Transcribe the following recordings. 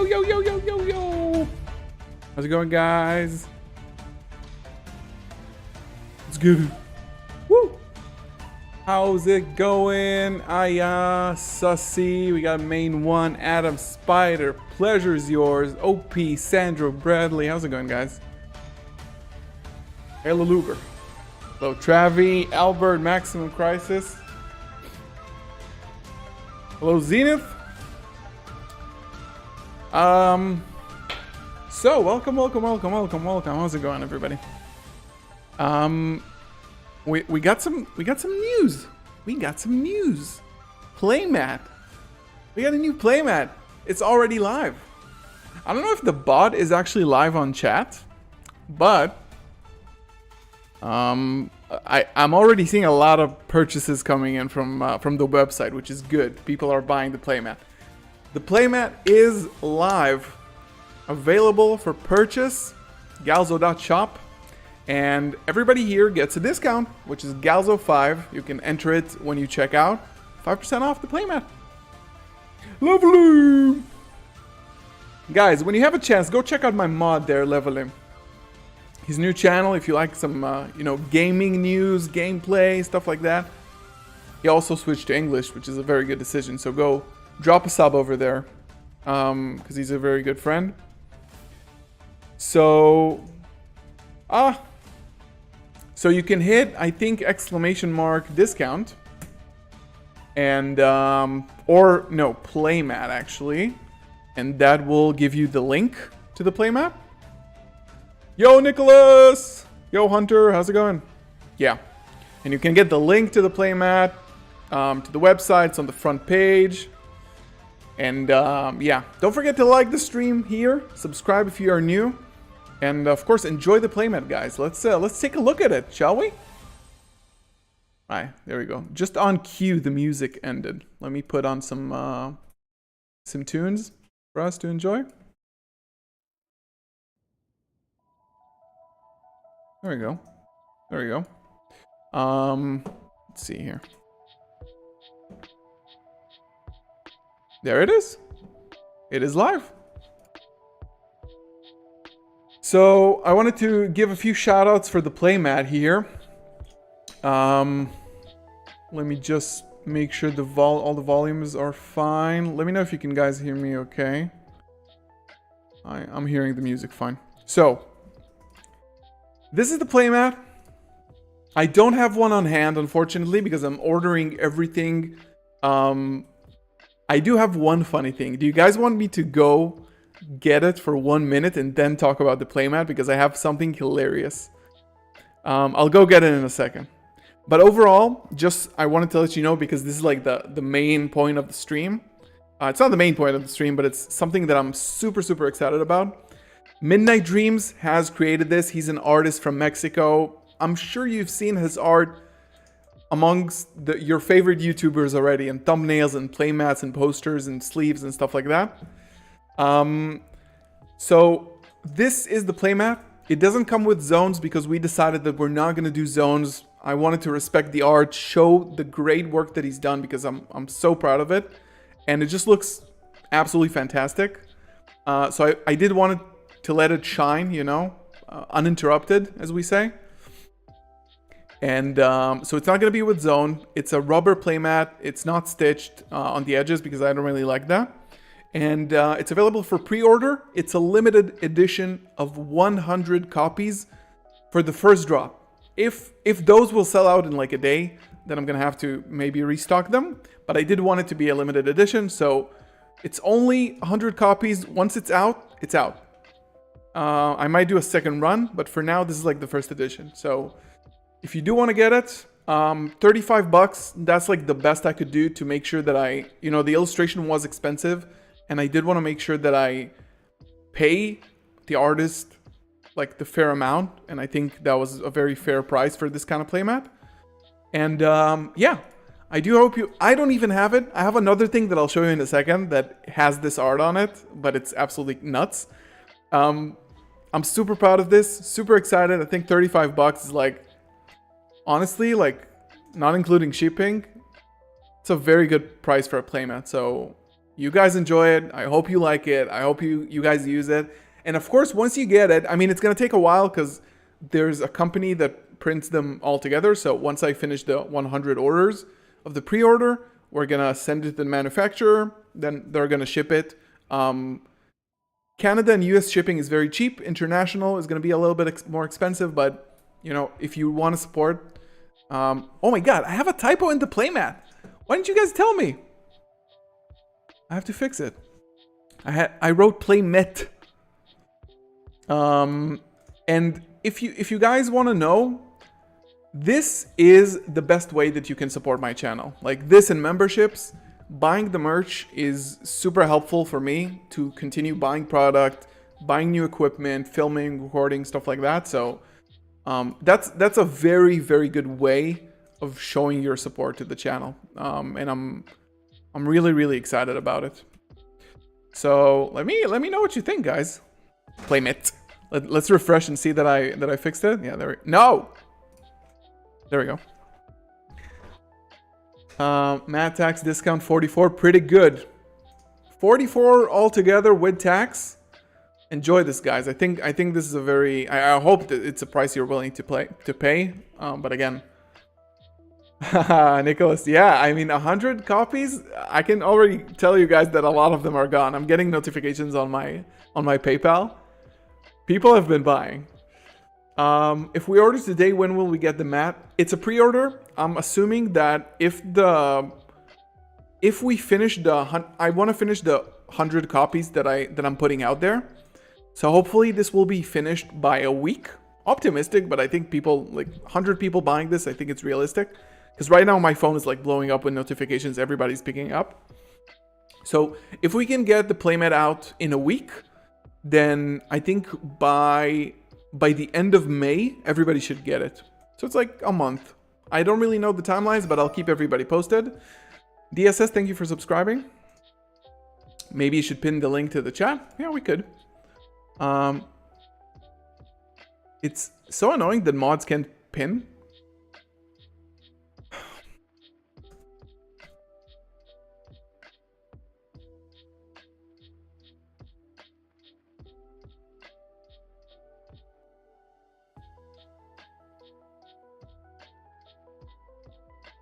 yo, yo, yo, yo, yo, yo. How's it going, guys? It's good. Woo! How's it going? Aya, Sussy. We got main one, Adam Spider. Pleasure's yours. OP, Sandro, Bradley. How's it going, guys? Hello, Luger. Hello, Travi, Albert, Maximum Crisis. Hello, Zenith. So welcome. How's it going, everybody? We got some news. Playmat. We got a new playmat. It's already live. I don't know if the bot is actually live on chat, but I'm already seeing a lot of purchases coming in from the website, which is good. People are buying the playmat. The playmat is live, available for purchase, galzo.shop, and everybody here gets a discount, which is galzo5. You can enter it when you check out. 5% off the playmat. Lovely! Guys, when you have a chance, go check out my mod there, Leveling. His new channel, if you like some, gaming news, gameplay, stuff like that. He also switched to English, which is a very good decision. So go drop a sub over there, because he's a very good friend. So you can hit, I think, ! discount, and playmat actually, and that will give you the link to the playmat. Yo, Nicholas! Yo, Hunter, how's it going? Yeah. And you can get the link to the playmat, to the website. It's on the front page. And, yeah. Don't forget to like the stream here. Subscribe if you are new. And, of course, enjoy the playmat, guys. Let's take a look at it, shall we? Alright, there we go. Just on cue, the music ended. Let me put on some tunes for us to enjoy. There we go. Let's see here. There it is. It is live. So I wanted to give a few shout outs for the playmat here. Let me just make sure all the volumes are fine. Let me know if you can guys hear me okay. I'm hearing the music fine. So this is the playmat. I don't have one on hand, unfortunately, because I'm ordering everything. I do have one funny thing. Do you guys want me to go get it for 1 minute and then talk about the playmat? Because I have something hilarious. I'll go get it in a second. But overall, I wanted to let you know, because this is like the main point of the stream. It's not the main point of the stream, but it's something that I'm super, super excited about. Midnight Dreams has created this. He's an artist from Mexico. I'm sure you've seen his art amongst your favorite YouTubers already, and thumbnails and playmats and posters and sleeves and stuff like that. So this is the playmat. It doesn't come with zones because we decided that we're not going to do zones. I wanted to respect the art, show the great work that he's done, because I'm so proud of it. And it just looks absolutely fantastic. So I did want to let it shine, uninterrupted, as we say. And so it's not going to be with zone. It's a rubber playmat. It's not stitched on the edges because I don't really like that. And it's available for pre-order. It's a limited edition of 100 copies for the first drop. If those will sell out in like a day, then I'm going to have to maybe restock them. But I did want it to be a limited edition. So it's only 100 copies. Once it's out, it's out. I might do a second run, but for now, this is like the first edition. So if you do want to get it, $35, that's like the best I could do to make sure that the illustration was expensive. And I did want to make sure that I pay the artist like the fair amount. And I think that was a very fair price for this kind of playmat. And yeah, I do hope I don't even have it. I have another thing that I'll show you in a second that has this art on it, but it's absolutely nuts. I'm super proud of this, super excited. I think $35 is like, honestly, like not including shipping, it's a very good price for a playmat. So you guys enjoy it. I hope you like it. I hope you guys use it. And of course, once you get it, I mean, it's going to take a while because there's a company that prints them all together. So once I finish the 100 orders of the pre-order, we're going to send it to the manufacturer. Then they're going to ship it. Canada and US shipping is very cheap. International is going to be a little bit more expensive. But, you know, if you want to support... oh my God, I have a typo in the playmat. Why didn't you guys tell me? I have to fix it. I wrote Playmat. And if you guys want to know, this is the best way that you can support my channel. Like this and memberships, buying the merch is super helpful for me to continue buying product, buying new equipment, filming, recording, stuff like that. So that's a very, very good way of showing your support to the channel. And I'm really, really excited about it. So let me know what you think, guys. Playmat. Let's refresh and see that I fixed it. Yeah, there we go. Matt tax discount 44, pretty good. 44 altogether with tax. Enjoy this, guys. I think this is a very. I hope that it's a price you're willing to pay. But again, Nicholas, yeah, I mean 100 copies. I can already tell you guys that a lot of them are gone. I'm getting notifications on my PayPal. People have been buying. If we order today, when will we get the mat? It's a pre-order. I'm assuming that if we finish I want to finish the 100 copies that I'm putting out there. So hopefully this will be finished by a week. Optimistic, but I think people, like 100 people buying this, I think it's realistic. Because right now my phone is like blowing up with notifications. Everybody's picking up. So if we can get the playmat out in a week, then I think by the end of May, everybody should get it. So it's like a month. I don't really know the timelines, but I'll keep everybody posted. DSS, thank you for subscribing. Maybe you should pin the link to the chat. Yeah, we could. It's so annoying that mods can't pin.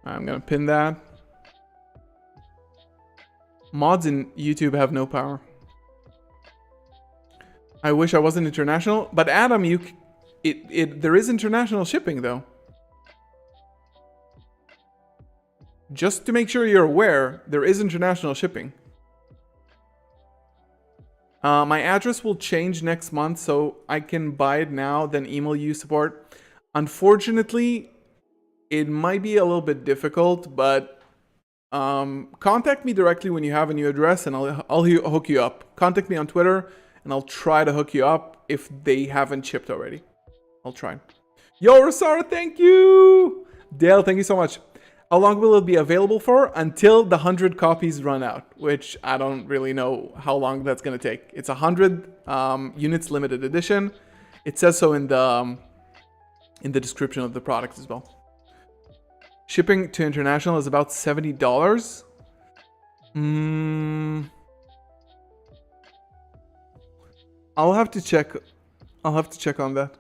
I'm gonna pin that. Mods in YouTube have no power. I wish I wasn't international, but Adam, there is international shipping though. Just to make sure you're aware, there is international shipping. My address will change next month, so I can buy it now, then email you support. Unfortunately, it might be a little bit difficult, but contact me directly when you have a new address and I'll hook you up. Contact me on Twitter and I'll try to hook you up if they haven't shipped already. I'll try. Yo, Rosara, thank you! Dale, thank you so much. How long will it be available for? Until the 100 copies run out, which I don't really know how long that's going to take. It's 100 units limited edition. It says so in the description of the product as well. Shipping to international is about $70. I'll have to check. I'll have to check on that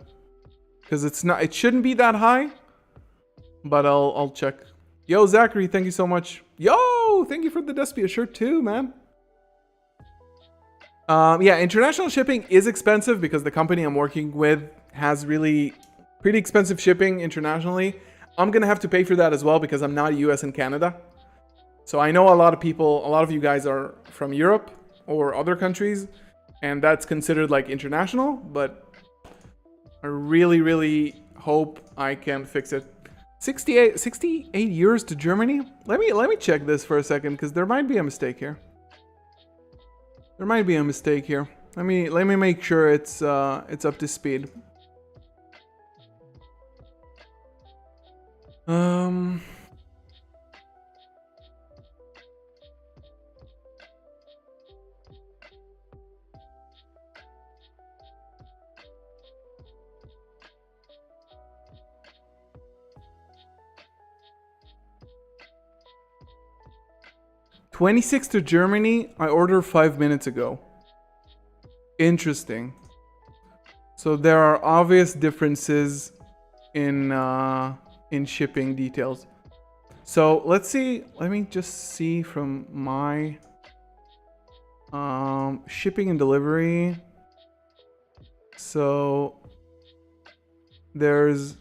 because it shouldn't be that high, but I'll check. Yo, Zachary, thank you so much. Yo, thank you for the Despia shirt too, man. Yeah, international shipping is expensive because the company I'm working with has really pretty expensive shipping internationally. I'm going to have to pay for that as well because I'm not US and Canada. So I know a lot of you guys are from Europe or other countries, and that's considered like international, but I really, really hope I can fix it. 68 euros to Germany? Let me check this for a second because there might be a mistake here. There might be a mistake here. Let me make sure it's up to speed. 26 to Germany. I ordered 5 minutes ago. Interesting. So there are obvious differences in shipping details. So let's see. Let me just see from my shipping and delivery. So there's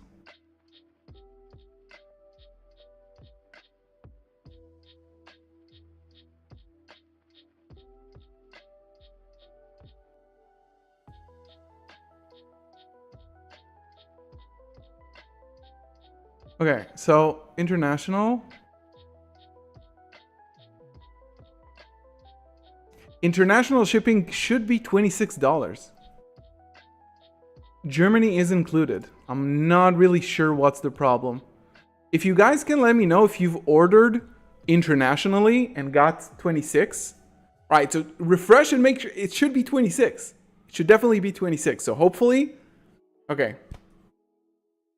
okay, so international shipping should be $26. Germany is included. I'm not really sure what's the problem. If you guys can let me know if you've ordered internationally and got 26. All right, so refresh and make sure it should be 26. It should definitely be 26. So hopefully, okay.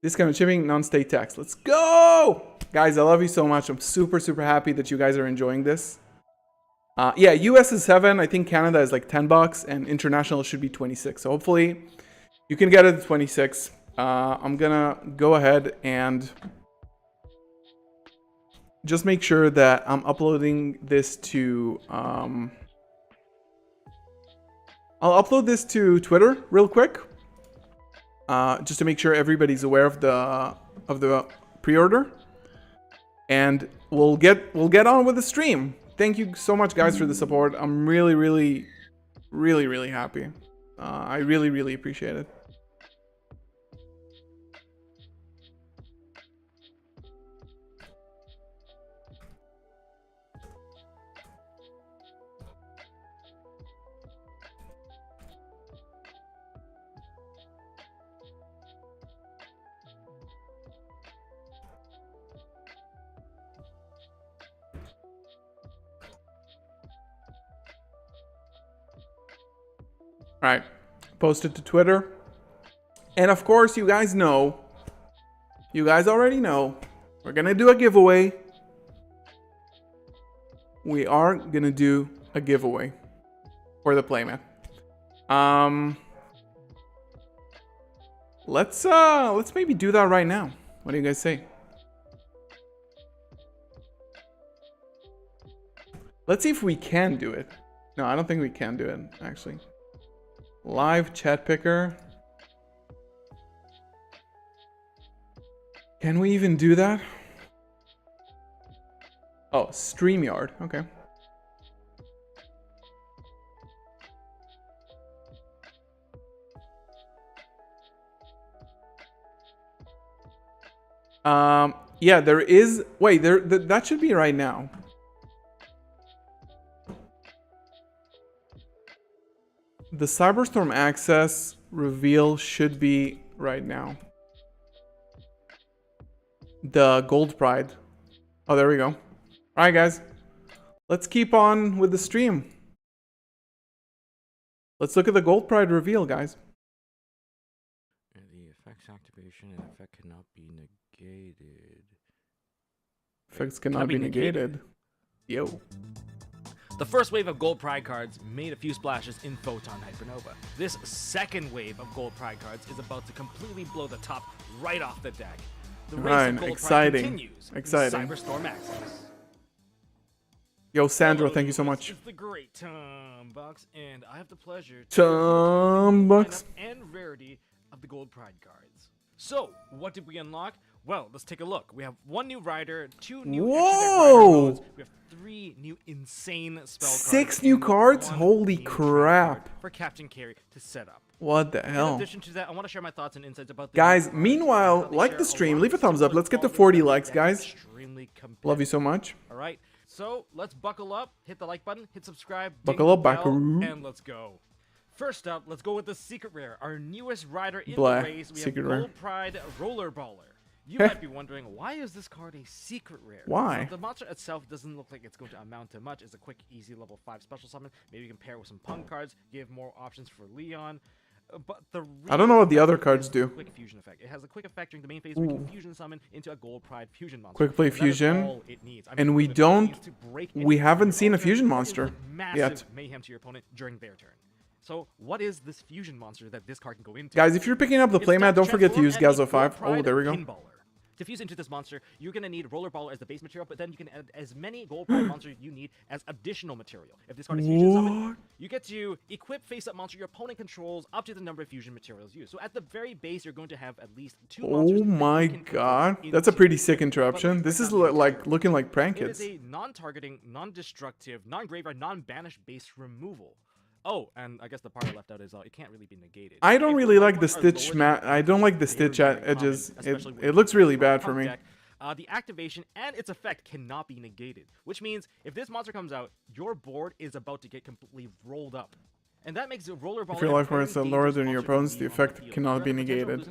Discount shipping, non-state tax. Let's go! Guys, I love you so much. I'm super, super happy that you guys are enjoying this. Yeah, US is 7. I think Canada is like $10 and international should be 26. So hopefully you can get it at 26. I'm gonna go ahead and just make sure that I'm uploading this to I'll upload this to Twitter real quick. Just to make sure everybody's aware of the pre-order. And we'll get on with the stream. Thank you so much guys for the support. I'm really, really, really, really happy. I really, really appreciate it. All right, post it to Twitter. And of course, you guys already know, we're gonna do a giveaway. We are gonna do a giveaway for the Playmat. Let's maybe do that right now. What do you guys say? Let's see if we can do it. No, I don't think we can do it, actually. Live chat picker. Can we even do that? Oh, StreamYard. Okay. Yeah, there is. Wait, that should be right now. The Cyberstorm access reveal should be right now. The Gold Pride. Oh, there we go. All right, guys. Let's keep on with the stream. Let's look at the Gold Pride reveal, guys. The effects activation and effect cannot be negated. Effects cannot be negated. Yo. The first wave of Gold Pride cards made a few splashes in Photon Hypernova. This second wave of Gold Pride cards is about to completely blow the top right off the deck. The race of Gold Pride continues. Exciting. Cyberstorm Access. Yo, Sandro, thank you so much. It's the great Tombox, and I have the pleasure Tombox and rarity of the Gold Pride cards. So, what did we unlock? Well, let's take a look. We have 1 new rider, 2 new modes, we have 3 new insane spell cards. 6 new cards? Holy crap. For Captain Carry to set up. What the hell? In addition to that, I want to share my thoughts and insights about the guys, meanwhile, like the stream, leave a thumbs up. Let's get to 40 likes, guys. Love you so much. Alright, so let's buckle up, hit the like button, hit subscribe, buckle up, buckaroo, and let's go. First up, let's go with the Secret Rare, our newest rider in Blah. the race. We Secret have Rare. Gold Pride Rollerballer. You might be wondering, why is this card a secret rare? Why? So the monster itself doesn't look like it's going to amount to much. It's a quick, easy level 5 special summon. Maybe you can pair it with some punk cards, give more options for Leon. But the I don't know what the real other effect cards is the do. Quick fusion effect. It has a quick effect during the main phase where you can fusion summon into a gold pride fusion monster. Quick play And that is fusion, all it needs. I mean, and we literally, all it don't. needs to break We anything from haven't your seen a opponent fusion or monster inflict massive yet. mayhem to your opponent during their turn. So what is this fusion monster that this card can go into? Guys, if you're picking up the It's playmat, got don't forget to transform use and a Gazo Gold 5. Oh, Pride there we go. Pinballer. To fuse into this monster, you're going to need Roller Baller as the base material, but then you can add as many Gold Pride monsters you need as additional material. If this card is fusion summoned, you get to equip face-up monster your opponent controls up to the number of fusion materials used. So at the very base, you're going to have at least 2 monsters. Oh my god, that's a pretty sick interruption. This is like looking like prank It is kids. a non-targeting, non-destructive, non-graveyard, non-banish base removal. Oh, and I guess the part I left out is it can't really be negated. I don't If really your like the life points are stitch lower than I don't like the very, stitch very common, edges. especially with It looks really the bad for pump me. deck. The activation and its effect cannot be negated, which means if this monster comes out, your board is about to get completely rolled up. And that makes Roller Baller If your life points are lower than your opponent's, the effect cannot be negated.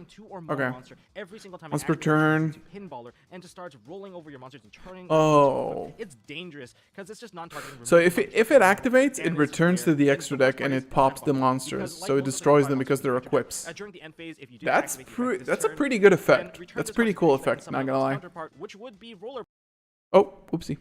Okay. Every single time Once per turn. Pinballer and just starts rolling over your monsters and turning. Oh. It's dangerous because it's just non-targeting. So if it activates, it returns to the extra deck and it pops the monsters. So it destroys them because they're equips. During the end phase, if you That's activate that's a pretty good effect. That's a pretty cool effect, not gonna lie. counterpart, which would be Roller Oh, oopsie.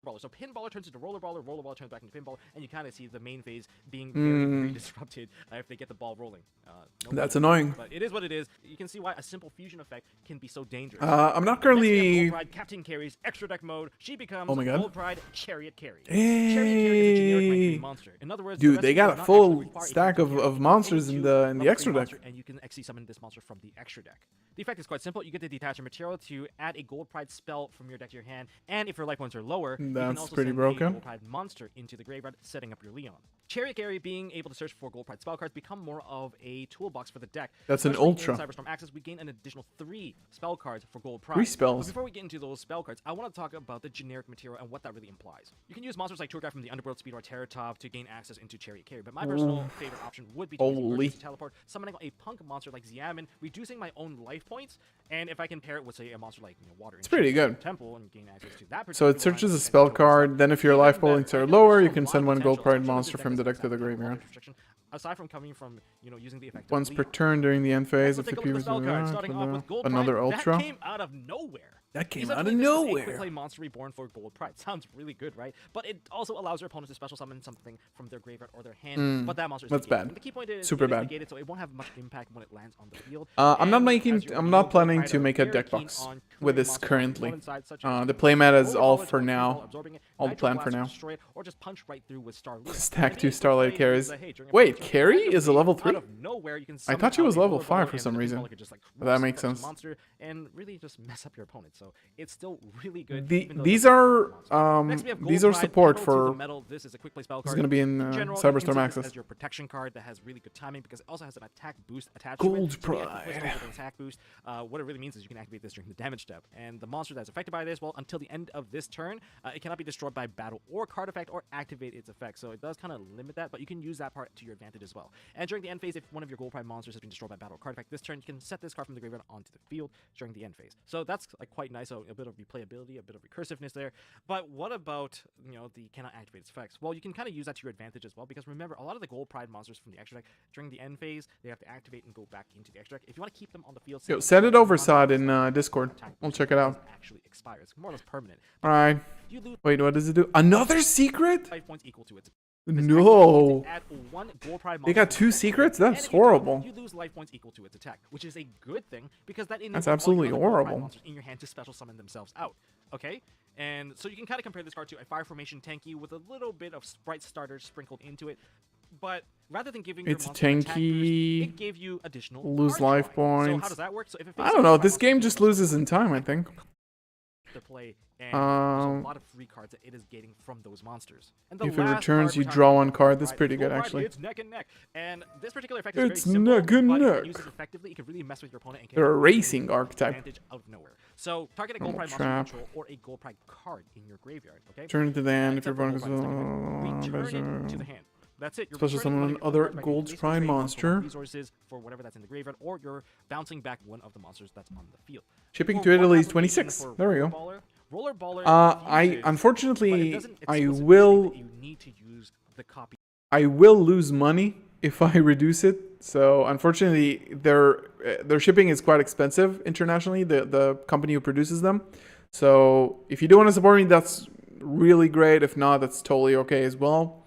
Baller. So Pinballer turns into Roller Baller turns back into Pinballer, and you kind of see the main phase being very, very disrupted if they get the ball rolling. No That's problem. annoying. But it is what it is. You can see why a simple fusion effect can be so dangerous. I'm not Next we have currently. Gold Pride Captain Carries extra deck mode. She becomes Oh my God. Gold Pride Chariot Carry. Chariot Carry is a generic rank 3 monster. In other words, the Dude, rest they of got them a do not full actually require a stack captain of carry monsters in into the level 3 extra deck. monster, and you can actually summon this monster from the extra deck. The effect is quite simple. You get to detach a material to add a Gold Pride spell from your deck to your hand, and if your life points are lower, you can That's also pretty send broken. a Gold Pride monster into the graveyard, setting up your Leon. Chariot Carry, being able to search for Gold Pride spell cards, become more of a toolbox for the deck. That's an Especially ultra. In Cyberstorm Access, we gain an additional 3 spell cards for Gold Pride. 3 spells. But before we get into those spell cards, I want to talk about the generic material and what that really implies. You can use monsters like Tour Guide from the Underworld Speed or Terror Top to gain access into Chariot Carry, but my personal favorite option would be to use Holy. Emergency Teleport, summoning a punk monster like Xiamen, reducing my own life points, and if I can pair it with, say, a monster like Water It's pretty good. Temple and gain access to that. So it searches a spell card, then if your life points are lower, you can send one Gold Pride monster from the deck to the graveyard. Aside from coming from, using the effect of Once per Leon. turn during the end phase, So if the take a look at the spell card, previous starting off with Gold another Pride. ultra. That came out of nowhere. That came Essentially, out of this is a nowhere. quick play monster reborn for Gold Pride. Sounds really good, right? But it also allows your opponent to special summon something from their graveyard or their hand. But that monster is That's negated. bad. And the key point is Super it is bad. negated, so it won't have much impact when it lands on the field. I'm not And making. as you I'm know, not Gold planning Pride to are make a very deck keen box on with clearing this monsters on currently. opponent's side, such as The playmat is Roller all Baller to for Pinball, now. absorbing it, All the Nitro plan Blast for to now. destroy it, or just punch right through with Starlight. Stack And 2 the Starlight play carries. is that, hey, during a Wait, turn, Carrie randomly, is a level out 3? of nowhere, you can I summon thought she out was a level Roller 5 Baller for and some the reason. Pinballer could just, like, But that roast makes that sense. monster and really just mess up your opponent. So it's still really good. The, even though these it's a are monster. Next, we have these Gold are Pride, support Pedal to the for. Metal. This is a quick play spell It's card. gonna be in general, you Cyberstorm can see this Access. as your protection card that has really good timing because it also has an attack boost attached Gold to it. So you get quick play Pride. spells with an attack boost. What it really means is you can activate this during the damage step. And the monster that's affected by this, well, until the end of this turn, it cannot be destroyed by battle or card effect or activate its effect. So it does kind of limit that, but you can use that part to your advantage as well. And during the end phase, if one of your Gold Pride monsters has been destroyed by battle or card effect this turn, you can set this card from the graveyard onto the field during the end phase. So that's like quite nice. So a bit of replayability, a bit of recursiveness there. But what about, the cannot activate its effects? Well, you can kind of use that to your advantage as well, because remember, a lot of the Gold Pride monsters from the extra deck during the end phase, they have to activate and go back into the extra deck. If you want to keep them on the field, Yo, send it over, Sod, in Discord. We'll check it out. Actually expires. It's more or less permanent. All right. You lose Wait, what does it do? Another secret? 5 points equal to its. No. Add 1 Gold Pride They got monster 2 to the deck. secrets? And That's if you don't, horrible. You lose life points equal to its attack, which is a good thing because that enables That's all your absolutely other Gold Pride horrible. monsters in your hand to special summon themselves out. Okay, and so you can kind of compare this card to a Fire Formation Tanky with a little bit of Sprite Starter sprinkled into it. But rather than giving your It's monster an attack tanky, boost, it gave you additional lose card life drawing. So points. how does that work? So if it I faces don't know. Gold Pride This monsters, game you just can loses in time, I think. to play, and there's a lot of free cards that it is getting from those monsters. And the If it last returns, card you we're draw talking one about card. That's Gold pretty good, Pride, actually. It's neck and neck, and this particular effect is It's very simple, neck and but if you neck. use it effectively, it can really mess with your opponent and can They're a give you racing archetype. advantage out of nowhere. So target a Gold Normal Pride monster trap. control or a Gold Pride card in your graveyard. Okay. Turn it to the hand if Except your for opponent Gold Pride, it's not gonna return it to the is. hand. That's it. You're Special returning one summon of your another cards back. Gold Basically Pride trading one for monster. one resources for whatever that's in the graveyard, or you're bouncing back one of the monsters that's on the field. Shipping For to one Italy is application 26. for There we Roller go. Baller, Roller Baller I fuses, but it unfortunately doesn't I explicitly state will that you need to use the copy. I will lose money if I reduce it. So unfortunately, their shipping is quite expensive internationally. The company who produces them. So if you do want to support me, that's really great. If not, that's totally okay as well.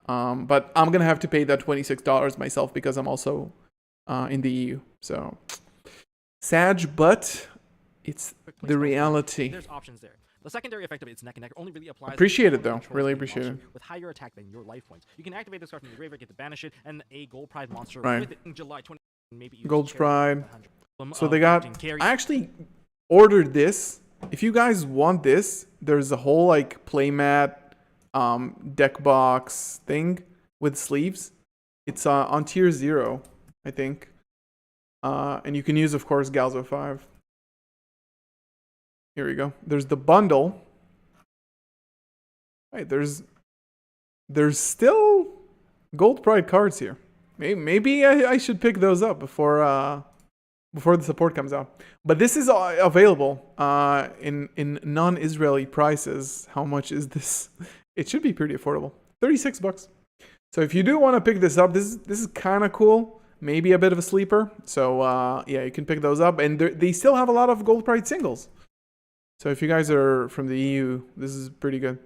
But I'm gonna have to pay that $26 myself because I'm also in the EU. So sad, but it's the reality. There's options there. The secondary effect of its neck and neck only really applies. Appreciate it though. Really appreciate it. With higher attack than your life points. You can activate this card from the graveyard, get to banish it, and a gold pride monster with it in July 20. Maybe Gold pride. So they got. I actually ordered this. If you guys want this, there's a whole like playmat, deck box thing with sleeves. It's on tier 0, I think. And you can use, of course, Galzo 5. Here we go. There's the bundle. Right, there's still gold pride cards here. Maybe I should pick those up before the support comes out. But this is available in non-Israeli prices. How much is this? It should be pretty affordable. $36. So if you do want to pick this up, this is kind of cool. Maybe a bit of a sleeper. So yeah, you can pick those up, and they still have a lot of gold pride singles. So if you guys are from the EU, this is pretty good.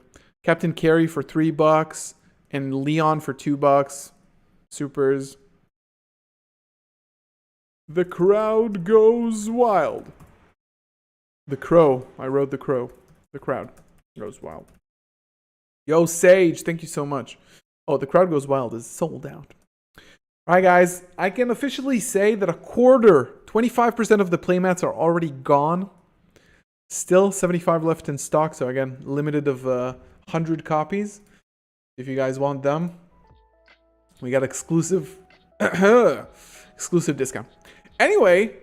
Captain Carey for $3 and Leon for $2. Supers. The crowd goes wild. The crow. I wrote the crow. The crowd goes wild. Yo, Sage, thank you so much. Oh, the crowd goes wild is sold out. All right, guys. I can officially say that 25% of the playmats are already gone. Still 75 left in stock. So again, limited of 100 copies. If you guys want them, we got exclusive discount. Anyway,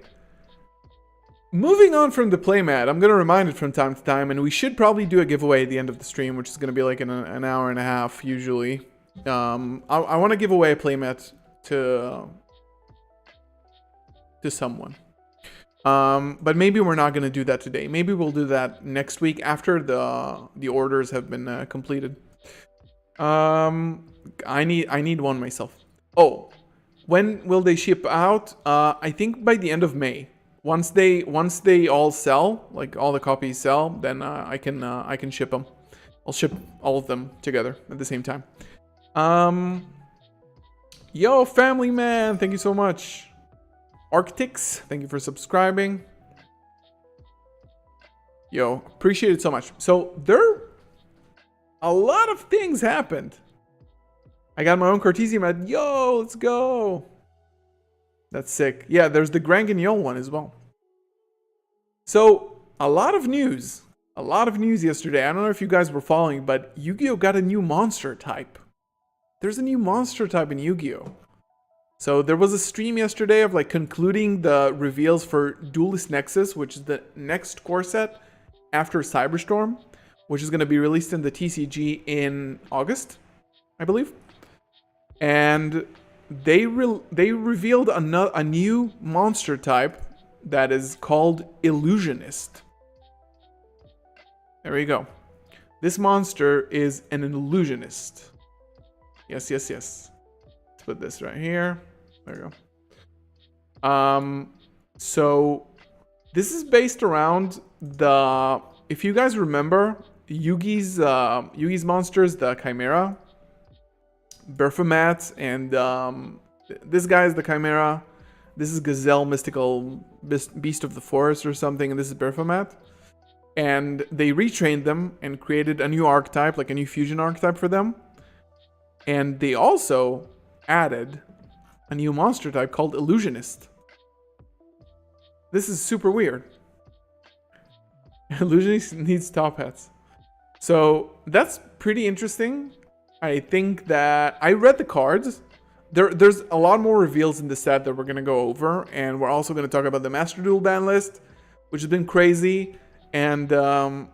moving on from the playmat, I'm going to remind it from time to time, and we should probably do a giveaway at the end of the stream, which is going to be like in an hour and a half usually. I want to give away a playmat to someone. But maybe we're not going to do that today. Maybe we'll do that next week after the orders have been completed. I need one myself. Oh, when will they ship out? I think by the end of May. Once they all sell, like all the copies sell, then I can ship them. I'll ship all of them together at the same time. Yo, family man, thank you so much. Arctics, thank you for subscribing. Yo, appreciate it so much. So a lot of things happened. I got my own Cartesian mat. Yo, let's go. That's sick. Yeah, there's the Grand Guignol one as well. So, a lot of news. A lot of news yesterday. I don't know if you guys were following, but Yu-Gi-Oh! Got a new monster type. There's a new monster type in Yu-Gi-Oh! So, there was a stream yesterday of like concluding the reveals for Duelist Nexus, which is the next core set after Cyberstorm, which is going to be released in the TCG in August, I believe. And they revealed a new monster type that is called Illusionist. There we go. This monster is an illusionist. Yes, yes, yes. Let's put this right here. There we go. So this is based around if you guys remember, Yugi's monsters, the Chimera, Berfomat, and this guy is the Chimera. This is Gazelle, mystical beast of the forest or something, and this is Berfomat. And they retrained them and created a new archetype, like a new fusion archetype for them. And they also added a new monster type called Illusionist. This is super weird. Illusionist needs top hats. So that's pretty interesting. I think that I read the cards. There's a lot more reveals in the set that we're going to go over. And we're also going to talk about the Master Duel ban list, which has been crazy. And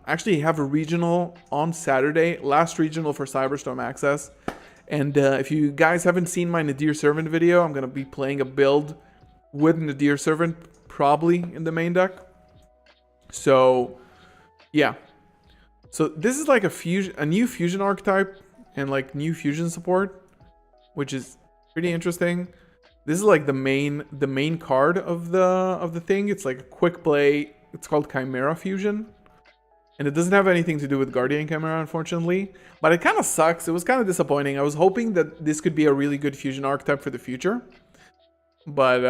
actually have a regional on Saturday. Last regional for Cyberstorm Access. And if you guys haven't seen my Nadir Servant video, I'm going to be playing a build with Nadir Servant, probably in the main deck. So, yeah. So this is like a new fusion archetype and like new fusion support, which is Pretty interesting. This is like the main card of the thing. It's like a quick play. It's called Chimera Fusion. And it doesn't have anything to do with Guardian Chimera, unfortunately. But it kind of sucks. It was kind of disappointing. I was hoping that this could be a really good fusion archetype for the future. But,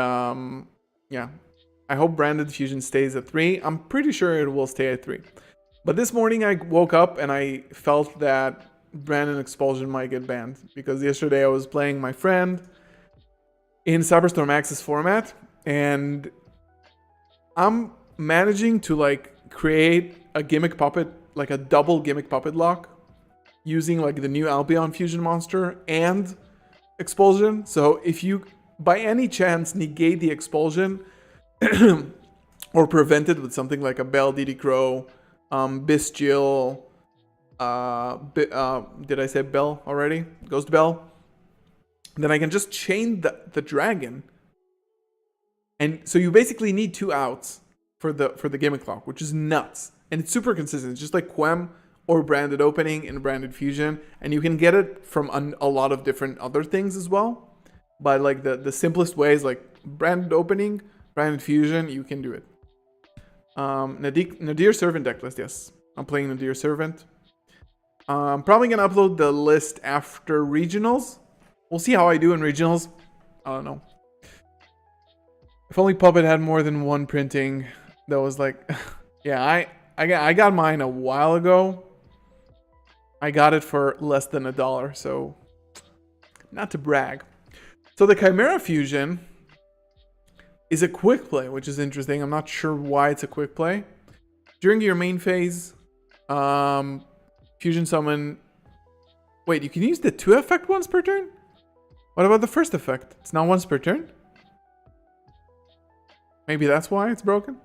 yeah. I hope Branded Fusion stays at 3. I'm pretty sure it will stay at 3. But this morning I woke up and I felt that Branded Expulsion might get banned. Because yesterday I was playing my friend in Cyberstorm Access format. And I'm managing to, like, create a gimmick puppet, like a double gimmick puppet lock, using like the new Albion fusion monster and expulsion. So if you by any chance negate the expulsion or prevent it with something like a Bell, DD Crow, Bestial, did I say Bell already? Ghost Bell. Then I can just chain the dragon. And so you basically need 2 outs for the gimmick lock, which is nuts. And it's super consistent. It's just like Quem or Branded Opening and Branded Fusion. And you can get it from a lot of different other things as well. But like the simplest way is like Branded Opening, Branded Fusion, you can do it. Nadir Servant decklist, yes. I'm playing Nadir Servant. I'm probably going to upload the list after Regionals. We'll see how I do in Regionals. I don't know. If only Puppet had more than one printing. That was like... yeah, I got mine a while ago. I got it for less than $1, so not to brag. So the Chimera Fusion is a quick play, which is interesting. I'm not sure why it's a quick play. During your main phase, Fusion Summon... Wait, you can use the 2 effect once per turn? What about the first effect? It's not once per turn? Maybe that's why it's broken?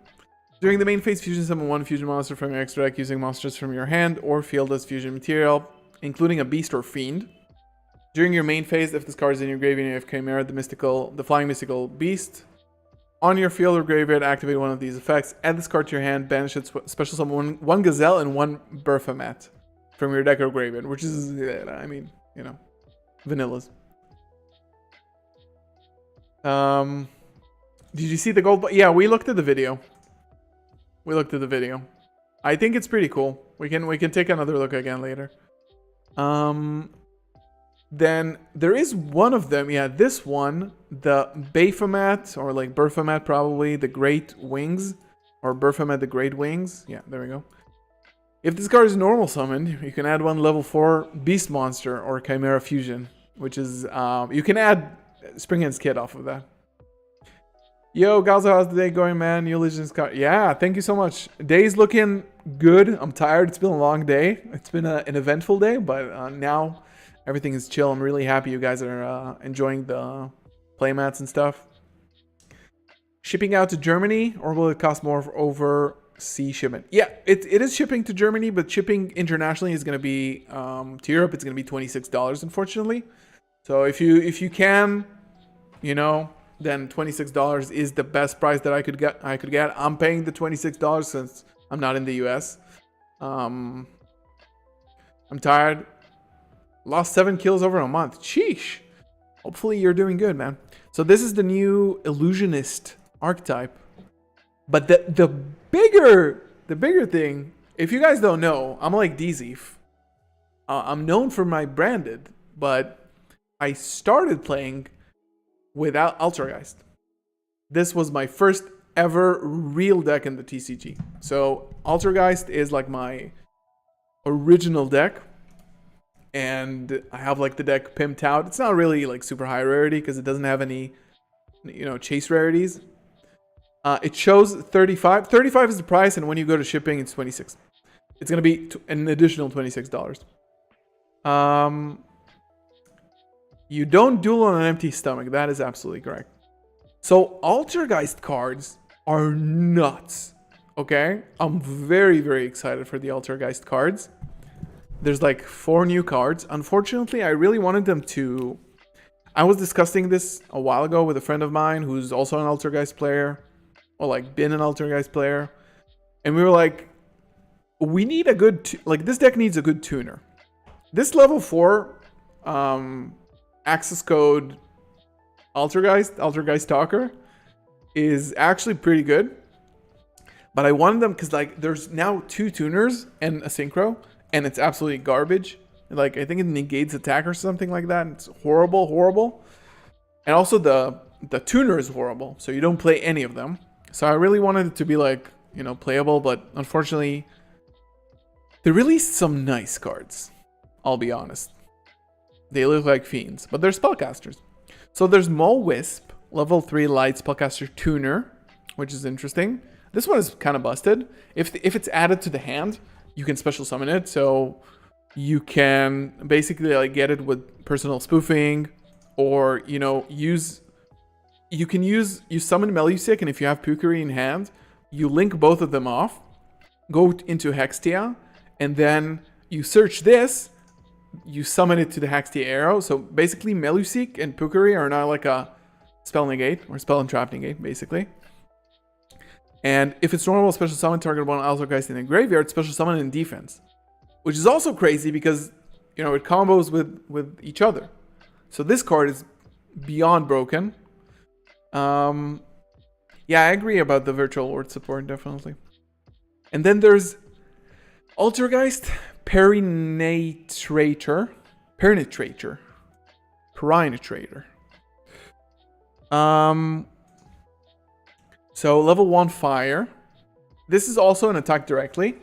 During the main phase, Fusion Summon 1 fusion monster from your extra deck using monsters from your hand or field as fusion material, including a beast or fiend. During your main phase, if this card is in your graveyard and you have Chimera, the flying mystical beast, on your field or graveyard, activate one of these effects. Add this card to your hand, banish it, special summon one Gazelle and 1 Berfamat from your deck or graveyard, which is, I mean, you know, vanillas. Did you see the gold? Yeah, we looked at the video. I think it's pretty cool. We can take another look again later. Then there is one of them. Yeah, this one, the Baphomet or like Berfamat probably, the Great Wings or Berfamat the Great Wings. Yeah, there we go. If this card is normal summoned, you can add 1 level 4 Beast Monster or Chimera Fusion, which is you can add Springhand's Kid off of that. Yo, Galzo, how's the day going, man? New Legends card. Yeah, thank you so much. Day's looking good. I'm tired. It's been a long day. It's been an eventful day, but now everything is chill. I'm really happy you guys are enjoying the playmats and stuff. Shipping out to Germany, or will it cost more for overseas shipment? Yeah, it is shipping to Germany, but shipping internationally is going to be to Europe. It's going to be $26, unfortunately. So if you can, you know, then $26 is the best price that I could get. I'm paying the $26 since I'm not in the US. I'm tired. Lost 7 kills over a month. Sheesh. Hopefully you're doing good, man. So this is the new Illusionist archetype. But the bigger thing, if you guys don't know, I'm like DZeef. I'm known for my branded, but I started playing without Altergeist. This was my first ever real deck in the TCG. So Altergeist is like my original deck. And I have like the deck pimped out. It's not really like super high rarity because it doesn't have any, you know, chase rarities. It shows 35. 35 is the price, and when you go to shipping, it's 26. It's going to be an additional $26. You don't duel on an empty stomach. That is absolutely correct. So Altergeist cards are nuts. Okay? I'm very, very excited for the Altergeist cards. There's like 4 new cards. Unfortunately, I really wanted them to... I was discussing this a while ago with a friend of mine who's also an Altergeist player. Or like been an Altergeist player. And we were like, we need a good... like this deck needs a good tuner. This level 4... access code Altergeist Talker, is actually pretty good. But I wanted them because like there's now 2 tuners and a synchro, and it's absolutely garbage. Like I think it negates attack or something like that. It's horrible. And also the tuner is horrible, so you don't play any of them. So I really wanted it to be like, you know, playable, but unfortunately they released some nice cards. I'll be honest. They look like fiends, but they're spellcasters. So there's Mole Wisp, level 3 light spellcaster tuner, which is interesting. This one is kind of busted. If it's added to the hand, you can special summon it. So you can basically like get it with personal spoofing, or you know, you summon Melusic, and if you have Pukari in hand, you link both of them off, go into Hextia, and then you search this. You summon it to the Hextia arrow. So basically, Melusic and Pukari are now like a spell negate or spell entrap negate, basically. And if it's normal, special summon, target 1 Altergeist in the graveyard, special summon in defense, which is also crazy because you know it combos with each other. So this card is beyond broken. Yeah, I agree about the Virtual Lord support, definitely. And then there's Altergeist Penetrator. So level 1 fire. This is also an attack directly.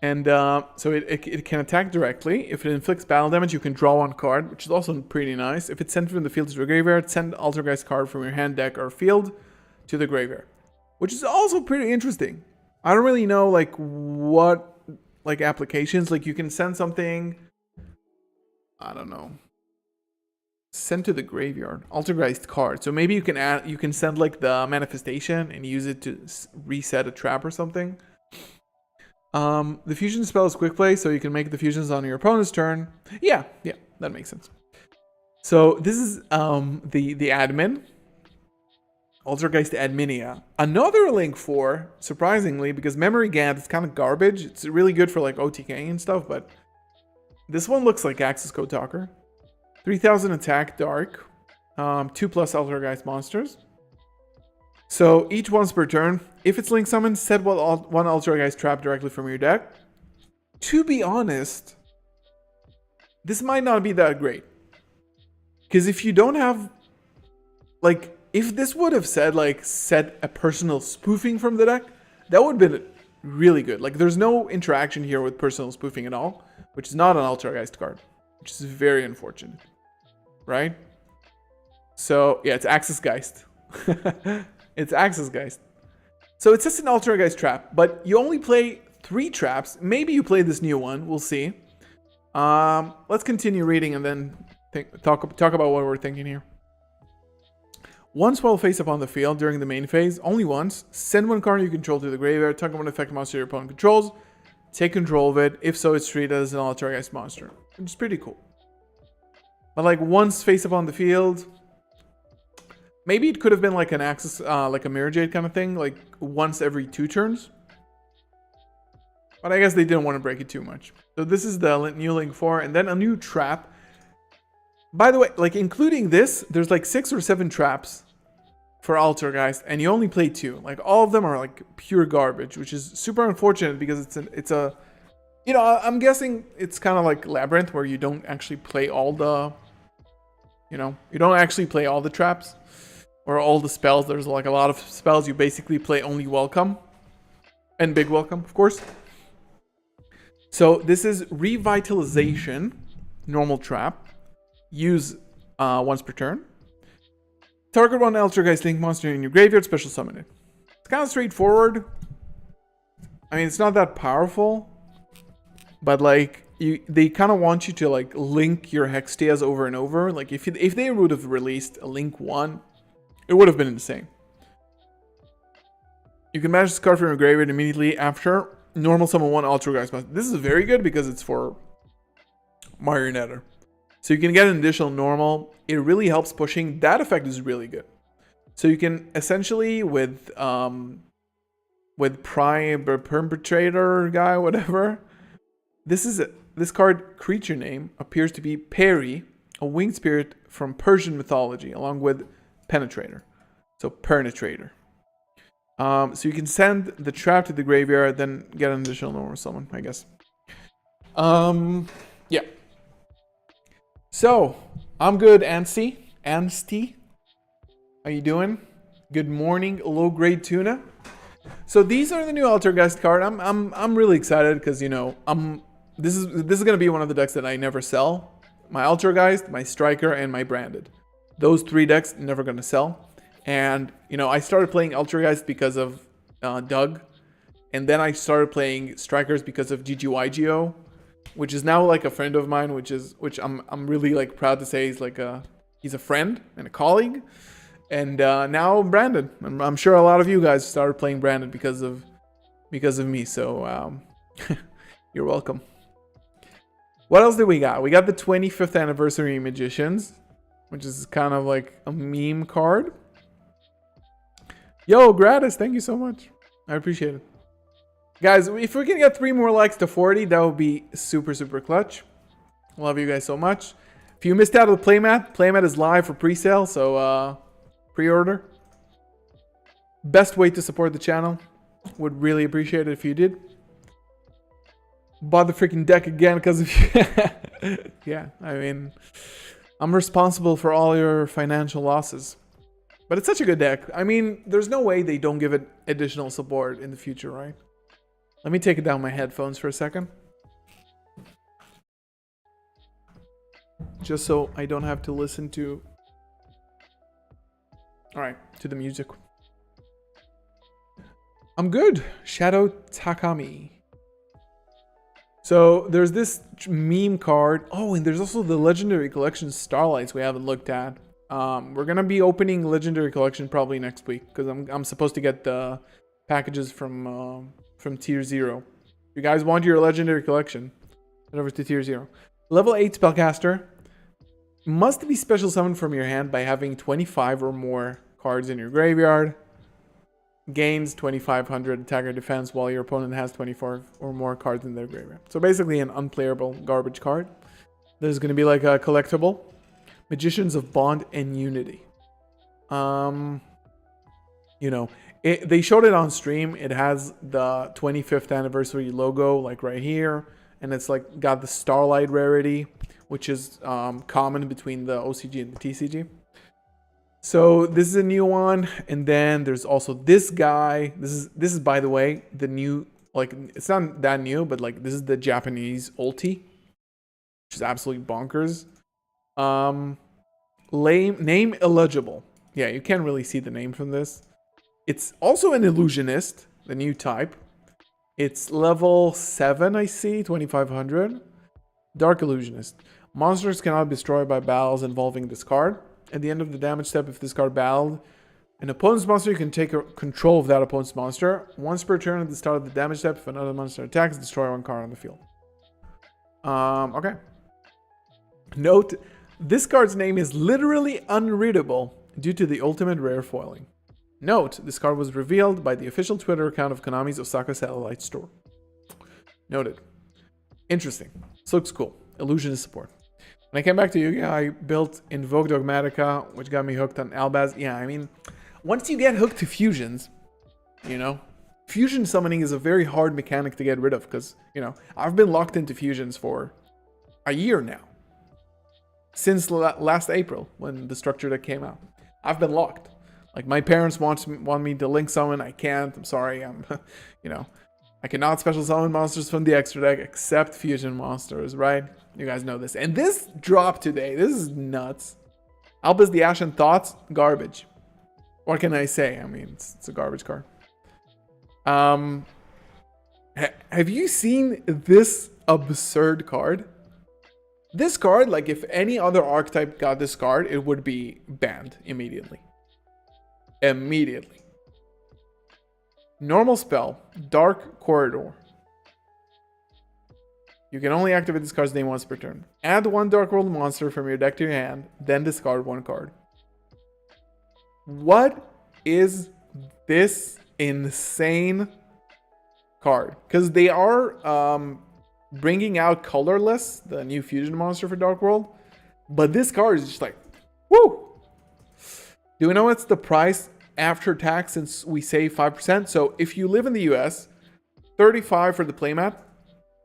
And so it can attack directly. If it inflicts battle damage, you can draw 1 card, which is also pretty nice. If it's sent from the field to the graveyard, send Altergeist card from your hand, deck, or field to the graveyard, which is also pretty interesting. I don't really know like what like applications, like you can send something, I don't know, send to the graveyard, Altergeist card. So maybe you can send like the manifestation and use it to reset a trap or something. The fusion spell is quick play, so you can make the fusions on your opponent's turn. Yeah, that makes sense. So this is the admin, Altergeist Adminia. Another link for, surprisingly, because Memory Gant is kind of garbage. It's really good for like OTK and stuff, but this one looks like Access Code Talker. 3000 attack, dark, 2+ Altergeist monsters. So each once per turn, if it's link summoned, set one Altergeist trap directly from your deck. To be honest, this might not be that great. Because if you don't have, like, if this would have said, like, set a personal spoofing from the deck, that would have been really good. Like, there's no interaction here with personal spoofing at all, which is not an Altergeist card, which is very unfortunate, right? So, yeah, it's Access Geist. It's Access Geist. So it's just an Altergeist trap, but you only play 3 traps. Maybe you play this new one. We'll see. Let's continue reading and then talk about what we're thinking here. Once while face up on the field during the main phase, only once, send 1 card you control to the graveyard, target 1 effect monster your opponent controls, take control of it. If so, it's treated as an Altergeist monster, which is pretty cool. But like once face up on the field, maybe it could have been like an Access, like a Mirror Jade kind of thing, like once every 2 turns. But I guess they didn't want to break it too much. So this is the new link 4, and then a new trap. By the way, like including this, there's like 6 or 7 traps for Altergeist, and you only play 2. Like all of them are like pure garbage, which is super unfortunate because it's a, you know, I'm guessing it's kind of like Labyrinth where you don't actually play all the, you know, you don't actually play all the traps or all the spells. There's like a lot of spells you basically play only Welcome and Big Welcome, of course. So this is Revitalization, normal trap. Use once per turn. Target 1 Altergeist Link monster in your graveyard, special summon it. It's kind of straightforward. I mean, it's not that powerful, but like they kind of want you to like link your Hextias over and over. Like if they would have released a Link 1, it would have been insane. You can manage this card from your graveyard immediately after normal summon 1 Altergeist monster. This is very good because it's for Marionetter. So you can get an additional normal. It really helps pushing. That effect is really good. So you can essentially with Prime Perpetrator guy, whatever. This card creature name appears to be Perry, a winged spirit from Persian mythology, along with Penetrator. So Penetrator. So you can send the trap to the graveyard, then get an additional normal summon, I guess. Yeah. So, I'm good, Ansty. How you doing? Good morning, low grade tuna. So these are the new Altergeist card. I'm really excited because this is gonna be one of the decks that I never sell. My Altergeist, my Striker, and my Branded. Those 3 decks never gonna sell. And I started playing Altergeist because of Doug, and then I started playing Strikers because of GGYGO, which is now like a friend of mine, which I'm really like proud to say he's a friend and a colleague. And now Brandon. I'm sure a lot of you guys started playing Brandon because of me. So you're welcome. What else did we got? We got the 25th anniversary Magicians, which is kind of like a meme card. Yo, Gratis, thank you so much. I appreciate it. Guys, if we can get 3 more likes to 40, that would be super, super clutch. Love you guys so much. If you missed out on the Playmat is live for pre-sale, so pre-order. Best way to support the channel. Would really appreciate it if you did. Bought the freaking deck again because of you. Yeah, I mean, I'm responsible for all your financial losses. But it's such a good deck. I mean, there's no way they don't give it additional support in the future, right? Let me take it down my headphones for a second. Just so I don't have to listen to... Alright, to the music. I'm good. Shadow Takami. So there's this meme card. Oh, and there's also the Legendary Collection Starlights we haven't looked at. We're gonna be opening Legendary Collection probably next week because I'm supposed to get the packages from Tier 0. If you guys want your Legendary Collection, head over to Tier 0. Level 8 Spellcaster. Must be special summoned from your hand by having 25 or more cards in your graveyard. Gains 2500 attack or defense while your opponent has 24 or more cards in their graveyard. So basically an unplayable garbage card. There's going to be like a collectible. Magicians of Bond and Unity. They showed it on stream. It has the 25th anniversary logo like right here. And it's like got the Starlight rarity, which is common between the OCG and the TCG. So this is a new one, and then there's also this guy. This is by the way the new, like, it's not that new, but like this is the Japanese ulti, which is absolutely bonkers. Name illegible. Yeah, you can't really see the name from this. It's also an Illusionist, the new type. It's level 7, I see, 2500. Dark Illusionist. Monsters cannot be destroyed by battles involving this card. At the end of the damage step, if this card battled an opponent's monster, you can take control of that opponent's monster. Once per turn at the start of the damage step, if another monster attacks, destroy 1 card on the field. Okay. Note, this card's name is literally unreadable due to the ultimate rare foiling. Note, this card was revealed by the official Twitter account of Konami's Osaka Satellite Store. Noted. Interesting. This looks cool. Illusionist support. When I came back to Yu-Gi-Oh! I built Invoke Dogmatica, which got me hooked on Albaz. Yeah, I mean, once you get hooked to fusions, fusion summoning is a very hard mechanic to get rid of because, I've been locked into fusions for a year now. Since last April, when the structure deck came out. I've been locked. Like, my parents want me to link summon. I can't. I'm sorry. I cannot special summon monsters from the extra deck except fusion monsters, right? You guys know this. And this dropped today. This is nuts. Albus the Ashen Thoughts, garbage. What can I say? I mean, it's a garbage card. Have you seen this absurd card? This card, like, if any other archetype got this card, it would be banned immediately. Immediately. Normal spell, Dark Corridor. You can only activate this card's name once per turn. Add 1 Dark World monster from your deck to your hand, then discard 1 card. What is this insane card? Because they are bringing out Colorless, the new fusion monster for Dark World. But this card is just like, woo! Do we know what's the price after tax since we save 5%? So if you live in the US, $35 for the playmat,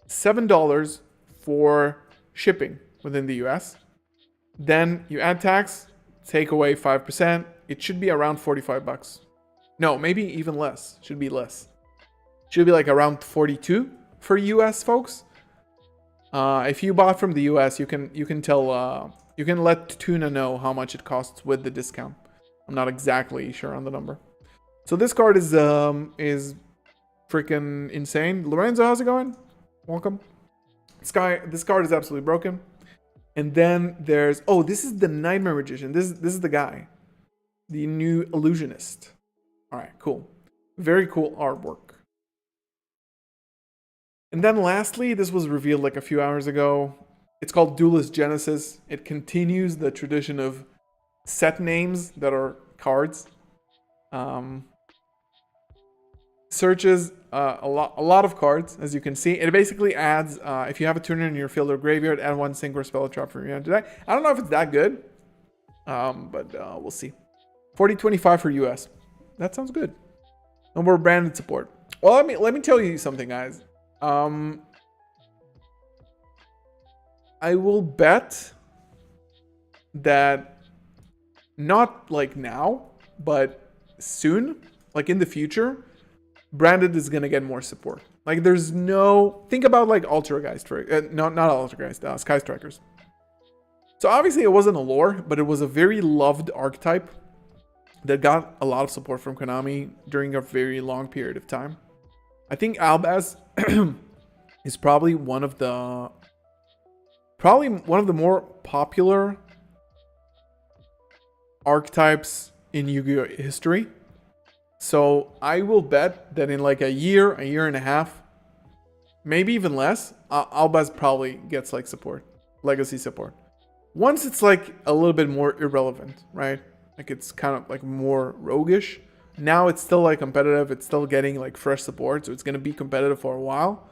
$7 for shipping within the US. Then you add tax, take away 5%. It should be around $45. No, maybe even less. Should be less. Should be like around 42 for US folks. If you bought from the US, you can tell you can let Tuna know how much it costs with the discount. I'm not exactly sure on the number. So this card is freaking insane. Lorenzo, how's it going? Welcome. This card is absolutely broken. And then there's this is the Nightmare Magician. This is the guy, the new Illusionist. All right, cool. Very cool artwork. And then lastly, this was revealed like a few hours ago. It's called Duelist Genesis. It continues the tradition of set names that are cards. Searches a lot of cards, as you can see. It basically adds, if you have a tuner in your field or graveyard, add one sync or spell trap from your hand today. I don't know if it's that good, but we'll see. $40.25 for US. That sounds good. No more branded support. Well, let me tell you something, guys. I will bet that not like now, but soon, like in the future, branded is gonna get more support. Like there's no, think about like Altergeist, not Altergeist, Sky Strikers. So obviously it wasn't a lore, but it was a very loved archetype that got a lot of support from Konami during a very long period of time. I think Albaz is probably one of the more popular archetypes in Yu-Gi-Oh history. So I will bet that in like a year and a half, maybe even less, Albaz probably gets like support, legacy support. Once it's like a little bit more irrelevant, right? Like it's kind of like more roguish. Now it's still like competitive. It's still getting like fresh support. So it's going to be competitive for a while.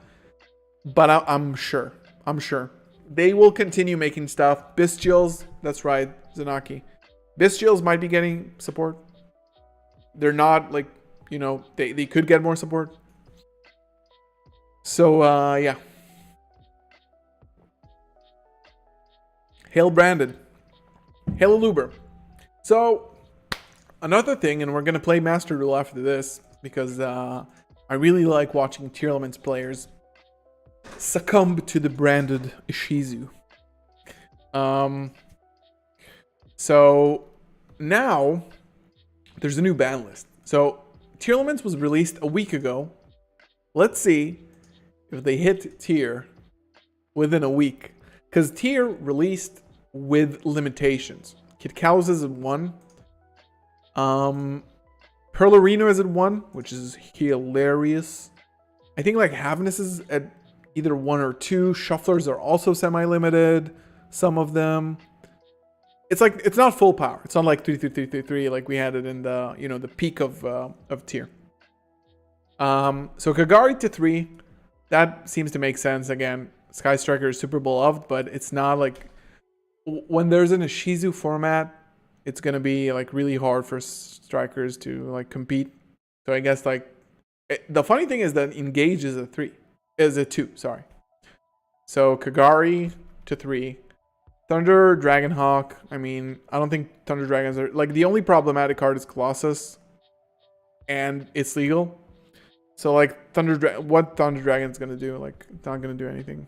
But I'm sure they will continue making stuff. Bestials, that's right, Zanaki. Bestials might be getting support. They're not like, they could get more support. So, yeah. Hail Branded. Hail Luber. So, another thing, and we're going to play Master Duel after this, because I really like watching Tier Elements players succumb to the branded Ishizu. So, now, there's a new ban list. So, Tier Elements was released a week ago. Let's see if they hit tier within a week. Because tier released with limitations. Kid Cows is at 1. Perlerino is at 1, which is hilarious. I think like Havness is at either 1 or 2. Shufflers are also semi-limited. Some of them. It's like, it's not full power. It's not like 3 like we had it in the, the peak of tier. So Kagari to 3. That seems to make sense. Again, Sky Striker is super beloved, but it's not like, when there's an Ishizu format, it's going to be like really hard for strikers to like compete. So I guess like, the funny thing is that Engage is a 2, sorry. So Kagari to 3. Thunder, Dragonhawk. I mean, I don't think Thunder Dragons are... Like, the only problematic card is Colossus. And it's legal. So, like, what Thunder Dragon's going to do? Like, it's not going to do anything.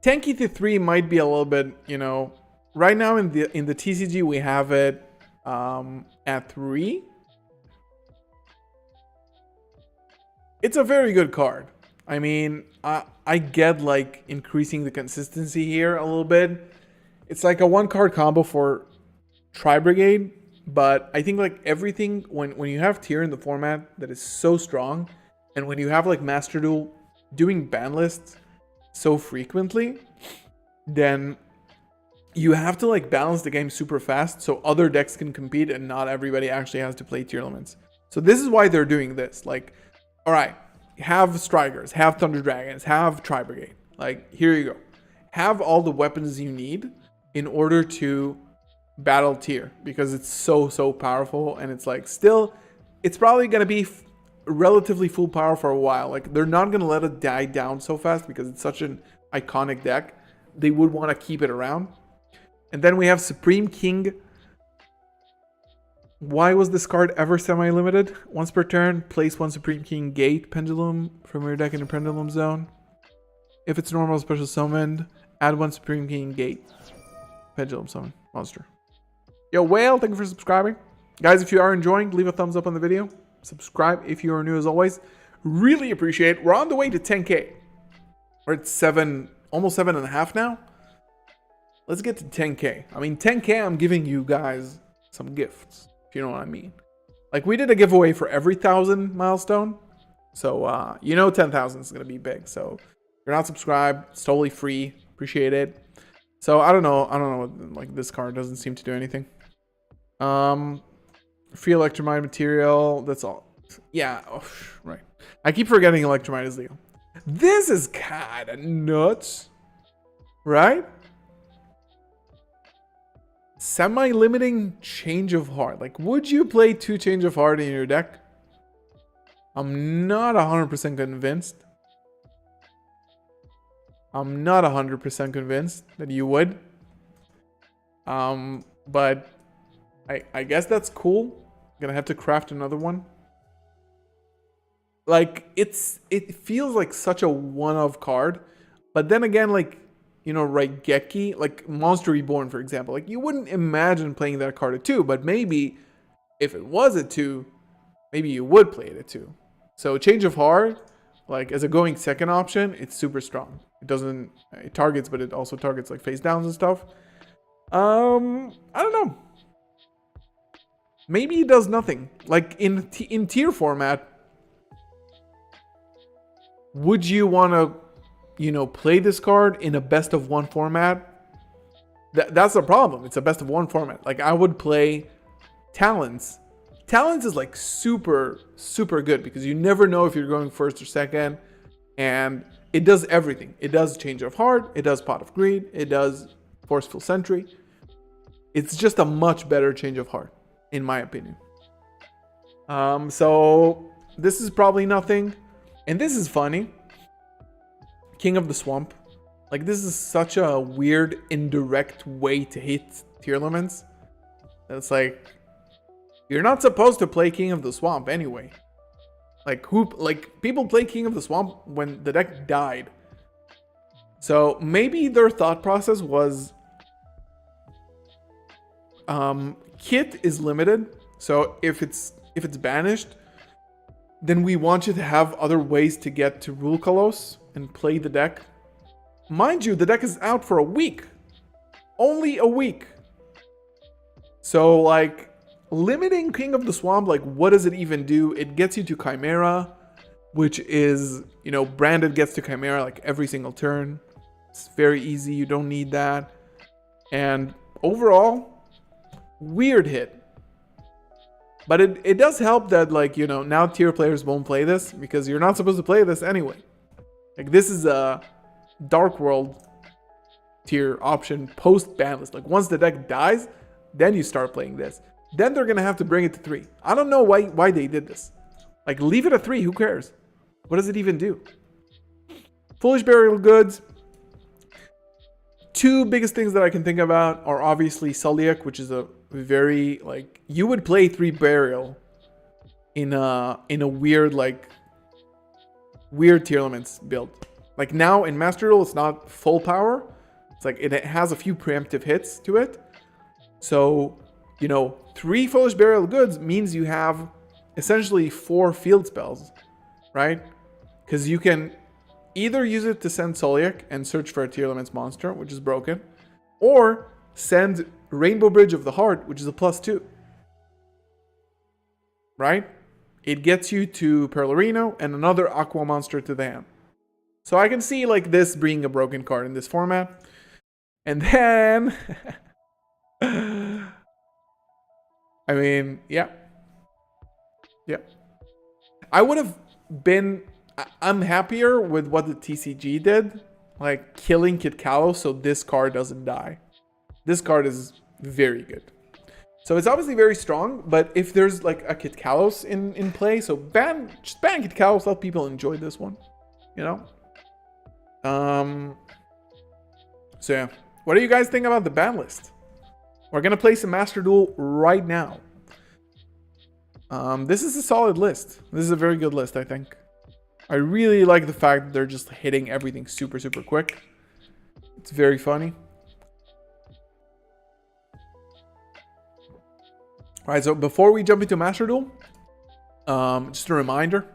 Tenki to 3 might be a little bit, Right now in the TCG, we have it at 3. It's a very good card. I mean, I get like increasing the consistency here a little bit. It's like a 1-card combo for Tri-Brigade, but I think like everything, when you have tier in the format that is so strong, and when you have like Master Duel doing ban lists so frequently, then you have to like balance the game super fast so other decks can compete and not everybody actually has to play tier elements. So this is why they're doing this. Like, all right, have Strikers, have Thunder Dragons, have Tri-Brigade. Like, here you go. Have all the weapons you need in order to battle tier, because it's so powerful, and it's like still, it's probably going to be relatively full power for a while. Like, they're not going to let it die down so fast because it's such an iconic deck. They would want to keep it around. And then we have Supreme King. Why was this card ever semi-limited? Once per turn, place one Supreme King Gate Pendulum from your deck in the Pendulum Zone. If it's normal special summoned, add one Supreme King Gate Pendulum Summon monster. Yo, Whale, thank you for subscribing. Guys, if you are enjoying, leave a thumbs up on the video. Subscribe if you are new, as always. Really appreciate it. We're on the way to 10K. We're at almost 7.5 now. Let's get to 10K. I mean, 10K, I'm giving you guys some gifts, if you know what I mean. Like, we did a giveaway for every 1,000 milestone. So, you know 10,000 is going to be big. So, if you're not subscribed, it's totally free. Appreciate it. So, I don't know. Like, this card doesn't seem to do anything. Free Electromite material. That's all. Yeah. Oh, right. I keep forgetting Electromite is legal. This is kind of nuts. Right? Semi-limiting Change of Heart. Like, would you play 2 Change of Heart in your deck? I'm not 100% convinced. I'm not 100% convinced that you would. But I guess that's cool. Gonna have to craft another one. Like, it feels like such a one-of card. But then again, like, you know, Raigeki, like Monster Reborn, for example. Like, you wouldn't imagine playing that card at 2, but maybe if it was at 2, maybe you would play it at 2. So Change of Heart, like, as a going second option, it's super strong. It targets, but it also targets like face downs and stuff. I don't know. Maybe it does nothing. Like, in tier format, would you want to, you know, play this card in a best of 1 format? That's the problem. It's a best of 1 format. Like, I would play Talons. Talons is like super good because you never know if you're going first or second, and it does everything. It does Change of Heart, it does Pot of Greed, it does Forceful Sentry. It's just a much better Change of Heart, in my opinion. So this is probably nothing. And this is funny. King of the Swamp. Like, this is such a weird, indirect way to hit tier limits. It's you're not supposed to play King of the Swamp anyway. People play King of the Swamp when the deck died. So maybe their thought process was, Kit is limited. So if it's banished, then we want you to have other ways to get to Rule Colossus and play the deck. Mind you, the deck is out for a week. Only a week. So, like, limiting King of the Swamp, like, what does it even do? It gets you to Chimera, which is, you know, branded gets to Chimera like every single turn. It's very easy. You don't need that. And overall, weird hit. But it does help that, like, you know, now tier players won't play this because you're not supposed to play this anyway. Like, this is a Dark World tier option post banlist. Like, once the deck dies, then you start playing this. Then they're going to have to bring it to 3. I don't know why they did this. Like, leave it at 3. Who cares? What does it even do? Foolish Burial Goods. 2 biggest things that I can think about are obviously Sulliak, which is a very, like, you would play 3 Burial in a weird, like, weird tier limits build. Like, now in Master Duel, it's not full power. It's like it has a few preemptive hits to it. So, you know, 3 Foolish Burial Goods means you have essentially 4 field spells, right? Because you can either use it to send Sulliak and search for a tier limits monster, which is broken, or send Rainbow Bridge of the Heart, which is a +2. Right? It gets you to Perlerino and another Aqua monster to the hand. So I can see, like, this being a broken card in this format. And then I mean, yeah. I would have been, I'm happier with what the TCG did like killing Kit Kalos so this card doesn't die. This card is very good. So it's obviously very strong, but if there's like a Kit Kalos in play, so just ban Kit Kalos, let people enjoy this one, you know? So yeah, what do you guys think about the ban list? We're gonna play some Master Duel right now. This is a solid list. This is a very good list, I think. I really like the fact that they're just hitting everything super, super quick. It's very funny. All right, so before we jump into Master Duel, just a reminder,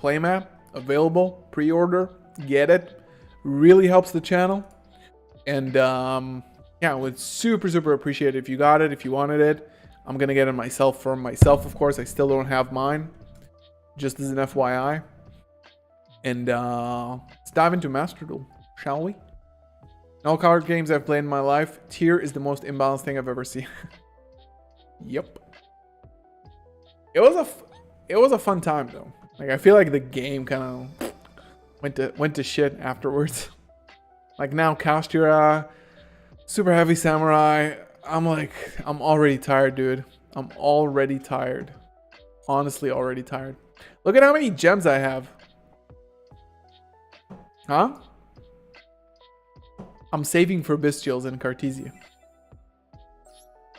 Playmat, available, pre-order, get it. Really helps the channel. And yeah, I would super, super appreciate it if you got it, if you wanted it. I'm going to get it myself from myself, of course. I still don't have mine, just as an FYI. And let's dive into Master Duel, shall we? In all card games I've played in my life, tier is the most imbalanced thing I've ever seen. Yep. It was a fun time though. Like I feel like the game kind of went to shit afterwards. Like now Kastura, Super Heavy Samurai. I'm already tired, dude. I'm already tired. Honestly, already tired. Look at how many gems I have. Huh? I'm saving for Bestials in Cartesia.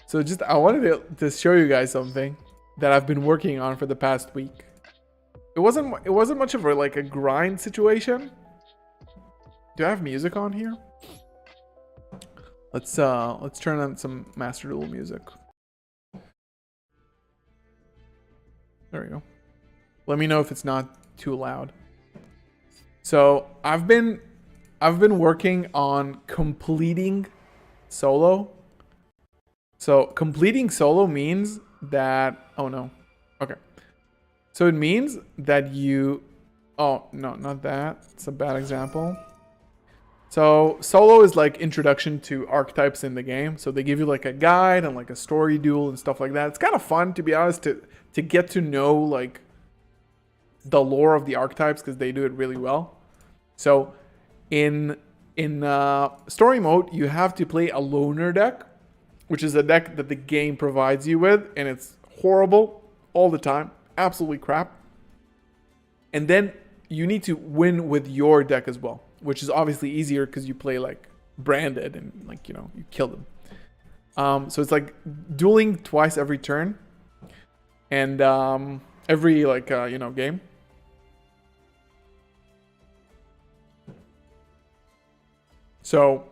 So I wanted to show you guys something that I've been working on for the past week. It wasn't much of a grind situation. Do I have music on here? Let's turn on some Master Duel music. There we go. Let me know if it's not too loud. So I've been working on completing solo. So completing solo means that, oh no, okay. So it means that you, oh no, not that. It's a bad example. So solo is like introduction to archetypes in the game. So they give you like a guide and like a story duel and stuff like that. It's kind of fun, to be honest, to get to know like the lore of the archetypes because they do it really well. So in story mode, you have to play a loner deck, which is a deck that the game provides you with, and it's horrible all the time, absolutely crap. And then you need to win with your deck as well, which is obviously easier because you play like branded and like, you know, you kill them. So it's like dueling twice every turn and every like you know, game. So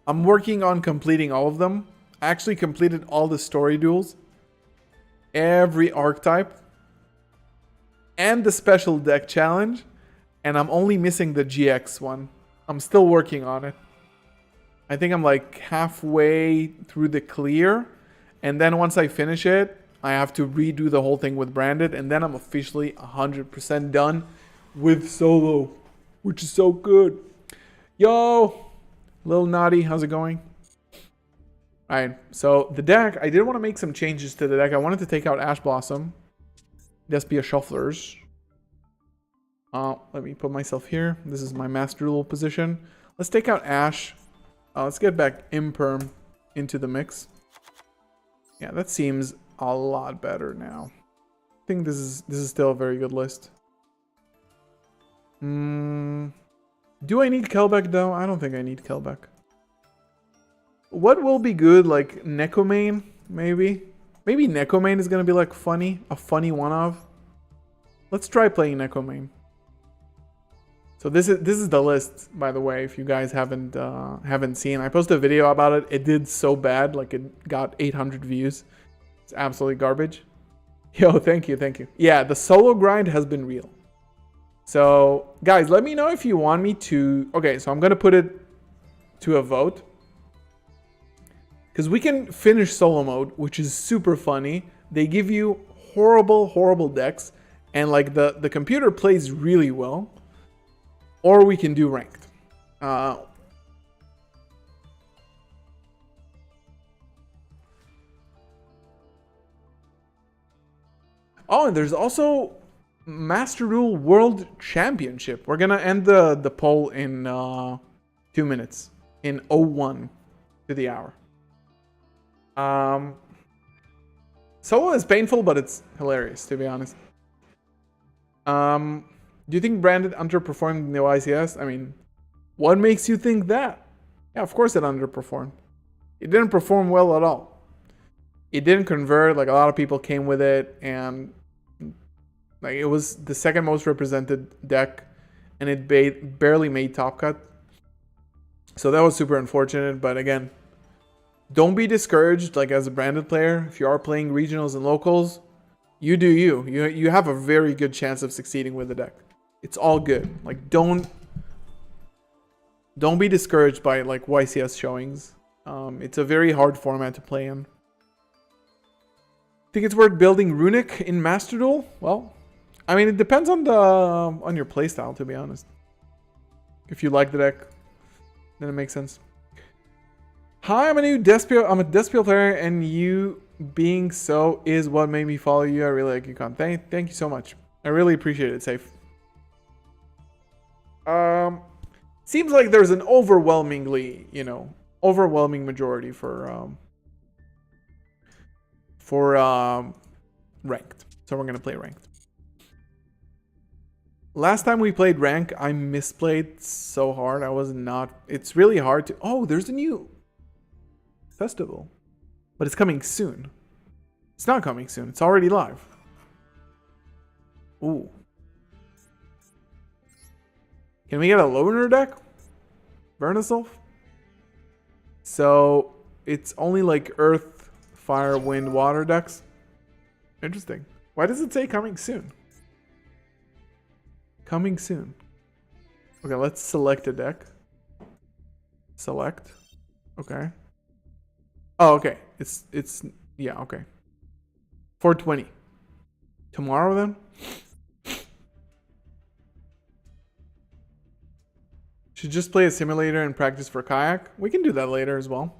I'm working on completing all of them. I actually completed all the story duels, every archetype, and the special deck challenge. And I'm only missing the GX one. I'm still working on it. I think I'm like halfway through the clear. And then once I finish it, I have to redo the whole thing with branded. And then I'm officially 100% done with solo, which is so good. Yo! Little Naughty, how's it going? Alright, so the deck, I did want to make some changes to the deck. I wanted to take out Ash Blossom, Despia Shufflers. Let me put myself here. This is my Master Duel position. Let's take out Ash. Let's get back Imperm into the mix. Yeah, that seems a lot better now. I think this is still a very good list. Do I need Kelbeck though? I don't think I need Kelbeck. What will be good? Like Necomane, maybe? Maybe Necomane is gonna be like funny, a funny one of. Let's try playing Necomane. So this is the list, by the way, if you guys haven't seen. I posted a video about it. It did so bad, like it got 800 views. It's absolutely garbage. Yo, thank you. Yeah, the solo grind has been real. So, guys, let me know if you want me to... Okay, so I'm going to put it to a vote. Because we can finish solo mode, which is super funny. They give you horrible, horrible decks. And, like, the computer plays really well. Or we can do ranked. Oh, and there's also... Master Duel World Championship. We're gonna end the poll in 2 minutes. In 01 to the hour. Solo is painful, but it's hilarious, to be honest. Do you think Branded underperformed in the YCS? I mean, what makes you think that? Yeah, of course it underperformed. It didn't perform well at all. It didn't convert, like a lot of people came with it, and like it was the second most represented deck, and it barely made top cut. So that was super unfortunate, but again, don't be discouraged, like as a Branded player. If you are playing regionals and locals, you do you. You have a very good chance of succeeding with the deck. It's all good. Like don't be discouraged by like YCS showings. It's a very hard format to play in. Think it's worth building Runic in Master Duel? Well, I mean it depends on your playstyle, to be honest. If you like the deck, then it makes sense. Hi, I'm a Despio player, and you being so is what made me follow you. I really like your content. Thank you so much. I really appreciate it, Safe. Seems like there's an overwhelming majority for ranked. So we're gonna play ranked. Last time we played rank, I misplayed so hard. I was not. It's really hard to. Oh, there's a new festival, but it's coming soon. It's not coming soon. It's already live. Ooh. Can we get a loner deck? Vernisolf? So it's only like earth, fire, wind, water decks. Interesting. Why does it say coming soon? Coming soon. Okay, let's select a deck. Select. Okay. Oh, okay. It's yeah, okay. 420. Tomorrow then? Should just play a simulator and practice for kayak. We can do that later as well.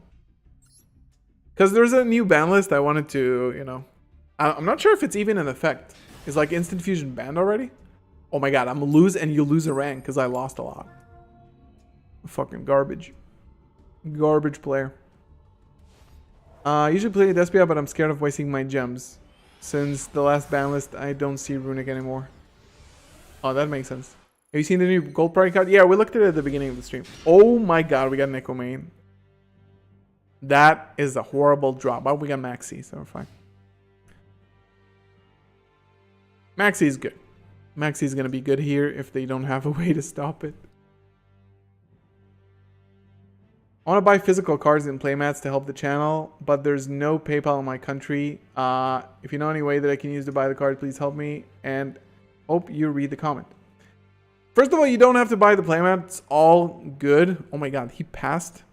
Because there's a new ban list I wanted to, you know. I'm not sure if it's even in effect. Is like Instant Fusion banned already? Oh my god, I'm gonna lose and you lose a rank because I lost a lot. Fucking garbage. Garbage player. I usually play Despia, but I'm scared of wasting my gems. Since the last ban list, I don't see Runic anymore. Oh, that makes sense. Have you seen the new gold price card? Yeah, we looked at it at the beginning of the stream. Oh my god, we got Neko main. That is a horrible drop. But we got Maxi, so we're fine. Maxi is good. Maxi is going to be good here if they don't have a way to stop it. I want to buy physical cards and playmats to help the channel, but there's no PayPal in my country. If you know any way that I can use to buy the card, please help me, and hope you read the comment. First of all, you don't have to buy the playmat. It's all good. Oh my god, he passed.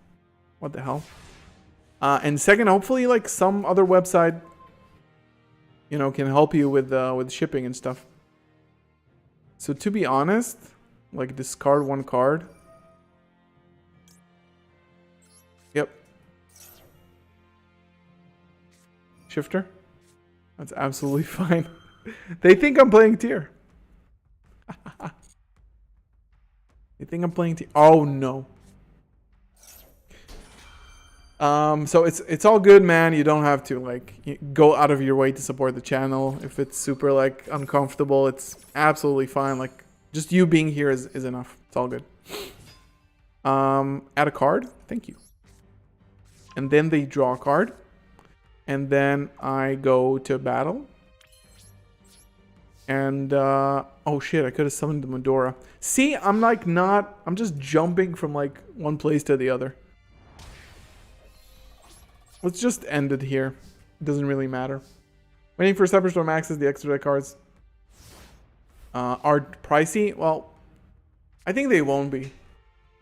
What the hell? And second, hopefully like some other website, you know, can help you with shipping and stuff. So to be honest, like discard one card. Yep. Shifter. That's absolutely fine. They think I'm playing tier. They think I'm playing tier. Oh no. So it's all good, man. You don't have to like go out of your way to support the channel. If it's super like uncomfortable, it's absolutely fine. Like just you being here is enough. It's all good. Add a card. Thank you. And then they draw a card. And then I go to battle. And oh shit, I could have summoned the Medora. See, I'm like not, I'm just jumping from like one place to the other. Let's just end it here. It doesn't really matter. Waiting for Cyberstorm Maxes, the extra deck cards are pricey. Well, I think they won't be.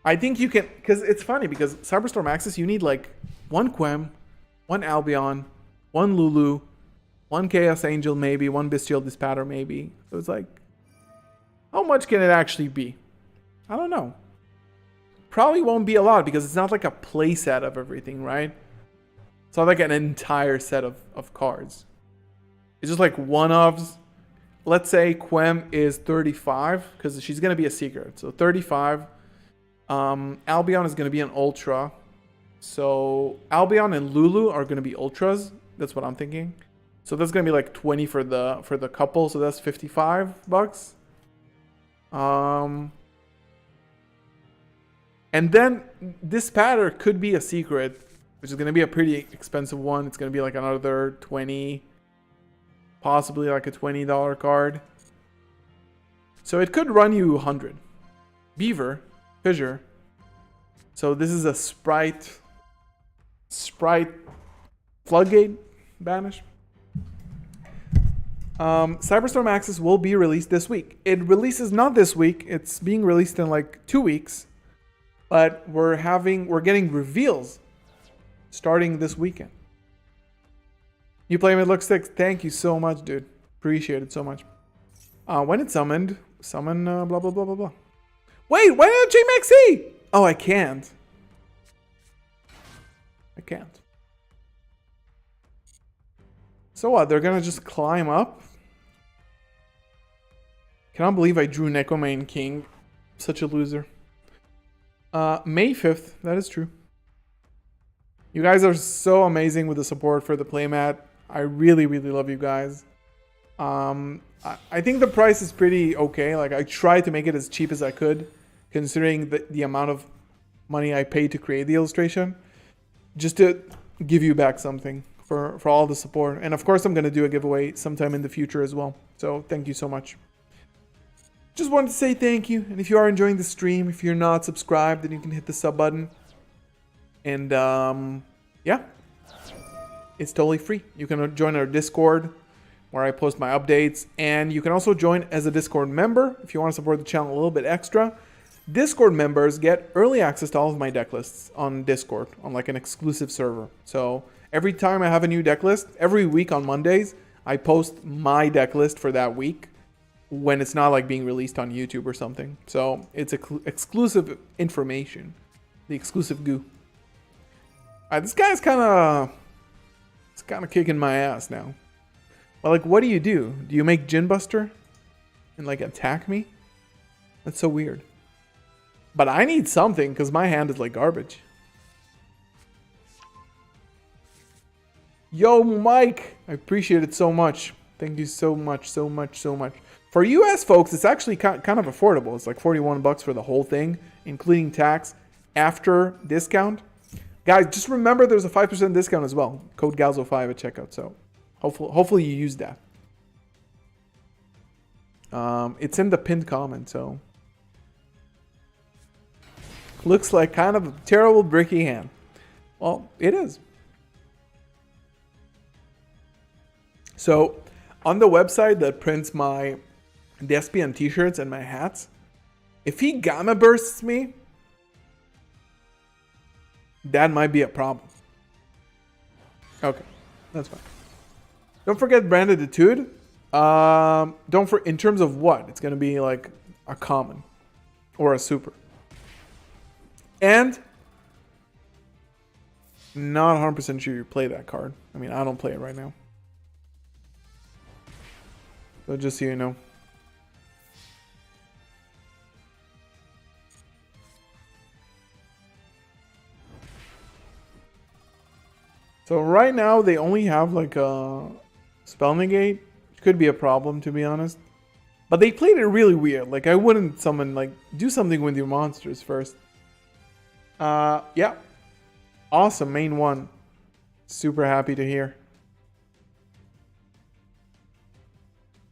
I think you can, because it's funny, because Cyberstorm Axis, you need like one Quem, one Albion, one Lulu, one Chaos Angel maybe, one Bestial Dispatter maybe. So it's like, how much can it actually be? I don't know. Probably won't be a lot because it's not like a play set of everything, right? It's not like an entire set of cards. It's just like one-offs, let's say Quem is 35 because she's going to be a secret. So 35. Albion is going to be an ultra. So Albion and Lulu are going to be ultras. That's what I'm thinking. So that's going to be like 20 for the couple. So that's $55. And then this pattern could be a secret, which is going to be a pretty expensive one. It's going to be like another 20, possibly like a $20 card. So it could run you 100. Beaver, Fissure. So this is a Sprite Floodgate Banish. Cyberstorm Axis will be released this week. It releases not this week. It's being released in like 2 weeks. But we're getting reveals starting this weekend. You play Midlook 6. Thank you so much, dude. Appreciate it so much. When it's summoned, summon blah blah blah blah blah. Wait, why not JMaxC? Oh, I can't. So what? They're gonna just climb up? Cannot believe I drew Necomane King. Such a loser. May 5th. That is true. You guys are so amazing with the support for the playmat. I really, really love you guys. I think the price is pretty okay. Like, I tried to make it as cheap as I could, considering the amount of money I paid to create the illustration, just to give you back something for all the support. And of course, I'm going to do a giveaway sometime in the future as well. So thank you so much. Just wanted to say thank you. And if you are enjoying the stream, if you're not subscribed, then you can hit the sub button. And yeah, it's totally free. You can join our Discord where I post my updates. And you can also join as a Discord member if you want to support the channel a little bit extra. Discord members get early access to all of my deck lists on Discord on like an exclusive server. So every time I have a new deck list, every week on Mondays, I post my deck list for that week when it's not like being released on YouTube or something. So it's exclusive information, the exclusive goo. This guy's kind of kicking my ass now. Well, like, what do? Do you make Gin Buster and like attack me? That's so weird. But I need something because my hand is like garbage. Yo, Mike, I appreciate it so much. Thank you so much, so much, so much. For US folks, it's actually kind of affordable. It's like $41 for the whole thing, including tax after discount. Guys, just remember there's a 5% discount as well. Code GALZO5 at checkout. So hopefully you use that. It's in the pinned comment, so. Looks like kind of a terrible bricky hand. Well, it is. So on the website that prints my Despian t-shirts and my hats, if he gamma bursts me, that might be a problem. Okay, that's fine. Don't forget Branded Etude. In terms of what? It's going to be like a common or a super. And not 100% sure you play that card. I mean, I don't play it right now. So just so you know. So right now they only have like a spell negate. Could be a problem, to be honest. But they played it really weird. Like, I wouldn't summon, like, do something with your monsters first. Yeah. Awesome, main one. Super happy to hear.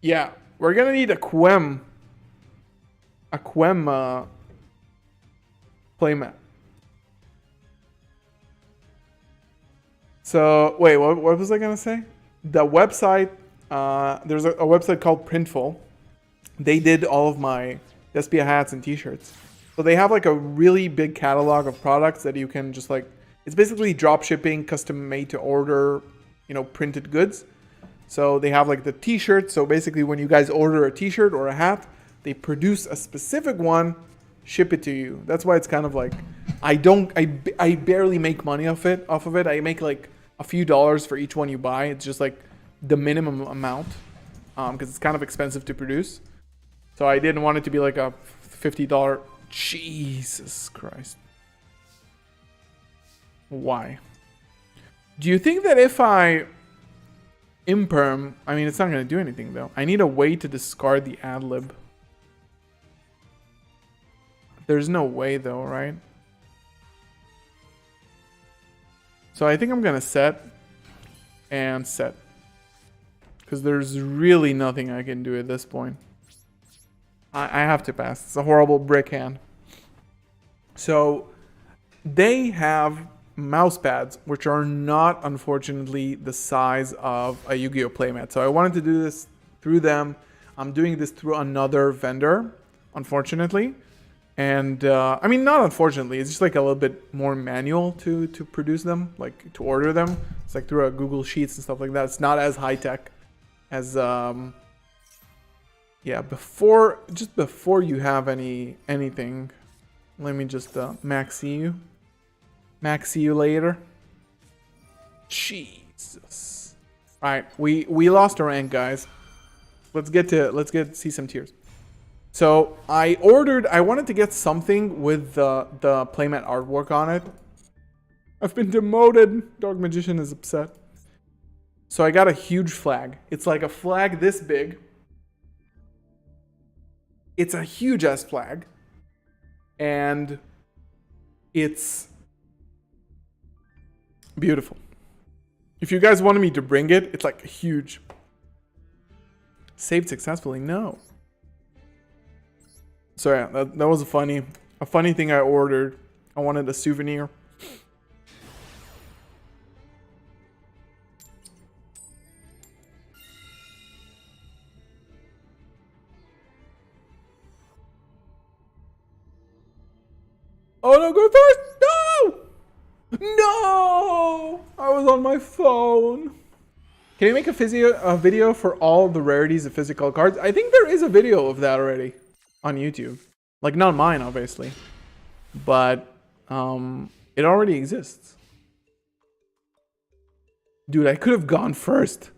Yeah, we're gonna need a Quem. A Quem playmat. So, wait, what was I gonna say? The website, there's a website called Printful. They did all of my Despia hats and t-shirts. So they have like a really big catalog of products that you can just like, it's basically drop shipping, custom made to order, you know, printed goods. So they have like the t-shirt. So basically when you guys order a t-shirt or a hat, they produce a specific one, ship it to you. That's why it's kind of like, I barely make money off of it. I make like a few dollars for each one you buy. It's just like the minimum amount. because it's kind of expensive to produce. So I didn't want it to be like a $50. Jesus Christ. Why? Do you think that if I imperm, I mean, it's not going to do anything though. I need a way to discard the adlib. There's no way though, right? So I think I'm going to set and set. Because there's really nothing I can do at this point. I have to pass. It's a horrible brick hand. So they have mouse pads, which are not, unfortunately, the size of a Yu-Gi-Oh! Playmat. So I wanted to do this through them. I'm doing this through another vendor, unfortunately. And, I mean, not unfortunately. It's just like a little bit more manual to produce them, like to order them. It's like through a Google Sheets and stuff like that. It's not as high-tech as, yeah, before you have anything, let me just maxi you. Maxi you later. Jesus. All right, we lost a rank, guys. Let's get see some tiers. So I wanted to get something with the playmat artwork on it. I've been demoted. Dark Magician is upset. So I got a huge flag. It's like a flag this big. It's a huge ass flag. And it's beautiful. If you guys wanted me to bring it, it's like huge. Saved successfully? No. So yeah, that was a funny thing I ordered. I wanted a souvenir. Oh no, go first! No! No! I was on my phone. Can you make a video for all the rarities of physical cards? I think there is a video of that already on YouTube. Like, not mine, obviously. But, it already exists. Dude, I could have gone first.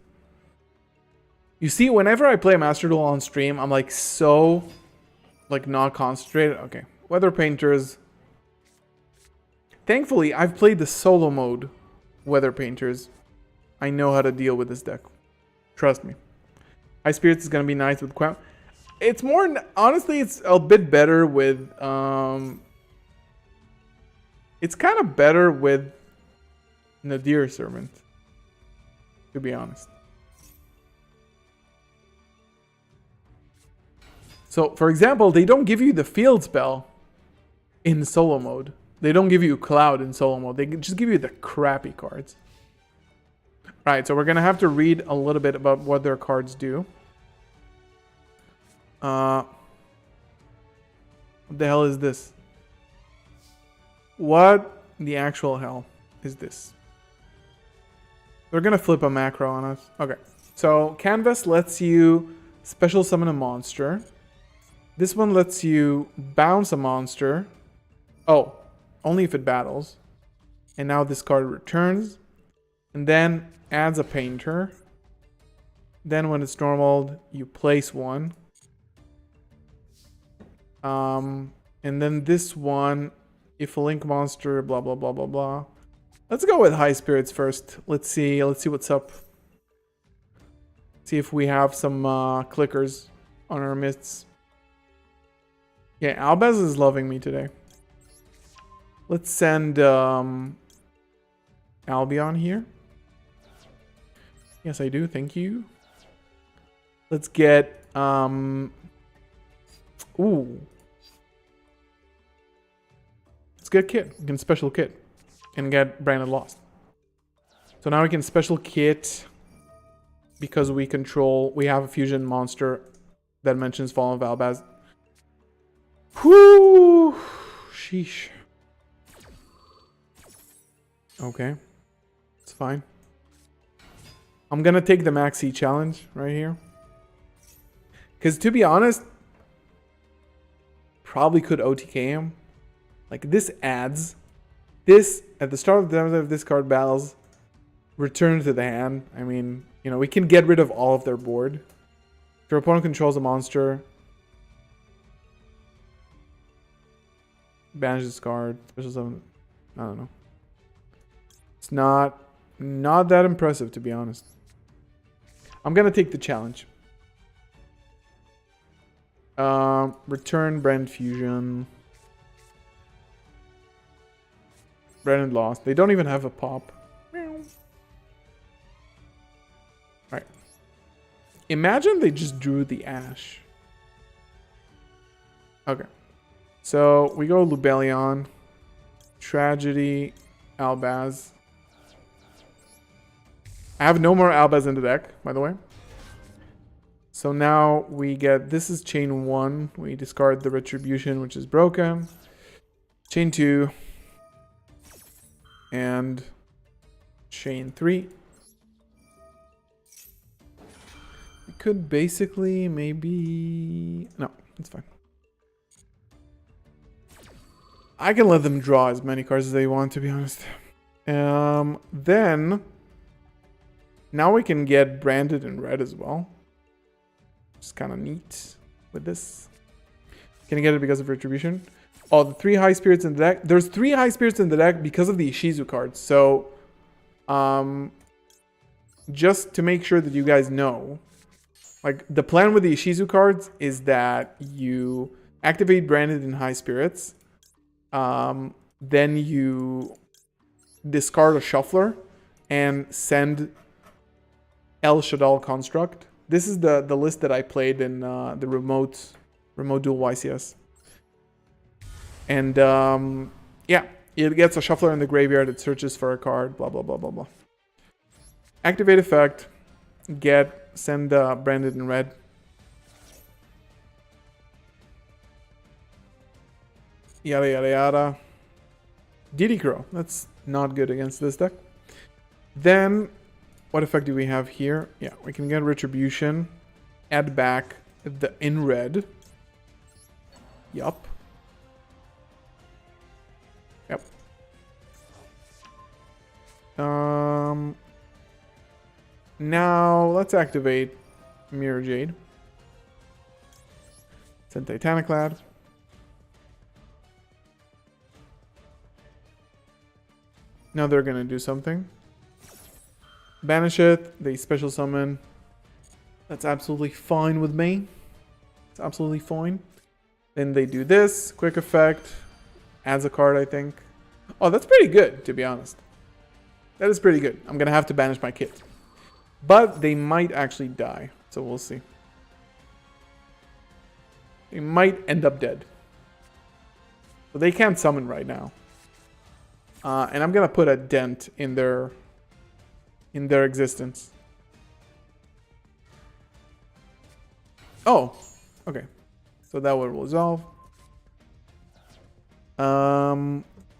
You see, whenever I play Master Duel on stream, I'm like so, like, not concentrated. Okay, Weather Painters. Thankfully, I've played the solo mode Weather Painters. I know how to deal with this deck. Trust me. High Spirits is going to be nice with Quam. It's more... Honestly, it's a bit better with... it's kind of better with Nadir Servant. To be honest. So, for example, they don't give you the field spell in solo mode. They don't give you Cloud in solo mode. They just give you the crappy cards. Right, so we're going to have to read a little bit about what their cards do. What the hell is this? What the actual hell is this? They're going to flip a macro on us. Okay, so Canvas lets you special summon a monster. This one lets you bounce a monster. Oh, only if it battles. And now this card returns. And then adds a painter. Then when it's normal, you place one. And then this one, if a link monster, blah, blah, blah, blah, blah. Let's go with High Spirits first. Let's see what's up. See if we have some clickers on our midst. Yeah, Albaz is loving me today. Let's send Albion here. Yes, I do. Thank you. Let's get... Ooh. Let's get Kit. We can special Kit. And get Branded Lost. So now we can special Kit. Because we have a fusion monster that mentions Fallen of Albaz. Whoo! Sheesh. Okay. It's fine. I'm gonna take the Maxi challenge right here. Because to be honest, probably could OTK him. Like, this adds. This, at the start of this card battles, return to the hand. I mean, you know, we can get rid of all of their board. If your opponent controls a monster, banish this card. Special summon. I don't know. It's not that impressive, to be honest. I'm gonna take the challenge. Return Brand Fusion. Branded lost. They don't even have a pop. Alright. Imagine they just drew the Ash. Okay. So we go Lubellion, Tragedy, Albaz. I have no more Albaz in the deck, by the way. So now we get, this is chain 1. We discard the Retribution, which is broken. Chain 2. And chain 3. We could basically maybe... No, it's fine. I can let them draw as many cards as they want, to be honest. Then... Now we can get branded in red as well. It's kind of neat with this. Can I get it because of Retribution? Oh, the 3 high spirits in the deck. There's 3 high spirits in the deck because of the Ishizu cards. So, just to make sure that you guys know, like the plan with the Ishizu cards is that you activate branded in high spirits. Then you discard a shuffler and send El Shadal Construct. This is the list that I played in the remote duel YCS. And yeah, it gets a shuffler in the graveyard. It searches for a card. Blah blah blah blah blah. Activate effect. Send branded in red. Yada yada yada. DD Crow. That's not good against this deck. Then, what effect do we have here? Yeah, we can get Retribution. Add back the in red. Yup. Yep. Now let's activate Mirror Jade. Send Titaniclad. Now they're gonna do something. Banish it. They special summon. That's absolutely fine with me. It's absolutely fine. Then they do this. Quick effect. Adds a card, I think. Oh, that's pretty good, to be honest. That is pretty good. I'm going to have to banish my kit. But they might actually die. So we'll see. They might end up dead. So they can't summon right now. And I'm going to put a dent in their existence. Oh, okay. So that will resolve.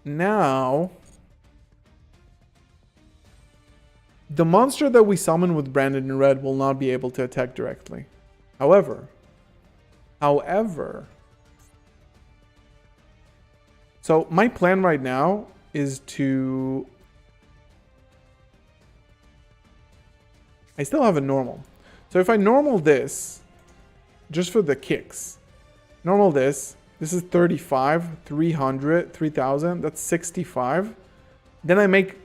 Now, the monster that we summon with branded in red will not be able to attack directly. However, so my plan right now is to... I still have a normal. So if I normal this, just for the kicks, normal this is 35, 300, 3000, that's 65. Then I make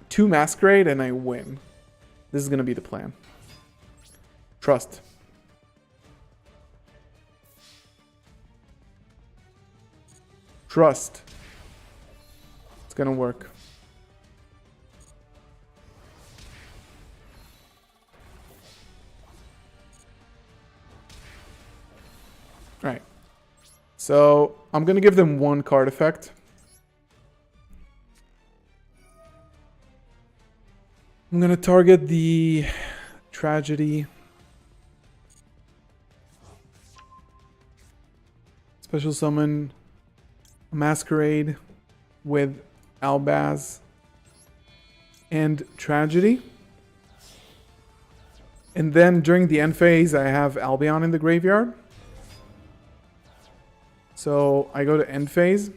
2 Masquerade and I win. This is going to be the plan. Trust. Trust. It's going to work. Right. So I'm going to give them 1 card effect. I'm going to target the Tragedy. Special summon Masquerade with Albaz and Tragedy. And then during the end phase, I have Albion in the graveyard. So I go to end phase.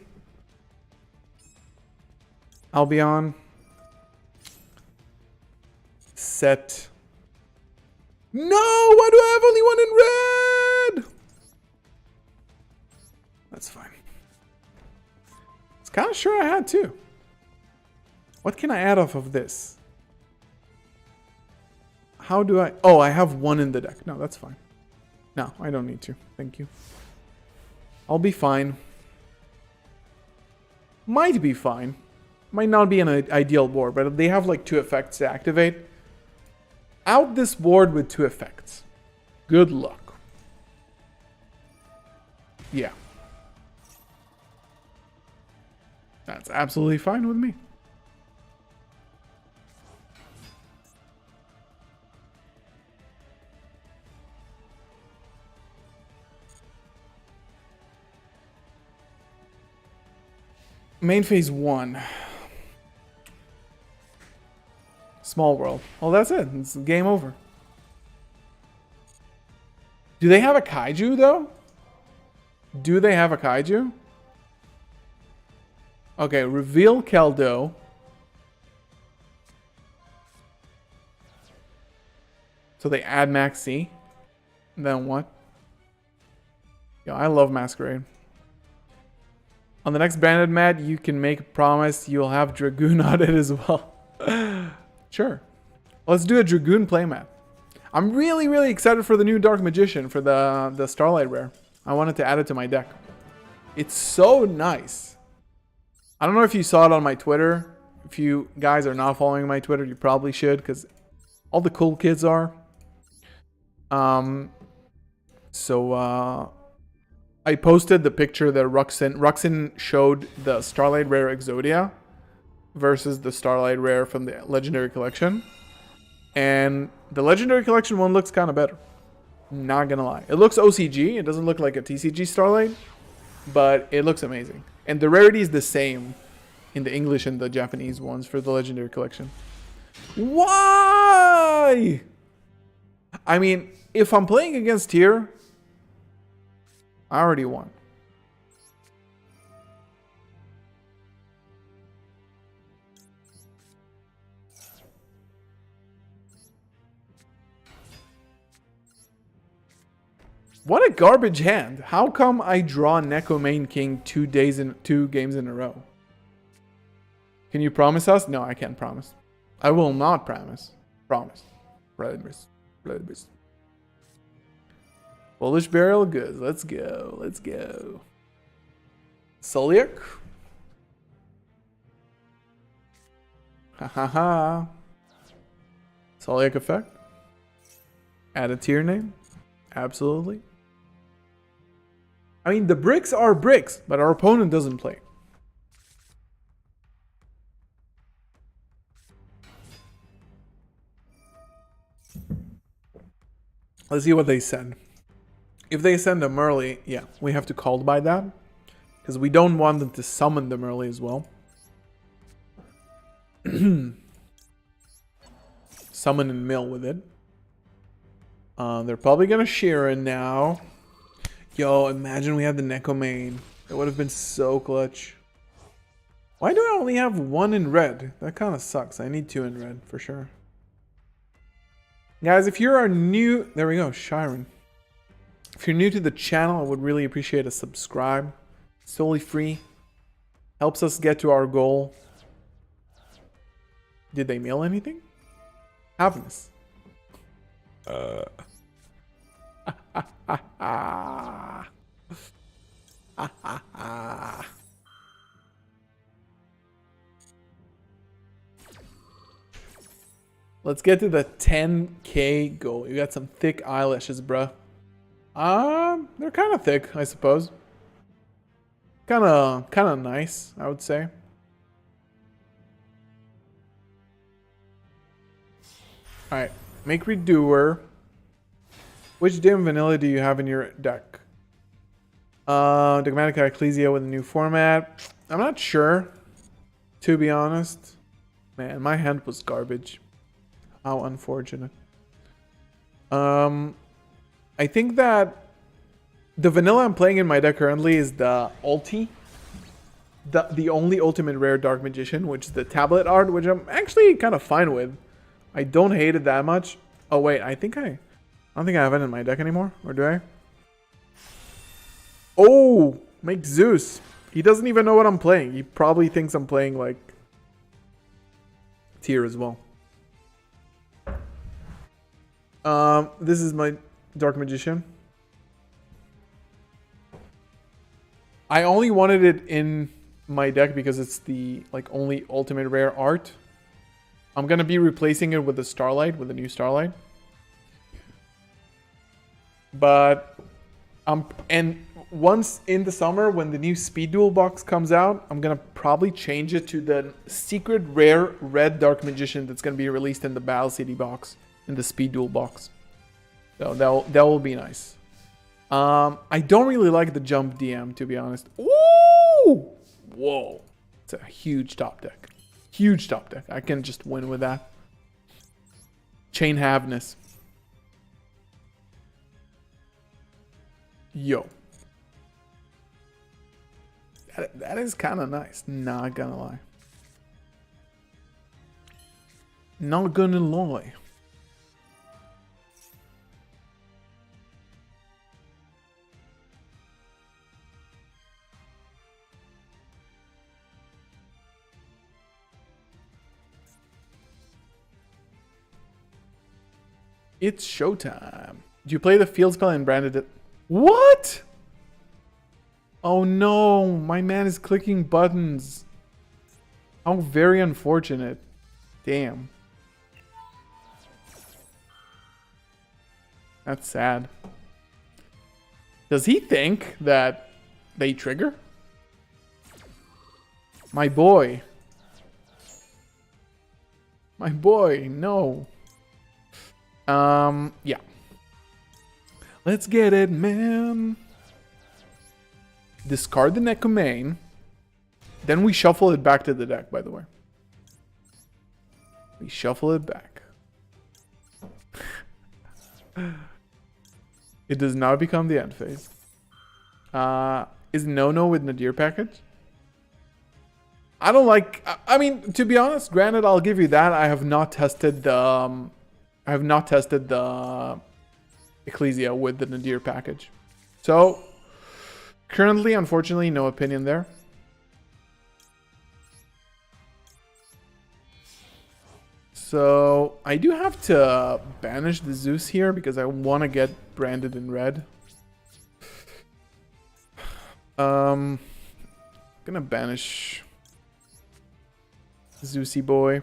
Albion. Set No! Why do I have only one in red? That's fine. It's kind of sure I had two. What can I add off of this? How do I... Oh, I have one in the deck. No, that's fine. No, I don't need to. Thank you. I'll be fine. Might be fine. Might not be an ideal board, but they have like 2 effects to activate. Out this board with 2 effects. Good luck. Yeah. That's absolutely fine with me. Main phase 1. Small world. Well, that's it. It's game over. Do they have a kaiju, though? Do they have a kaiju? Okay, reveal Keldo. So they add Max C. Then what? Yo, I love Masquerade. On the next branded mat, you can make a promise you'll have Dragoon on it as well. Sure. Let's do a Dragoon playmat. I'm really, really excited for the new Dark Magician for the Starlight Rare. I wanted to add it to my deck. It's so nice. I don't know if you saw it on my Twitter. If you guys are not following my Twitter, you probably should, because all the cool kids are. I posted the picture that Ruxin showed the Starlight Rare Exodia versus the Starlight Rare from the Legendary Collection. And the Legendary Collection one looks kind of better. Not gonna lie. It looks OCG. It doesn't look like a TCG Starlight, but it looks amazing. And the rarity is the same in the English and the Japanese ones for the Legendary Collection. Why? I mean, if I'm playing against here, I already won. What a garbage hand. How come I draw Neko Main King 2 games in a row? Can you promise us? No, I can't promise. I will not promise. Promise. Promise. Bullish Burial, good. Let's go. Let's go. Soliak. Ha ha ha. Soliak effect. Add a tier name. Absolutely. I mean, the bricks are bricks, but our opponent doesn't play. Let's see what they send. If they send a Merly, yeah, we have to call by that. Because we don't want them to summon the Merly as well. Summon and mill with it. They're probably going to Sheeran now. Yo, imagine we had the Neko Main. It would have been so clutch. Why do I only have 1 in red? That kind of sucks. I need 2 in red for sure. Guys, if you're new... There we go, Shiren. If you're new to the channel, I would really appreciate a subscribe. It's totally free. Helps us get to our goal. Did they mail anything? Happiness. Let's get to the 10k goal. You got some thick eyelashes, bruh. They're kind of thick, I suppose. Kind of nice, I would say. All right, make redoer. Which dim vanilla do you have in your deck? Dogmatic Ecclesia with a new format. I'm not sure, to be honest. Man, my hand was garbage. How unfortunate. I think that the vanilla I'm playing in my deck currently is the ulti. The only ultimate rare Dark Magician, which is the tablet art, which I'm actually kind of fine with. I don't hate it that much. Oh wait, I think I I don't think I have it in my deck anymore, or do I? Oh, make Zeus. He doesn't even know what I'm playing. He probably thinks I'm playing like tier as well. This is my Dark Magician. I only wanted it in my deck because it's the like only ultimate rare art. I'm gonna be replacing it with the Starlight, with the new Starlight. But and once in the summer when the new Speed Duel box comes out, I'm gonna probably change it to the secret rare red Dark Magician that's gonna be released in the Battle City box, in the Speed Duel box. So that will be nice. I don't really like the jump DM, to be honest. Ooh! Whoa. It's a huge top deck. Huge top deck. I can just win with that. Chain Haveness. Yo. That is kind of nice. Not gonna lie. Not gonna lie. It's showtime. Do you play the field spell and branded it? What? Oh no, my man is clicking buttons. How very unfortunate. Damn. That's sad. Does he think that they trigger? My boy. My boy, no. Yeah. Let's get it, man. Discard the Necomane. Then we shuffle it back to the deck, by the way. We shuffle it back. It does not become the end phase. Is No with Nadir package? I don't like... I mean, to be honest, granted, I'll give you that. I have not tested the... Ecclesia with the Nadir package. So, currently, unfortunately, no opinion there. So, I do have to banish the Zeus here because I want to get branded in red. Gonna banish Zeusy boy.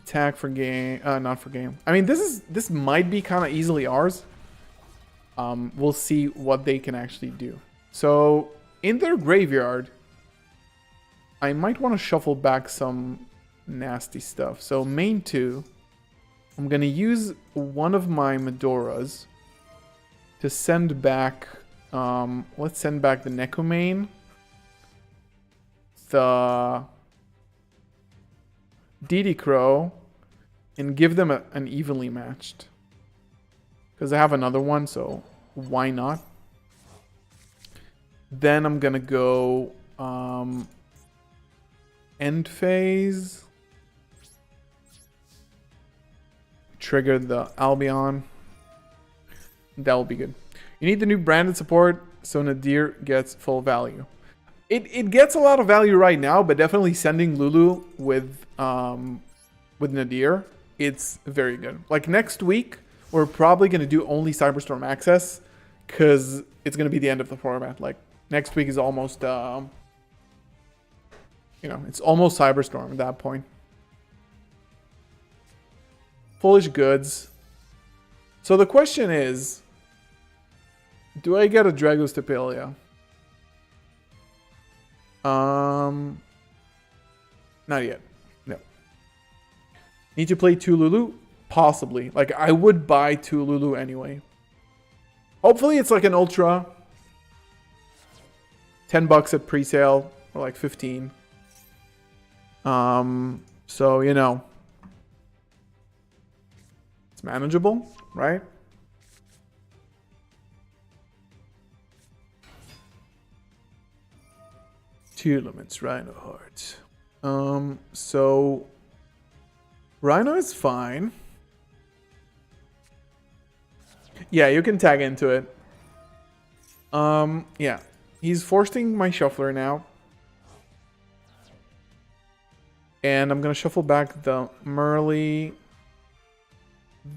Attack for game, not for game. I mean, this might be kind of easily ours. We'll see what they can actually do. So in their graveyard, I might want to shuffle back some nasty stuff. So main 2, I'm gonna use one of my Medoras to send back. Let's send back the Necomane, the DD Crow, and give them an evenly matched. Because I have another one, so why not? Then I'm gonna go end phase. Trigger the Albion. That will be good. You need the new branded support, so Nadir gets full value. It gets a lot of value right now, but definitely sending Lulu with Nadir, it's very good. Like next week, we're probably gonna do only Cyberstorm access because it's gonna be the end of the format. Like next week is almost, it's almost Cyberstorm at that point. Foolish Goods. So the question is, do I get a Dragos Tapilia? Not yet. No. Need to play 2 Lulu? Possibly. Like, I would buy 2 Lulu anyway. Hopefully it's like an Ultra. $10 at pre-sale. Or like 15. So, it's manageable, right? Two elements, Rhino Heart. So Rhino is fine. Yeah, you can tag into it. Yeah. He's forcing my shuffler now. And I'm gonna shuffle back the Merly.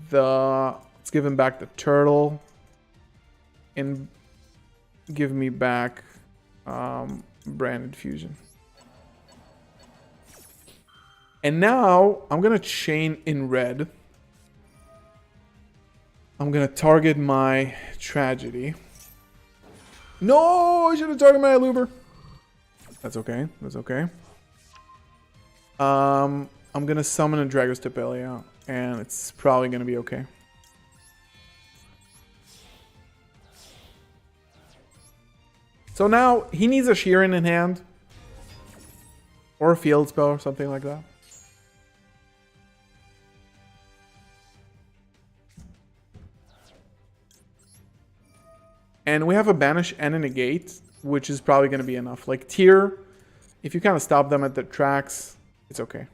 Let's give him back the turtle. And give me back Branded Fusion. And now I'm gonna chain in red. I'm gonna target my Tragedy. No, I should have targeted my Aluber. That's okay. That's okay. I'm gonna summon a Dragostapelia, and it's probably gonna be okay. So now he needs a Sheeran in hand, or a field spell or something like that. And we have a Banish and a Negate, which is probably going to be enough. Like Tier, if you kind of stop them at the tracks, it's okay.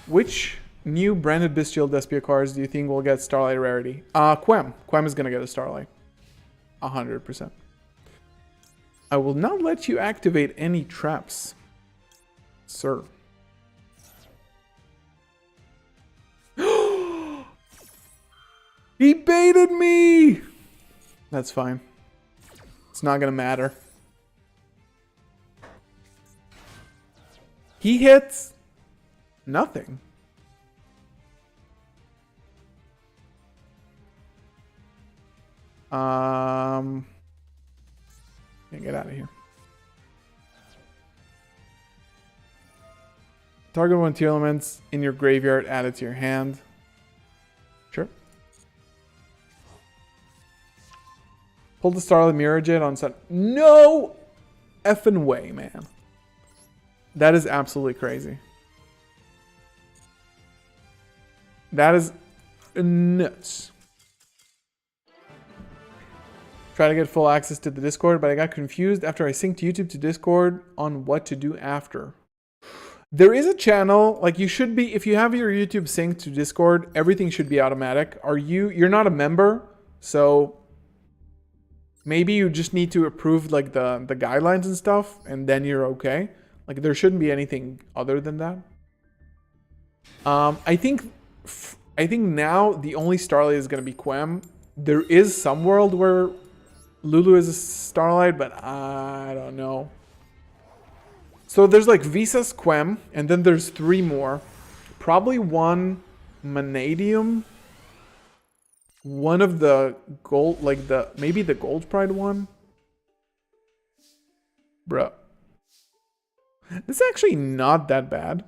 Which new branded Bestial Despia cards do you think will get Starlight rarity? Quem. Quem is going to get a Starlight. 100%. I will not let you activate any traps, sir. He baited me! That's fine. It's not gonna matter. He hits nothing. Can't get out of here. Target one tier elements in your graveyard added to your hand. Sure. Pull the Starlight Mirror Jet on set. No effing way, man. That is absolutely crazy. That is nuts. Try to get full access to the Discord, but I got confused after I synced YouTube to Discord on what to do after. There is a channel, like you should be, if you have your YouTube synced to Discord, everything should be automatic. You're not a member, so maybe you just need to approve like the guidelines and stuff, and then you're okay. Like there shouldn't be anything other than that. I think now the only Starlight is gonna be Quem. There is some world where Lulu is a Starlight, but I don't know. So there's like Visas, Quem, and then there's 3 more. Probably one Manadium. One of the gold, like maybe the Gold Pride one. Bruh. This is actually not that bad.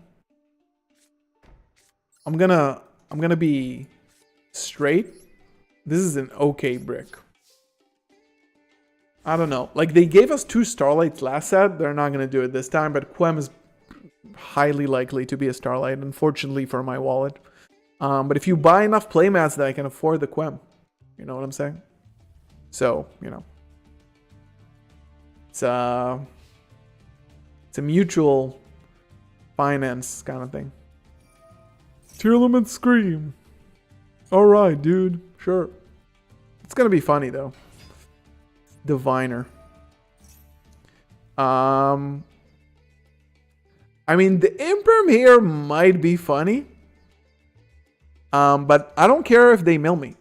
I'm gonna be straight. This is an okay brick. I don't know. Like, they gave us 2 Starlights last set. They're not going to do it this time, but Quem is highly likely to be a Starlight, unfortunately for my wallet. But if you buy enough playmats that I can afford the Quem, you know what I'm saying? So, you know. It's a mutual finance kind of thing. Tier Element Scream. Alright, dude. Sure. It's going to be funny, though. Diviner. I mean, the Imperm here might be funny. But I don't care if they mill me.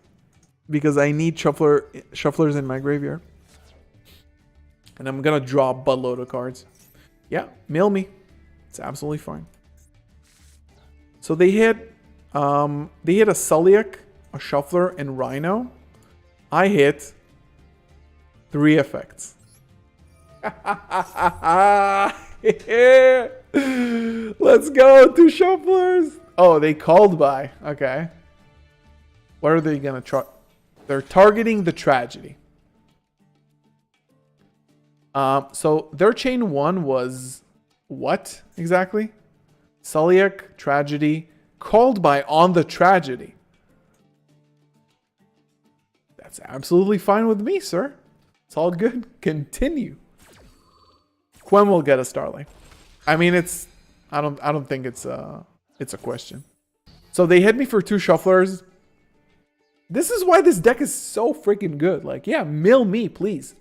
Because I need shufflers in my graveyard. And I'm going to draw a buttload of cards. Yeah, mill me. It's absolutely fine. So they hit a Sulliak, a Shuffler, and Rhino. I hit 3 effects. Let's go, 2 shufflers. Oh, they called by. Okay. What are they gonna try? They're targeting the Tragedy. So their chain 1 was what exactly? Sulliak, Tragedy, called by on the Tragedy. That's absolutely fine with me, sir. It's all good. Continue. Quem will get a Starlight. I mean, it's I don't think it's a question. So they hit me for 2 shufflers. This is why this deck is so freaking good. Like, yeah, mill me, please.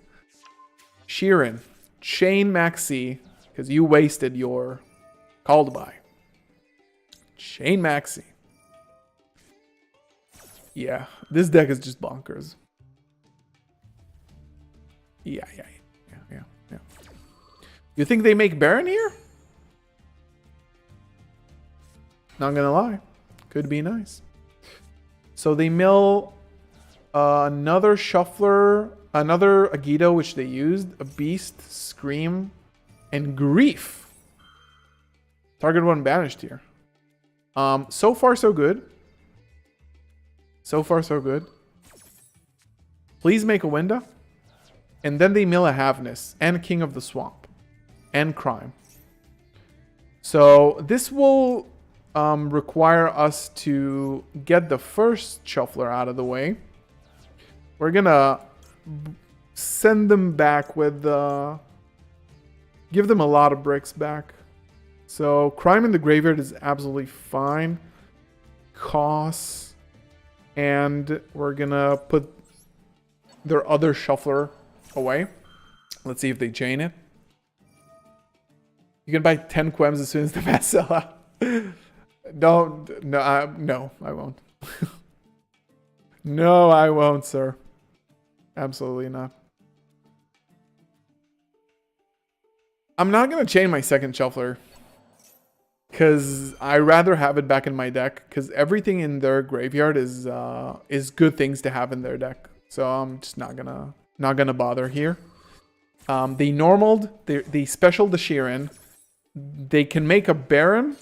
Sheeran, chain Maxi, because you wasted your call to buy. Chain Maxi. Yeah, this deck is just bonkers. Yeah. You think they make Baron here? Not gonna lie. Could be nice. So they mill another Shuffler, another Agito, which they used, a Beast, Scream, and Grief. Target one banished here. So far, so good. So far, so good. Please make a window. And then they mill a Havness and King of the Swamp and Crime. So this will require us to get the first Shuffler out of the way. We're gonna send them back with give them a lot of bricks back. So Crime in the graveyard is absolutely fine. Costs, and we're gonna put their other Shuffler away. Let's see if they chain it. You can buy 10 Quests as soon as the mass sell out. No, I won't. No, I won't, sir. Absolutely not. I'm not going to chain my second Shuffler, because I rather have it back in my deck, because everything in their graveyard is good things to have in their deck. So I'm just not gonna bother here. They normaled, they specialed the Sheeran. They can make a Baron,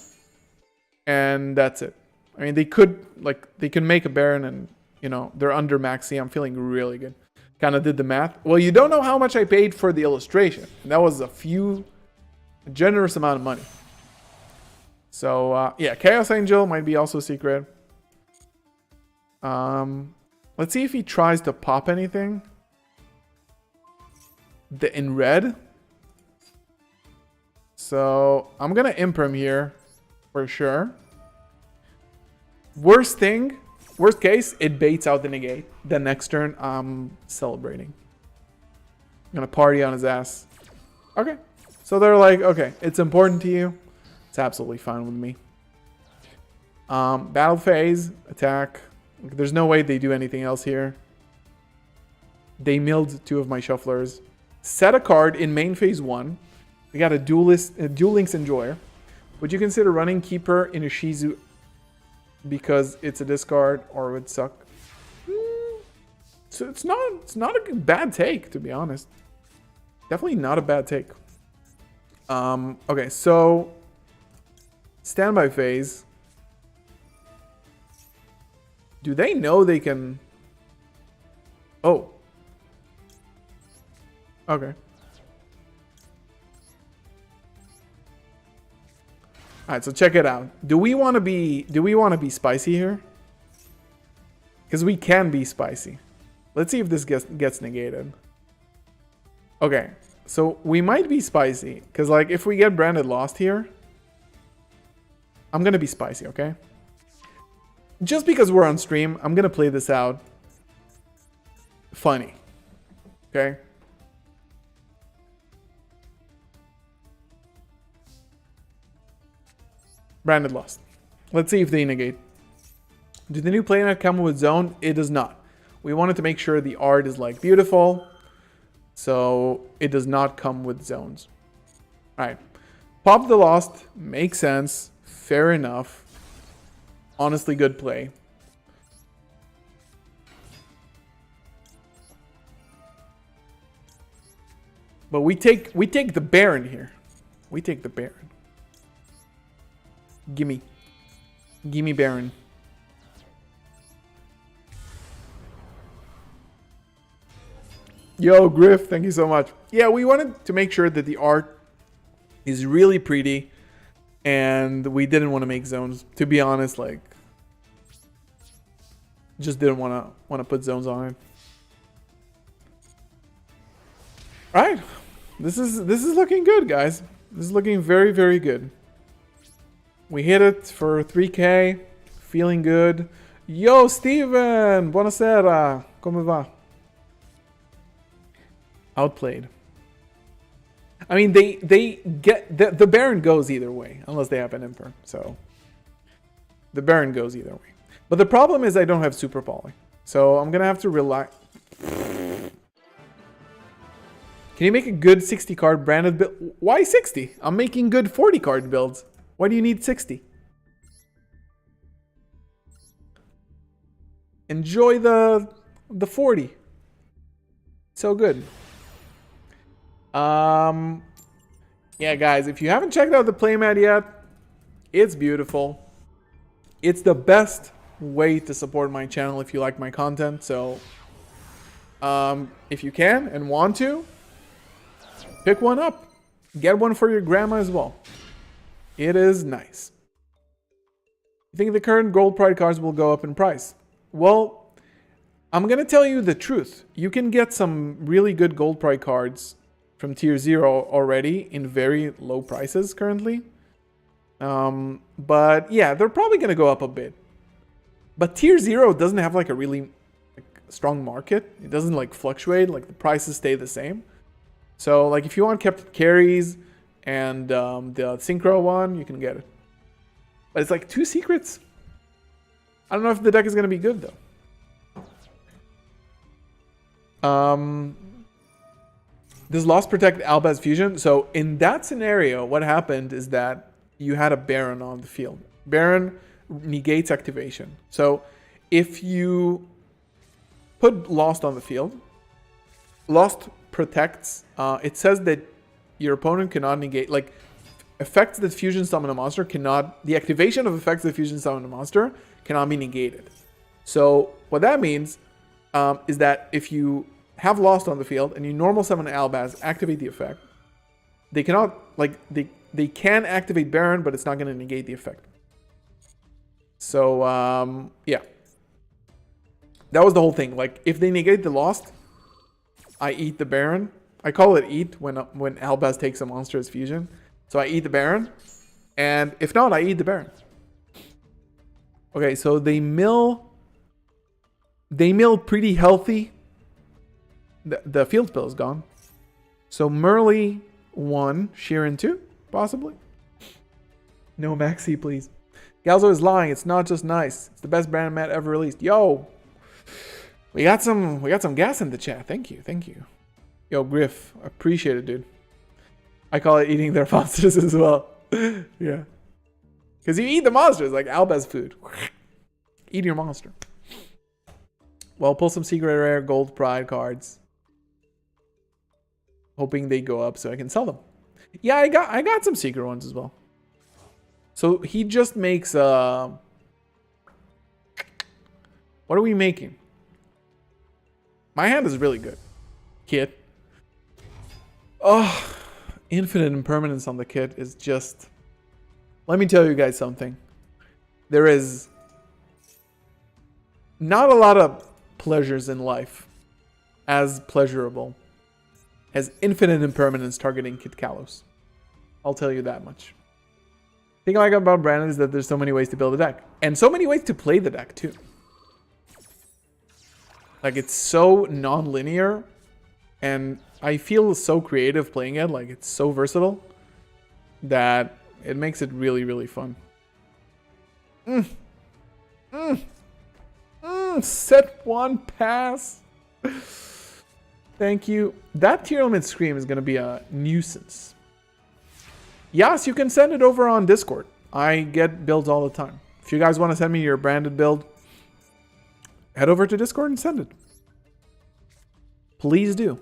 and that's it. I mean, they can make a Baron, and you know they're under Maxi. I'm feeling really good. Kind of did the math. Well, you don't know how much I paid for the illustration. And that was a generous amount of money. So yeah, Chaos Angel might be also secret. Let's see if he tries to pop anything. In red. So I'm gonna imprint here for sure. Worst case, it baits out the negate. Then next turn, I'm celebrating. I'm gonna party on his ass. Okay. So they're like, okay, it's important to you. It's absolutely fine with me. Battle phase, attack. There's no way they do anything else here. They milled 2 of my Shufflers. Set a card in main phase 1. We got a Duel Links Enjoyer. Would you consider running Keeper in a Shizu because it's a discard, or would suck? So it's not a bad take, to be honest. Definitely not a bad take. Okay, so standby phase. Do they know they can? Oh. Okay. All right, so check it out. Do we want to be spicy here? Because we can be spicy. Let's see if this gets negated. Okay, so we might be spicy because like if we get branded lost here, I'm gonna be spicy. Okay. Just because we're on stream, I'm gonna play this out funny. Okay. Branded lost. Let's see if they negate. Did the new playmat come with zone? It does not. We wanted to make sure the art is like beautiful, so it does not come with zones. All right, pop the lost makes sense. Fair enough. Honestly, good play. But we take the Baron here. We take the Baron. Gimme Baron. Yo, Griff, thank you so much. Yeah, we wanted to make sure that the art is really pretty, and we didn't want to make zones. To be honest, like, just didn't want to put zones on it. All right, this is looking good, guys. This is looking very, very good. We hit it for 3K. Feeling good. Yo, Steven! Buonasera. Come va? Outplayed. I mean, they get... The Baron goes either way, unless they have an Imper. So, the Baron goes either way. But the problem is I don't have Super Poly. So, I'm going to have to rely... Can you make a good 60 card branded build? Why 60? I'm making good 40 card builds. Why do you need 60? Enjoy the 40. So good. Yeah, guys, if you haven't checked out the playmat yet, it's beautiful. It's the best way to support my channel if you like my content. So, if you can and want to, pick one up. Get one for your grandma as well. It is nice. You think the current gold pride cards will go up in price? Well, I'm going to tell you the truth. You can get some really good gold pride cards from tier 0 already in very low prices currently. But yeah, they're probably going to go up a bit. But tier 0 doesn't have like a really strong market. It doesn't like fluctuate. Like the prices stay the same. So like if you want Captain Carries and the Synchro one, you can get it. But it's like 2 secrets. I don't know if the deck is going to be good though. Does Lost protect Albaz Fusion? So in that scenario, what happened is that you had a Baron on the field. Baron negates activation. So if you put Lost on the field, Lost protects. It says that your opponent cannot negate, like effects that fusion summon a monster cannot, the activation of effects that fusion summon a monster cannot be negated. So what that means is that if you have Lost on the field and you normal summon Albaz, activate the effect, they cannot, like, they can activate Baron, but it's not going to negate the effect. So, yeah. That was the whole thing. Like, if they negate the Lost, I eat the Baron. I call it eat when Albaz takes a monster as fusion. So I eat the Baron. And if not, I eat the Baron. Okay, so they mill pretty healthy. The field spell is gone. So Merly 1, Sheeran 2, possibly. No Maxi, please. Galzo is lying. It's not just nice. It's the best brand mat ever released. Yo, we got some gas in the chat. Thank you, thank you. Yo, Griff, appreciate it, dude. I call it eating their monsters as well. Yeah, because you eat the monsters like Albaz food. Eat your monster. Well, pull some secret rare gold pride cards. Hoping they go up so I can sell them. Yeah, I got some secret ones as well. So he just makes what are we making? My hand is really good. Kit. Oh, infinite impermanence on the kit is just, let me tell you guys something. There is not a lot of pleasures in life as pleasurable as infinite impermanence targeting Kit Kalos. I'll tell you that much. The thing I like about Brandon is that there's so many ways to build a deck. And so many ways to play the deck too. Like it's so non-linear. And I feel so creative playing it. Like it's so versatile. That it makes it really, really fun. Set 1 pass. Thank you. That tier limit scream is going to be a nuisance. Yes, you can send it over on Discord. I get builds all the time. If you guys want to send me your branded build, head over to Discord and send it. Please do.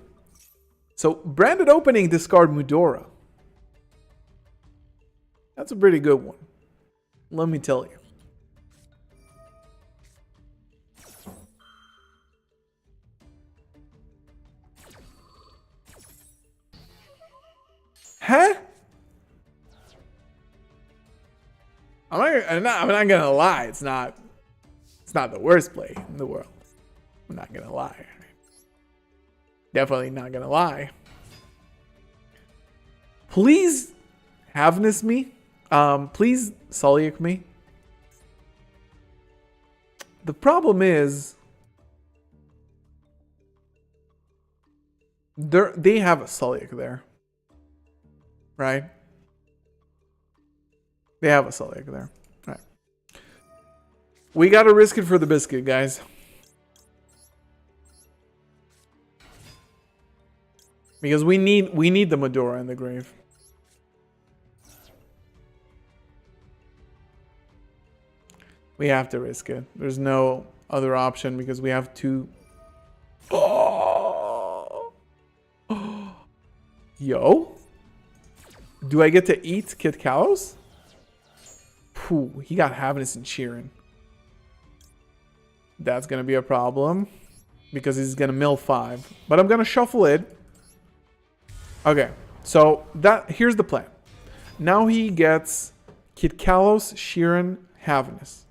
So, branded opening, discard Mudora. That's a pretty good one. Let me tell you. Huh? I'm not gonna lie. It's not the worst play in the world. I'm not gonna lie. Definitely not gonna lie. Please Havness me. Please Sulliek me. The problem is they have a Sulliek there. Right? They have a Sulliek there. Right. We gotta risk it for the biscuit, guys. Because we need the Medora in the grave. We have to risk it. There's no other option because we have to. Oh. Yo. Do I get to eat Kit Kalos? Phew, he got Havness and Sheeran. That's going to be a problem. Because he's going to mill 5. But I'm going to shuffle it. Okay. So here's the plan. Now he gets Kit Kalos, Sheeran, Havness.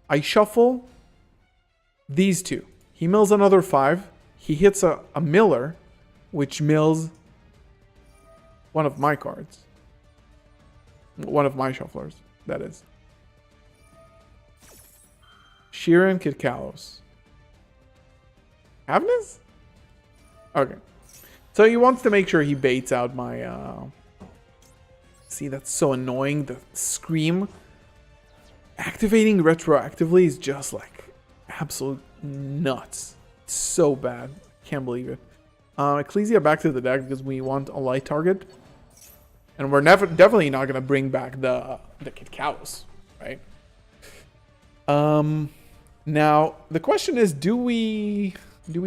I shuffle these two. He mills another 5. He hits a miller, which mills one of my cards. One of my shufflers, that is. Sheeran, Kit Kalos. Havness? Okay. So he wants to make sure he baits out my... See, that's so annoying. The scream. Activating retroactively is just like absolute nuts. It's so bad. Can't believe it. Ecclesia back to the deck because we want a light target. And we're definitely not going to bring back the Kit Kalos, right? Now, the question is, do we... No.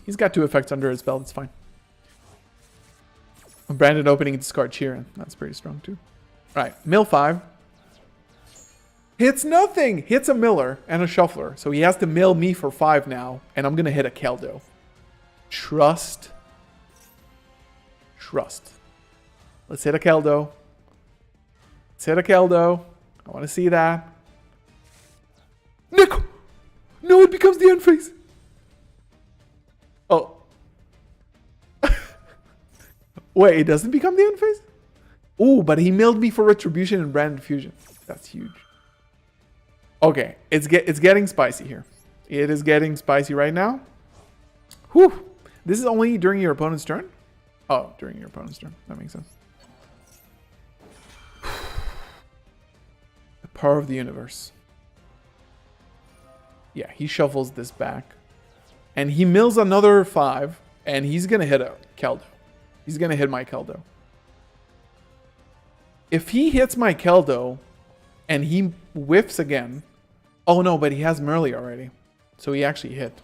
He's got 2 effects under his belt. It's fine. A branded opening, discard Sheeran. That's pretty strong, too. Right. Mill 5. Hits nothing. Hits a miller and a shuffler. So he has to mill me for 5 now. And I'm going to hit a Keldo. Trust. Let's hit a Keldo. I want to see that. Nico! No, it becomes the end phase. Oh. Wait, it doesn't become the end phase? Ooh, but he milled me for Retribution and Branded Fusion. That's huge. Okay, it's getting spicy here. It is getting spicy right now. Whew. This is only during your opponent's turn? Oh, during your opponent's turn. That makes sense. The power of the universe. Yeah, he shuffles this back. And he mills another 5. And he's going to hit a Keldo. He's going to hit my Keldo. If he hits my Keldo and he whiffs again. Oh no, but he has Merly already. So he actually hit.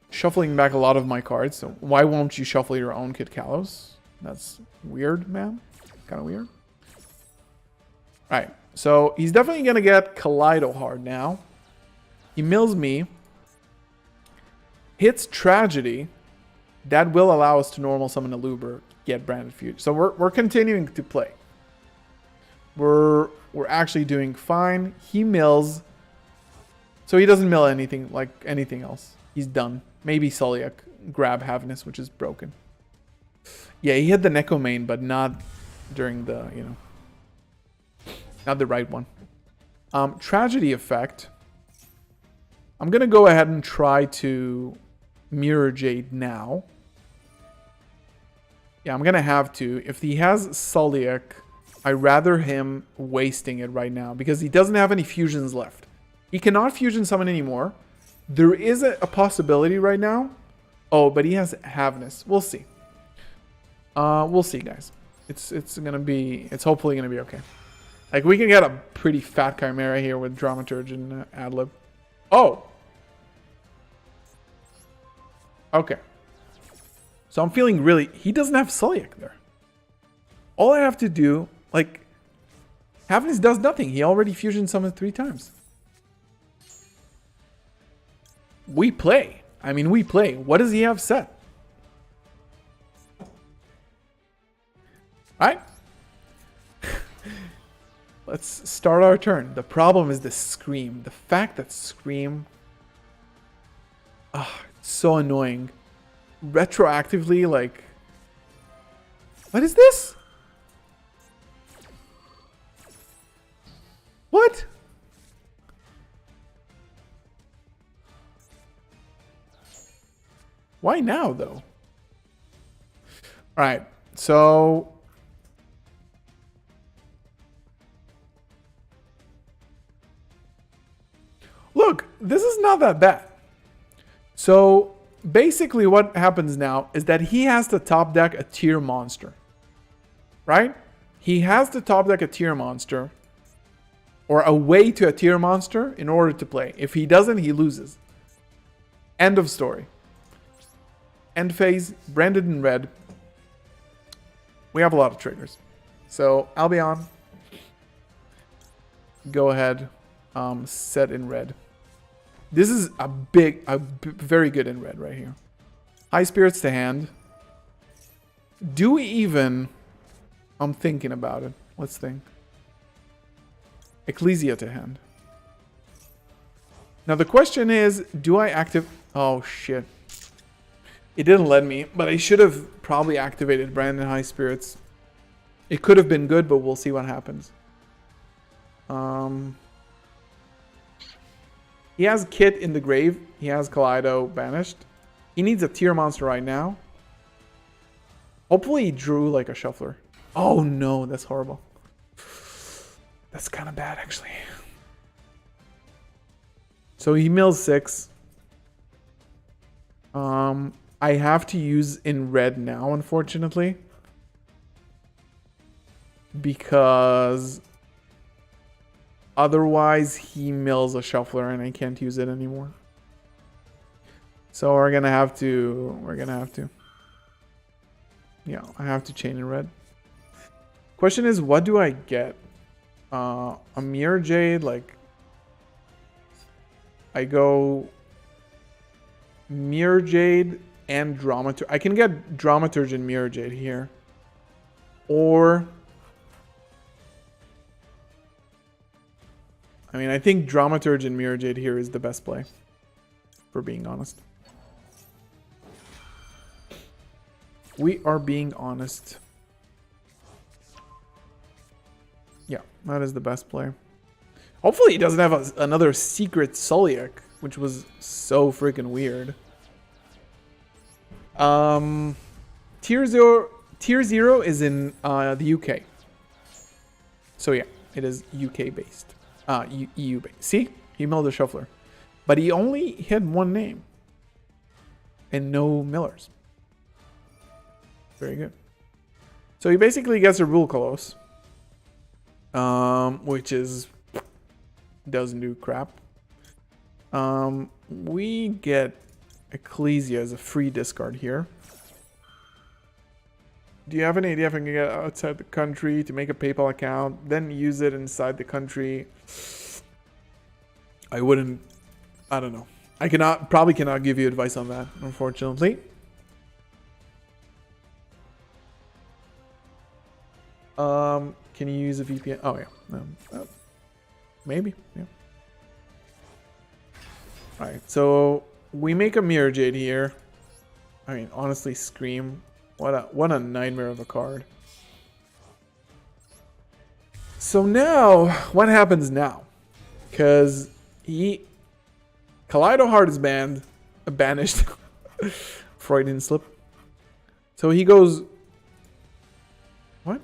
Shuffling back a lot of my cards. So why won't you shuffle your own Kit Kalos? That's weird, man. Kind of weird. Alright, so he's definitely going to get Kaleido hard now. He mills me. Hits Tragedy. That will allow us to normal summon a Luber, get Branded Fusion. So we're continuing to play. We're actually doing fine. He mills. So he doesn't mill anything like anything else. He's done. Maybe Sulliek grab Havness, which is broken. Yeah, he hit the Neko main, but not during the, not the right one. Tragedy effect. I'm going to go ahead and try to Mirror Jade now. Yeah, I'm going to have to. If he has Sulliek, I'd rather him wasting it right now because he doesn't have any fusions left. He cannot fusion summon anymore. There is a possibility right now. Oh, but he has Havness. We'll see. We'll see, guys. It's hopefully gonna be okay. Like we can get a pretty fat Chimera here with Dramaturge and Adlib. Oh. Okay. So I'm feeling really. He doesn't have Sulliek there. All I have to do, like, Havness does nothing. He already fusion summoned 3 times. We play. I mean, we play. What does he have set? Alright. Let's start our turn. The problem is the Scream. The fact that Scream... it's so annoying. Retroactively, like... What is this? What? Why now, though? All right, so... Look, this is not that bad. So, basically what happens now is that he has to top deck a tier monster. Right? He has to top deck a tier monster. Or a way to a tier monster in order to play. If he doesn't, he loses. End of story. End phase, branded in red. We have a lot of triggers. So, Albion. Go ahead. Set in red. This is a very good in red right here. High Spirits to hand. Do we even... I'm thinking about it. Let's think. Ecclesia to hand. Now the question is, do I active... Oh, shit. It didn't let me, but I should have probably activated Brandon High Spirits. It could have been good, but we'll see what happens. He has Kit in the grave. He has Kaleido banished. He needs a tier monster right now. Hopefully he drew like a shuffler. Oh no, that's horrible. That's kind of bad actually. So he mills 6. I have to use in red now, unfortunately. Because otherwise he mills a shuffler and I can't use it anymore. So we're gonna have to. Yeah, I have to chain in red. Question is, what do I get? A Mirror Jade, like... I go... Mirror Jade and Dramaturge. I can get Dramaturge and Mirror Jade here. Or... I mean, I think Dramaturge and Mirror Jade here is the best play. For being honest. We are being honest. Yeah, that is the best play. Hopefully he doesn't have another secret Soliak, which was so freaking weird. Tier 0 is in the UK. So yeah, it is UK based. EU based. See? He milled a shuffler. But he only had one name. And no millers. Very good. So he basically gets a Rule Colossus. Which is... doesn't do crap. We get Ecclesia as a free discard here. Do you have any idea if I can get outside the country to make a PayPal account, then use it inside the country? I wouldn't... I don't know. I probably cannot give you advice on that, unfortunately. Can you use a VPN? Oh yeah, maybe. Yeah. All right, so we make a Mirror Jade here. I mean, honestly, Scream. What a nightmare of a card. So now, what happens now? Because Kaleido Heart is banished. Freudian slip. So he goes. What?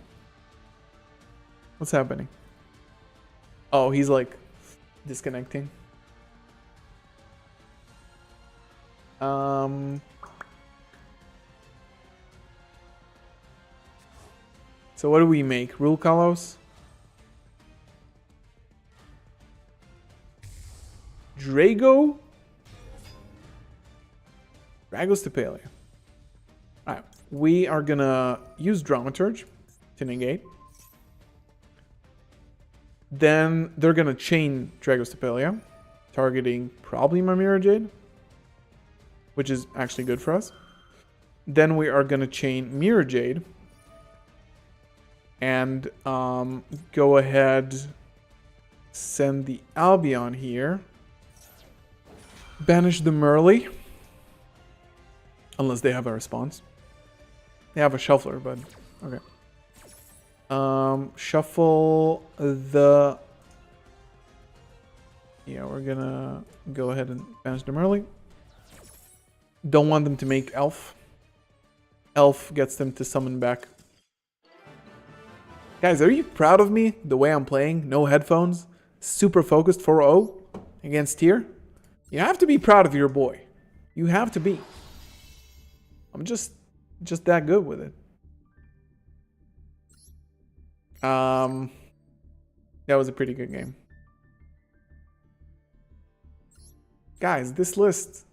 What's happening? Oh, he's like disconnecting. So what do we make? Rule Kalos? Drago? Dragos Tepalia. Alright. We are gonna use Dramaturge to negate. Then they're gonna chain Dragos Tepalia, targeting probably my Mirror Jade, which is actually good for us. Then we are gonna chain Mirror Jade and go ahead, send the Albion here, banish the Merly, unless they have a response. They have a shuffler, but okay. Shuffle the Yeah, we're gonna go ahead and banish them early. Don't want them to make Elf. Elf gets them to summon back. Guys, are you proud of me? The way I'm playing? No headphones? Super focused 4-0 against tier? You have to be proud of your boy. You have to be. I'm just that good with it. That was a pretty good game. Guys, this list.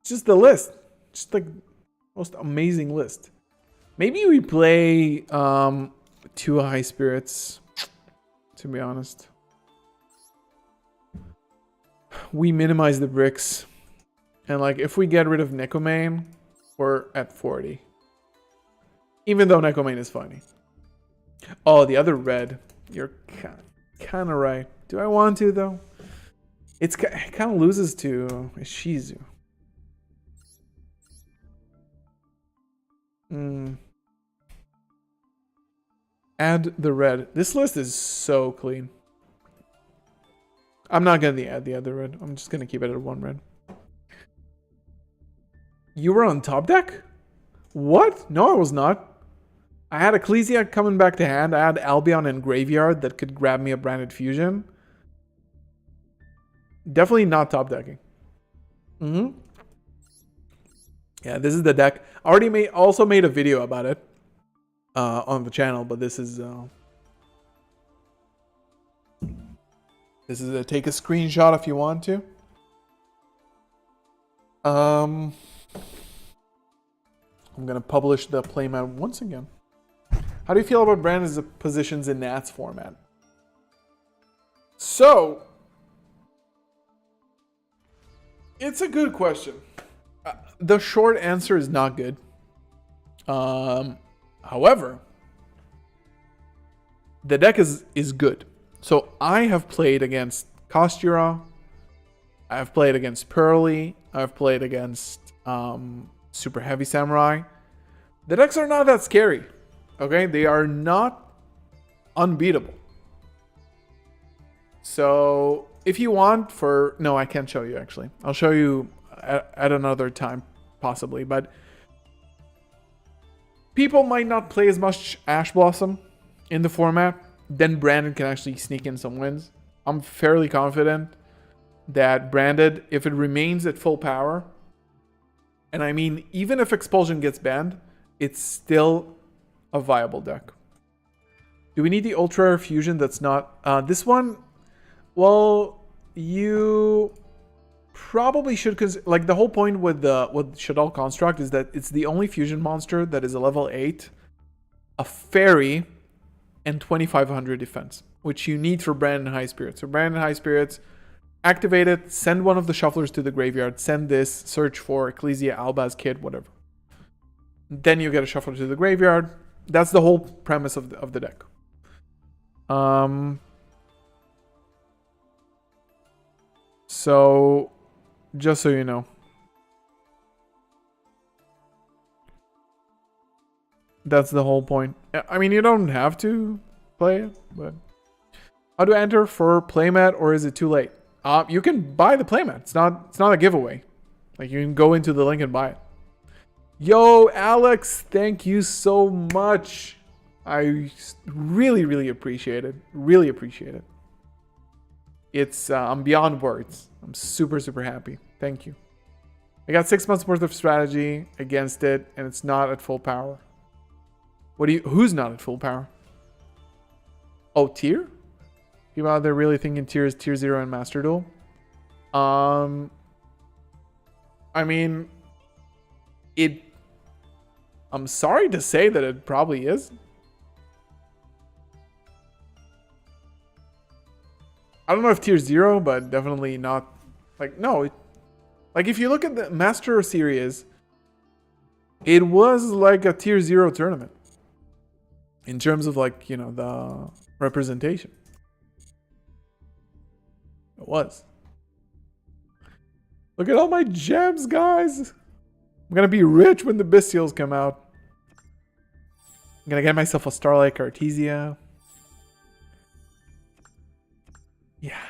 Just the list. Just like most amazing list. Maybe we play 2 high spirits, to be honest. We minimize the bricks. And like if we get rid of Necomane, we're at 40. Even though Necomane is funny. Oh, the other red. You're kind of right. Do I want to though? It kind of loses to Shizu. Add the red. This list is so clean. I'm not going to add the other red. I'm just going to keep it at 1 red. You were on top deck? What? No, I was not. I had Ecclesia coming back to hand. I had Albion and Graveyard that could grab me a Branded Fusion. Definitely not top decking. Yeah, this is the deck. I already also made a video about it on the channel, but this is take a screenshot if you want to. I'm gonna publish the playmat once again. How do you feel about Brandon's positions in Nats format? So, it's a good question. The short answer is not good. However, the deck is good. So I have played against Kostura. I've played against Pearly. I've played against Super Heavy Samurai. The decks are not that scary. Okay? They are not unbeatable. So if you want no, I can't show you actually. I'll show you at another time possibly. But people might not play as much Ash Blossom in the format. Then Brandon can actually sneak in some wins. I'm fairly confident that Branded, if it remains at full power, and I mean, even if Expulsion gets banned, it's still a viable deck. Do we need the Ultra Rare Fusion that's not... this one, well, you probably should... Like, the whole point with Shaddoll Construct is that it's the only fusion monster that is a level 8, a fairy, and 2500 defense, which you need for Brandon High Spirits. So Brandon High Spirits, activate it, send one of the shufflers to the graveyard, send this, search for Ecclesia, Albaz, Kid, whatever. Then you get a shuffler to the graveyard. That's the whole premise of the deck. So, just so you know. That's the whole point. I mean, you don't have to play it, but... How to enter for playmat, or is it too late? You can buy the playmat. It's not a giveaway. Like, you can go into the link and buy it. Yo, Alex, thank you so much. I really, really appreciate it. Really appreciate it. It's, I'm beyond words. I'm super, super happy. Thank you. I got 6 months worth of strategy against it, and it's not at full power. Who's not at full power? Oh, tier? People out there really thinking tier is tier 0 and Master Duel? I mean, I'm sorry to say that it probably is. I don't know if tier 0, but definitely not. Like, no. Like, if you look at the Master Series, it was like a tier 0 tournament. In terms of, like, you know, the representation. It was. Look at all my gems, guys. I'm gonna be rich when the Bestials come out. I'm gonna get myself a Starlight Artesia. Yeah.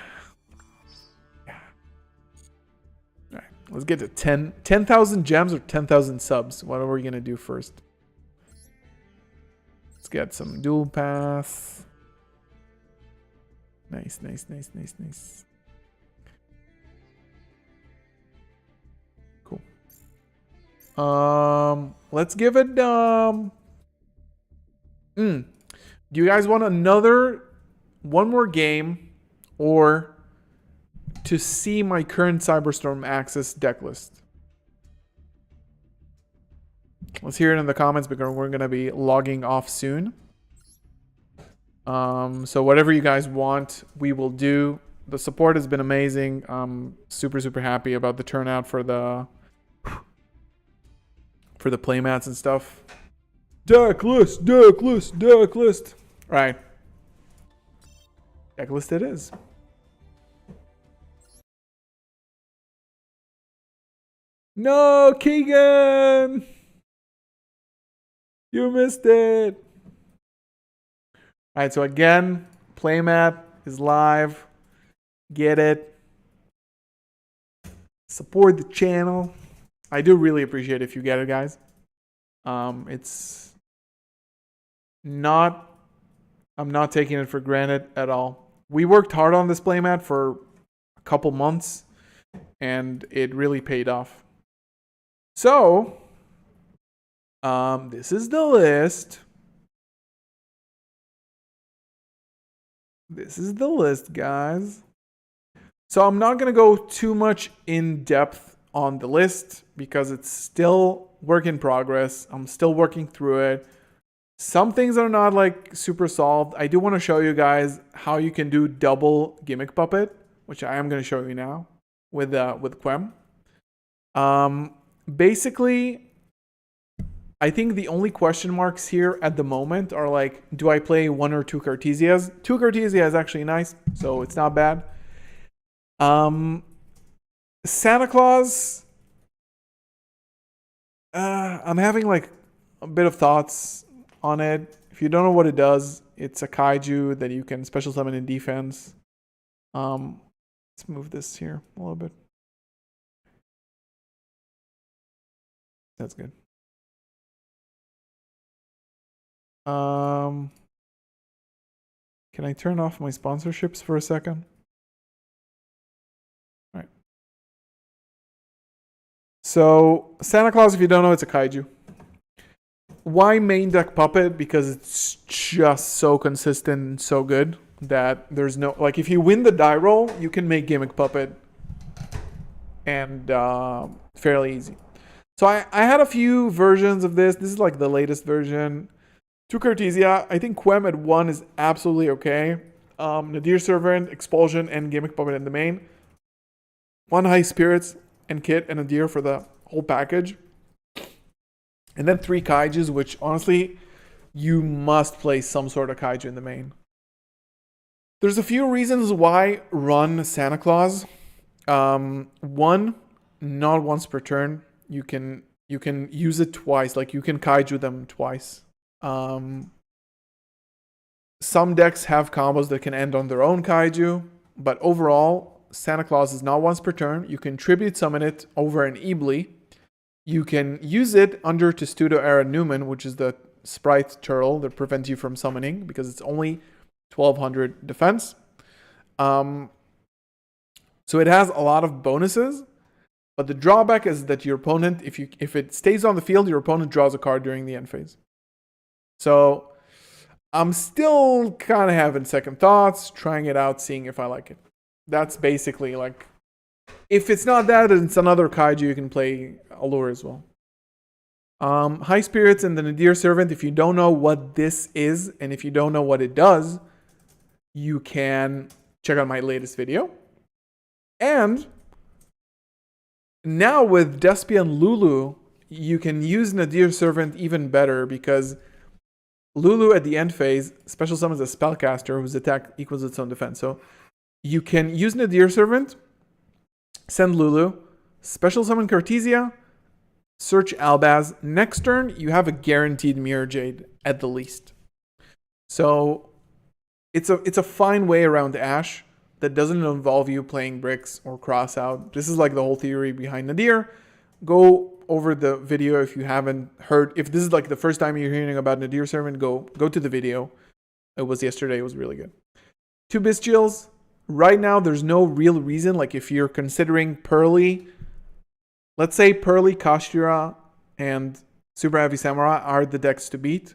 Let's get to 10,000 gems or 10,000 subs. What are we going to do first? Let's get some dual path. Nice, nice, nice, nice, nice. Cool. Let's give it do you guys want one more game, or to see my current Cyberstorm Axis deck list? Let's hear it in the comments because we're going to be logging off soon. So whatever you guys want, we will do. The support has been amazing. I'm super, super happy about the turnout for the playmats and stuff. Deck list, deck list, deck list. Right. Deck list it is. No, Keegan! You missed it. Alright, so again, Playmat is live. Get it. Support the channel. I do really appreciate it if you get it, guys. It's not... I'm not taking it for granted at all. We worked hard on this playmat for a couple months, and it really paid off. So, this is the list. This is the list, guys. So I'm not going to go too much in depth on the list because it's still work in progress. I'm still working through it. Some things are not like super solved. I do want to show you guys how you can do double gimmick puppet, which I am going to show you now with Quem. Basically, I think the only question marks here at the moment are like, do I play 1 or 2 Cartesias? 2 Cartesia is actually nice, so it's not bad. Santa Claus, I'm having like a bit of thoughts on it. If you don't know what it does, it's a kaiju that you can special summon in defense. Let's move this here a little bit. That's good. Can I turn off my sponsorships for a second? All right. So Santa Claus, if you don't know, it's a kaiju. Why main deck puppet? Because it's just so consistent and so good that there's no, like, if you win the die roll, you can make gimmick puppet and fairly easy. So I had a few versions of this. This is like the latest version. 2 Cartesia. I think Quem at 1 is absolutely okay. Nadir Servant, Expulsion, and Gimmick Puppet in the main. 1 High Spirits and Kit and Nadir for the whole package. And then 3 Kaijus, which honestly, you must play some sort of Kaiju in the main. There's a few reasons why run Santa Claus. 1, not once per turn. You can use it twice. Like, you can Kaiju them twice. Some decks have combos that can end on their own kaiju, but overall, Santa Claus is not once per turn. You can tribute summon it over an Eebly. You can use it under Testudo Era Newman, which is the sprite turtle that prevents you from summoning because it's only 1200 defense. So it has a lot of bonuses, but the drawback is that your opponent, if it stays on the field, your opponent draws a card during the end phase. So I'm still kind of having second thoughts, trying it out, seeing if I like it. That's basically like, if it's not that, it's another kaiju, you can play Allure as well. High Spirits and the Nadir Servant, if you don't know what this is, and if you don't know what it does, you can check out my latest video. And now with Despia and Lulu, you can use Nadir Servant even better because Lulu at the end phase special summons a spellcaster whose attack equals its own defense. So you can use Nadir Servant, send Lulu, special summon Cartesia, search Albaz. Next turn, you have a guaranteed Mirror Jade at the least. So it's a fine way around Ash. that doesn't involve you playing bricks or cross out. This is like the whole theory behind Nadir. Go over the video if you haven't heard. If this is like the first time you're hearing about Nadir Servant, go to the video. It was yesterday. It was really good. 2 Bestials. Right now, there's no real reason. Like if you're considering Pearly, let's say Pearly, Kashira, and Super Heavy Samurai are the decks to beat.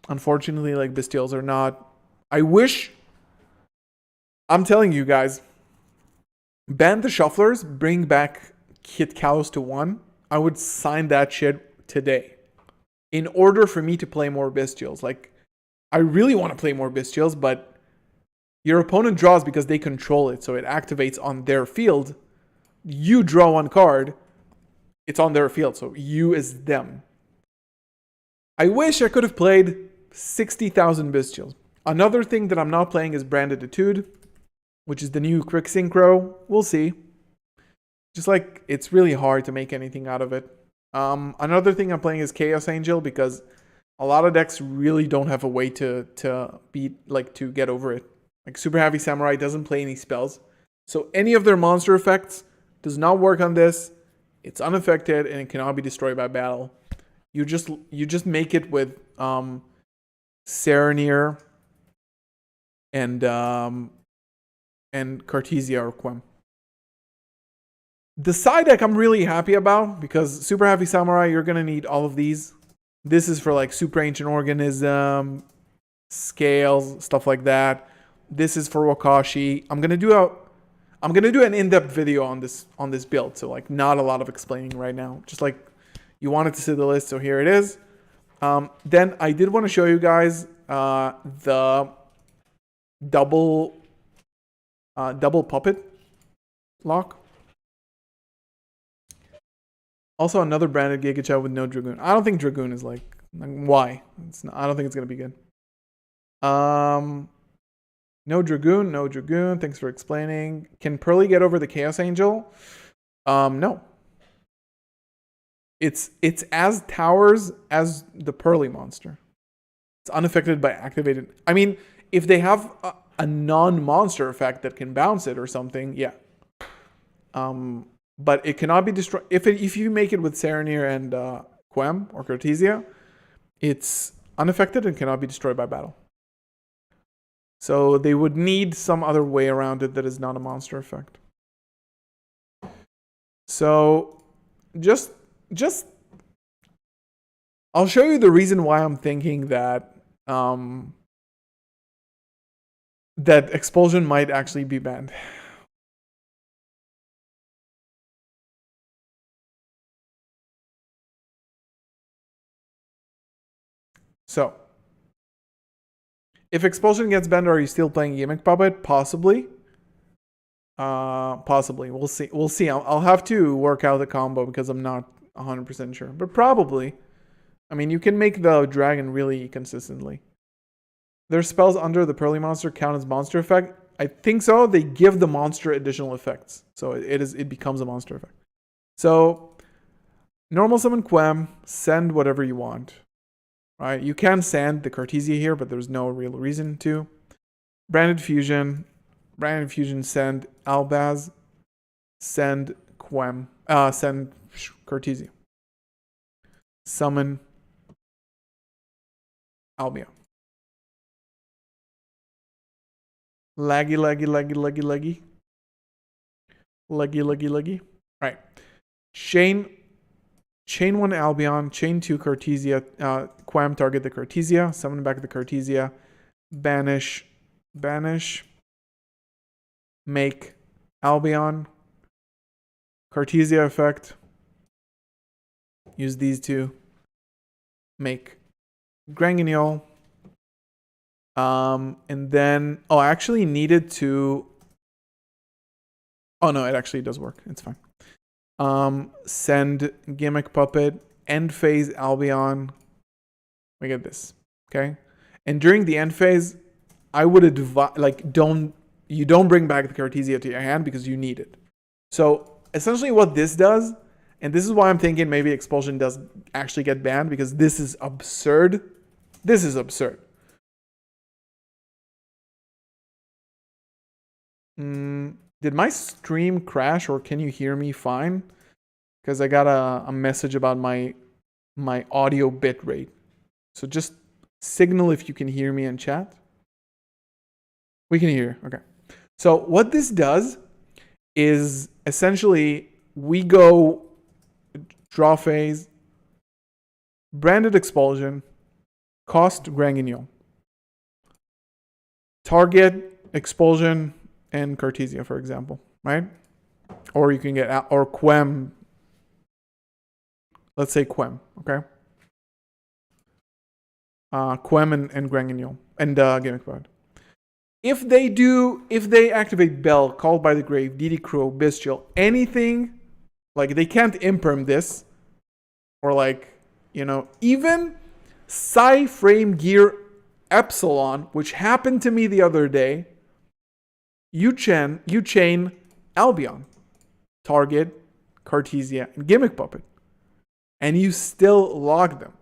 Unfortunately, like Bestials are not. I wish. I'm telling you guys, ban the Shufflers, bring back Kit Kalos to 1. I would sign that shit today. In order for me to play more Bestials. Like, I really want to play more Bestials, but your opponent draws because they control it, so it activates on their field. You draw 1 card, it's on their field, so you is them. I wish I could have played 60,000 Bestials. Another thing that I'm not playing is Branded Etude, which is the new quick synchro. We'll see. Just like, it's really hard to make anything out of it. Another thing I'm playing is Chaos Angel because a lot of decks really don't have a way to beat, like, to get over it. Like, Super Heavy Samurai doesn't play any spells. So any of their monster effects does not work on this. It's unaffected and it cannot be destroyed by battle. You just make it with Serenir and Cartesia or Quem. The side deck I'm really happy about because Super Heavy Samurai, you're going to need all of these. This is for like Super Ancient Organism, Scales, stuff like that. This is for Wakashi. I'm going to do an in-depth video on this build, so like not a lot of explaining right now. Just like you wanted to see the list, so here it is. Then I did want to show you guys the double puppet lock. Also, another branded Giga Chad with no Dragoon. I don't think Dragoon is like why? It's not, I don't think it's gonna be good. No Dragoon, no Dragoon. Thanks for explaining. Can Pearly get over the Chaos Angel? No. It's as towers as the Pearly monster. It's unaffected by activated. I mean, if they have a non-monster effect that can bounce it or something, yeah. But it cannot be destroyed. If you make it with Serenir and Quem or Cartesia, it's unaffected and cannot be destroyed by battle. So they would need some other way around it that is not a monster effect. So just I'll show you the reason why I'm thinking that that Expulsion might actually be banned. So, if Expulsion gets banned, are you still playing Gimmick Puppet? Possibly. Possibly. We'll see. We'll see. I'll have to work out the combo because I'm not 100% sure. But probably. I mean, you can make the dragon really consistently. Their spells under the Pearly monster count as monster effect. I think so. They give the monster additional effects. So it becomes a monster effect. So, normal summon Quem. Send whatever you want. Right, you can send the Cartesia here, but there's no real reason to. Branded Fusion, send Albaz, send Quem, send Cartesia. Summon Albia. Laggy. All right. Chain 1 Albion, Chain 2 Cartesia, Quam target the Cartesia, summon back the Cartesia, banish, make Albion, Cartesia effect, use these two, make Granguignol, and then, I actually needed to, no, it actually does work, it's fine. Send Gimmick Puppet, end phase Albion. We get this, okay? And during the end phase, I would advise, like, don't bring back the Cartesia to your hand because you need it. So essentially what this does, and this is why I'm thinking maybe Expulsion does actually get banned because this is absurd. This is absurd. Did my stream crash or can you hear me fine? Because I got a message about my audio bit rate. So just signal if you can hear me in chat. We can hear. Okay. So what this does is essentially we go draw phase, branded expulsion, cost Grand Guignol, target expulsion, and Cartesia, for example, right? Or you can get or Quem. Let's say Quem, okay? Quem and Grand Guignol and Gimmick Pod. If they activate Bell, Called by the Grave, DD Crow, Bestial, anything, like they can't imperm this, or like, you know, even Psy Frame Gear Epsilon, which happened to me the other day, you chain Albion, Target, Cartesia, and Gimmick Puppet, and you still log them.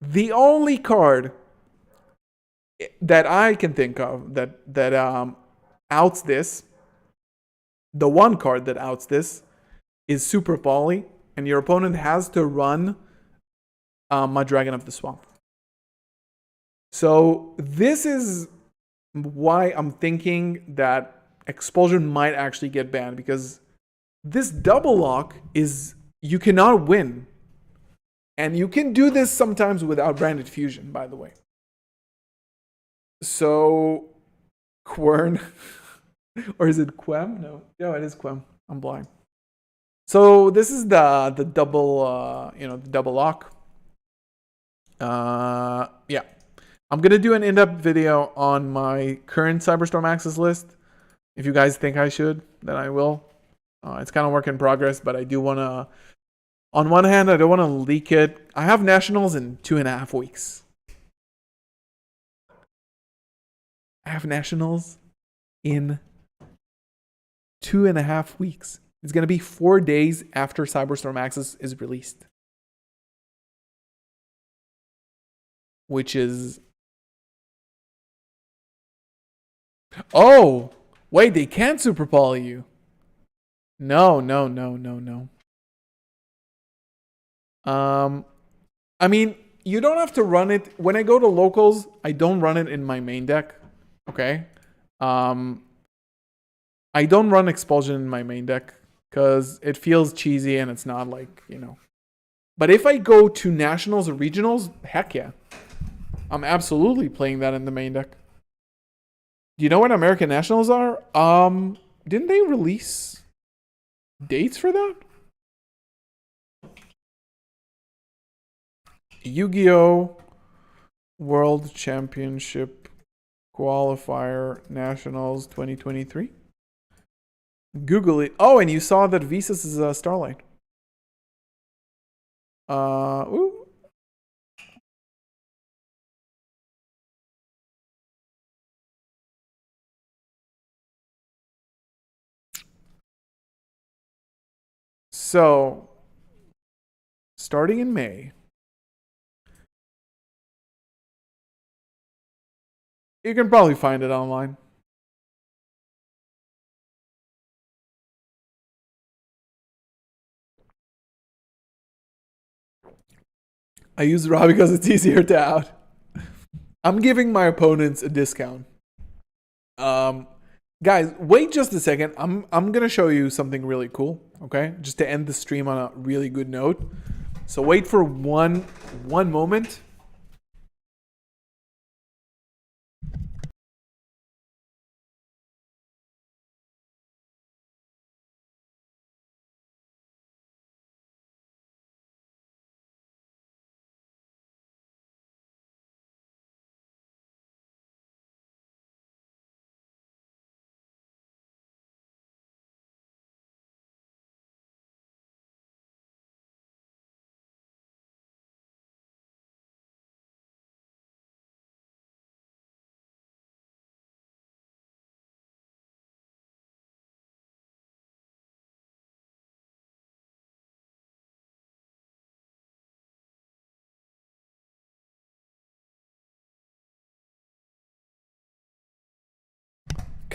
The only card that I can think of that outs this, the one card that outs this, is Super Poly, and your opponent has to run my Dragon of the Swamp. So this is why I'm thinking that Expulsion might actually get banned, because this double lock is, you cannot win. And you can do this sometimes without Branded Fusion, by the way. So, Quern, or is it Quem? No, it is Quem. I'm blind. So this is the double, the double lock. Yeah, I'm gonna do an in-depth video on my current Cyberstorm Access list. If you guys think I should, then I will. It's kind of work in progress, but I do wanna. On one hand, I don't want to leak it. I have nationals in 2.5 weeks. I have nationals in 2.5 weeks. It's going to be 4 days after Cyberstorm Access is released. Which is... Oh! Wait, they can't Super Poly you. No. I mean, you don't have to run it. When I go to locals, I don't run it in my main deck. Okay? I don't run Expulsion in my main deck because it feels cheesy and it's not like, you know. But if I go to nationals or regionals, heck yeah. I'm absolutely playing that in the main deck. Do you know what American Nationals are? Didn't they release dates for that? Yu-Gi-Oh! World Championship Qualifier Nationals 2023. Google it. Oh, and you saw that Visas is a Starlight. Ooh. So, starting in May, you can probably find it online. I use Raw because it's easier to out. I'm giving my opponents a discount. Guys, wait just a second. I'm gonna show you something really cool. Okay, just to end the stream on a really good note. So wait for one moment.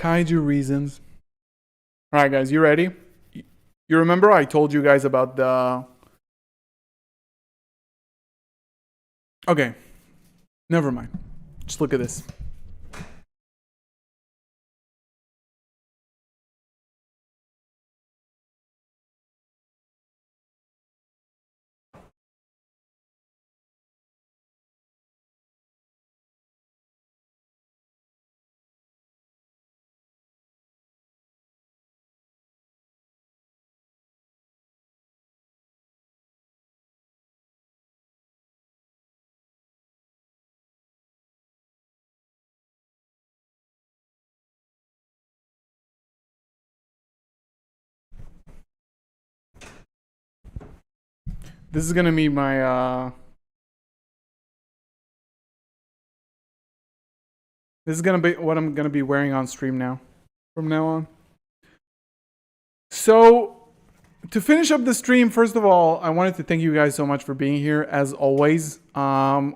kaiju reasons. All right, guys, you ready? You remember I told you guys about the... Okay, never mind. Just look at this. This is gonna be my this is gonna be what I'm gonna be wearing on stream now, from now on. So, to finish up the stream, first of all, I wanted to thank you guys so much for being here, as always. I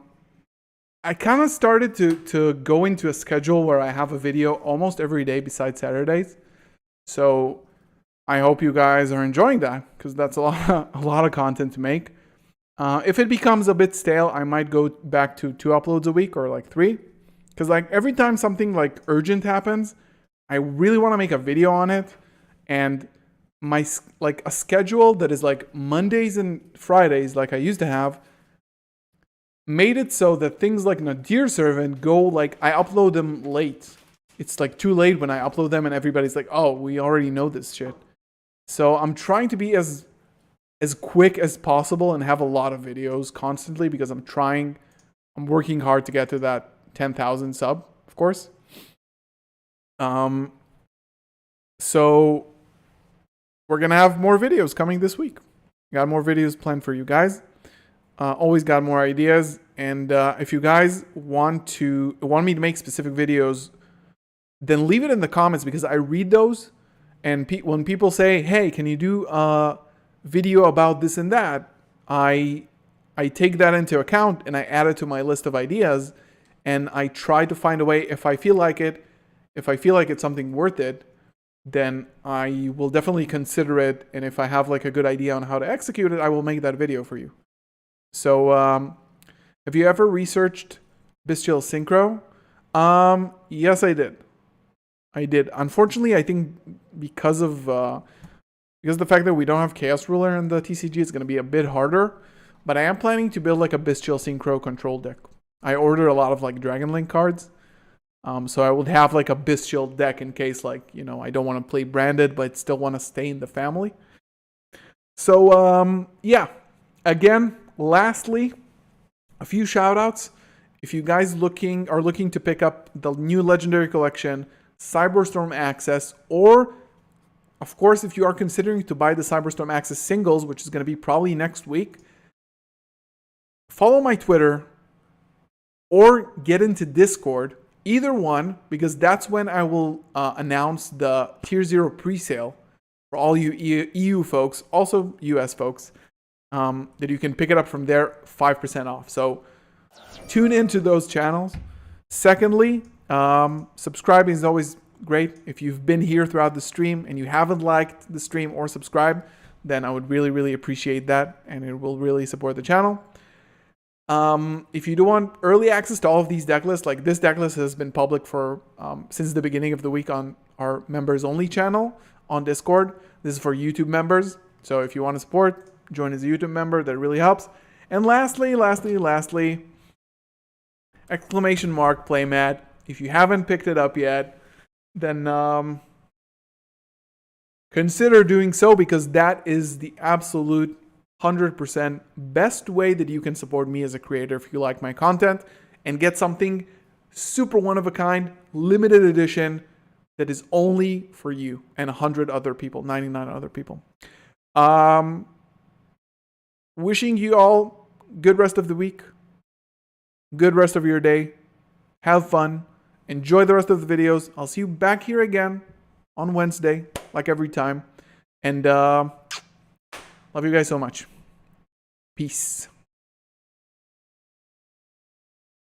kind of started to go into a schedule where I have a video almost every day besides Saturdays. So, I hope you guys are enjoying that, because that's a lot of content to make. If it becomes a bit stale, I might go back to 2 uploads a week or like 3. Because like every time something like urgent happens, I really want to make a video on it. And my like a schedule that is like Mondays and Fridays like I used to have made it so that things like Nadir Servant go like I upload them late. It's like too late when I upload them and everybody's like, oh, we already know this shit. So I'm trying to be as quick as possible and have a lot of videos constantly because I'm working hard to get to that 10,000 sub, of course. So we're going to have more videos coming this week. Got more videos planned for you guys. Always got more ideas. And if you guys want me to make specific videos, then leave it in the comments because I read those. And when people say, hey, can you do a video about this and that, I take that into account and I add it to my list of ideas. And I try to find a way, if I feel like it's something worth it, then I will definitely consider it. And if I have like a good idea on how to execute it, I will make that video for you. So have you ever researched Bestial Synchro? Yes, I did. Unfortunately, I think because of the fact that we don't have Chaos Ruler in the TCG, it's going to be a bit harder. But I am planning to build like a Bestial Synchro control deck. I ordered a lot of like Dragon Link cards. So I would have like a Bestial deck in case like, I don't want to play branded, but still want to stay in the family. So yeah, again, lastly, a few shout outs. If you guys are looking to pick up the new Legendary Collection, Cyberstorm Access, or of course, if you are considering to buy the Cyberstorm Access singles, which is going to be probably next week, follow my Twitter or get into Discord. Either one, because that's when I will announce the Tier 0 presale for all you EU folks, also US folks, that you can pick it up from there 5% off. So tune into those channels. Secondly, subscribing is always great. If you've been here throughout the stream and you haven't liked the stream or subscribed, then I would really, really appreciate that, and it will really support the channel. If you do want early access to all of these deck lists, like this deck list has been public for since the beginning of the week on our members only channel on Discord. This is for YouTube members. So if you want to support, join as a YouTube member. That really helps. And lastly, exclamation mark Playmat. If you haven't picked it up yet, then consider doing so, because that is the absolute 100% best way that you can support me as a creator if you like my content and get something super one of a kind, limited edition that is only for you and 100 other people, 99 other people. Wishing you all good rest of the week, good rest of your day. Have fun. Enjoy the rest of the videos. I'll see you back here again on Wednesday, like every time. And love you guys so much. Peace.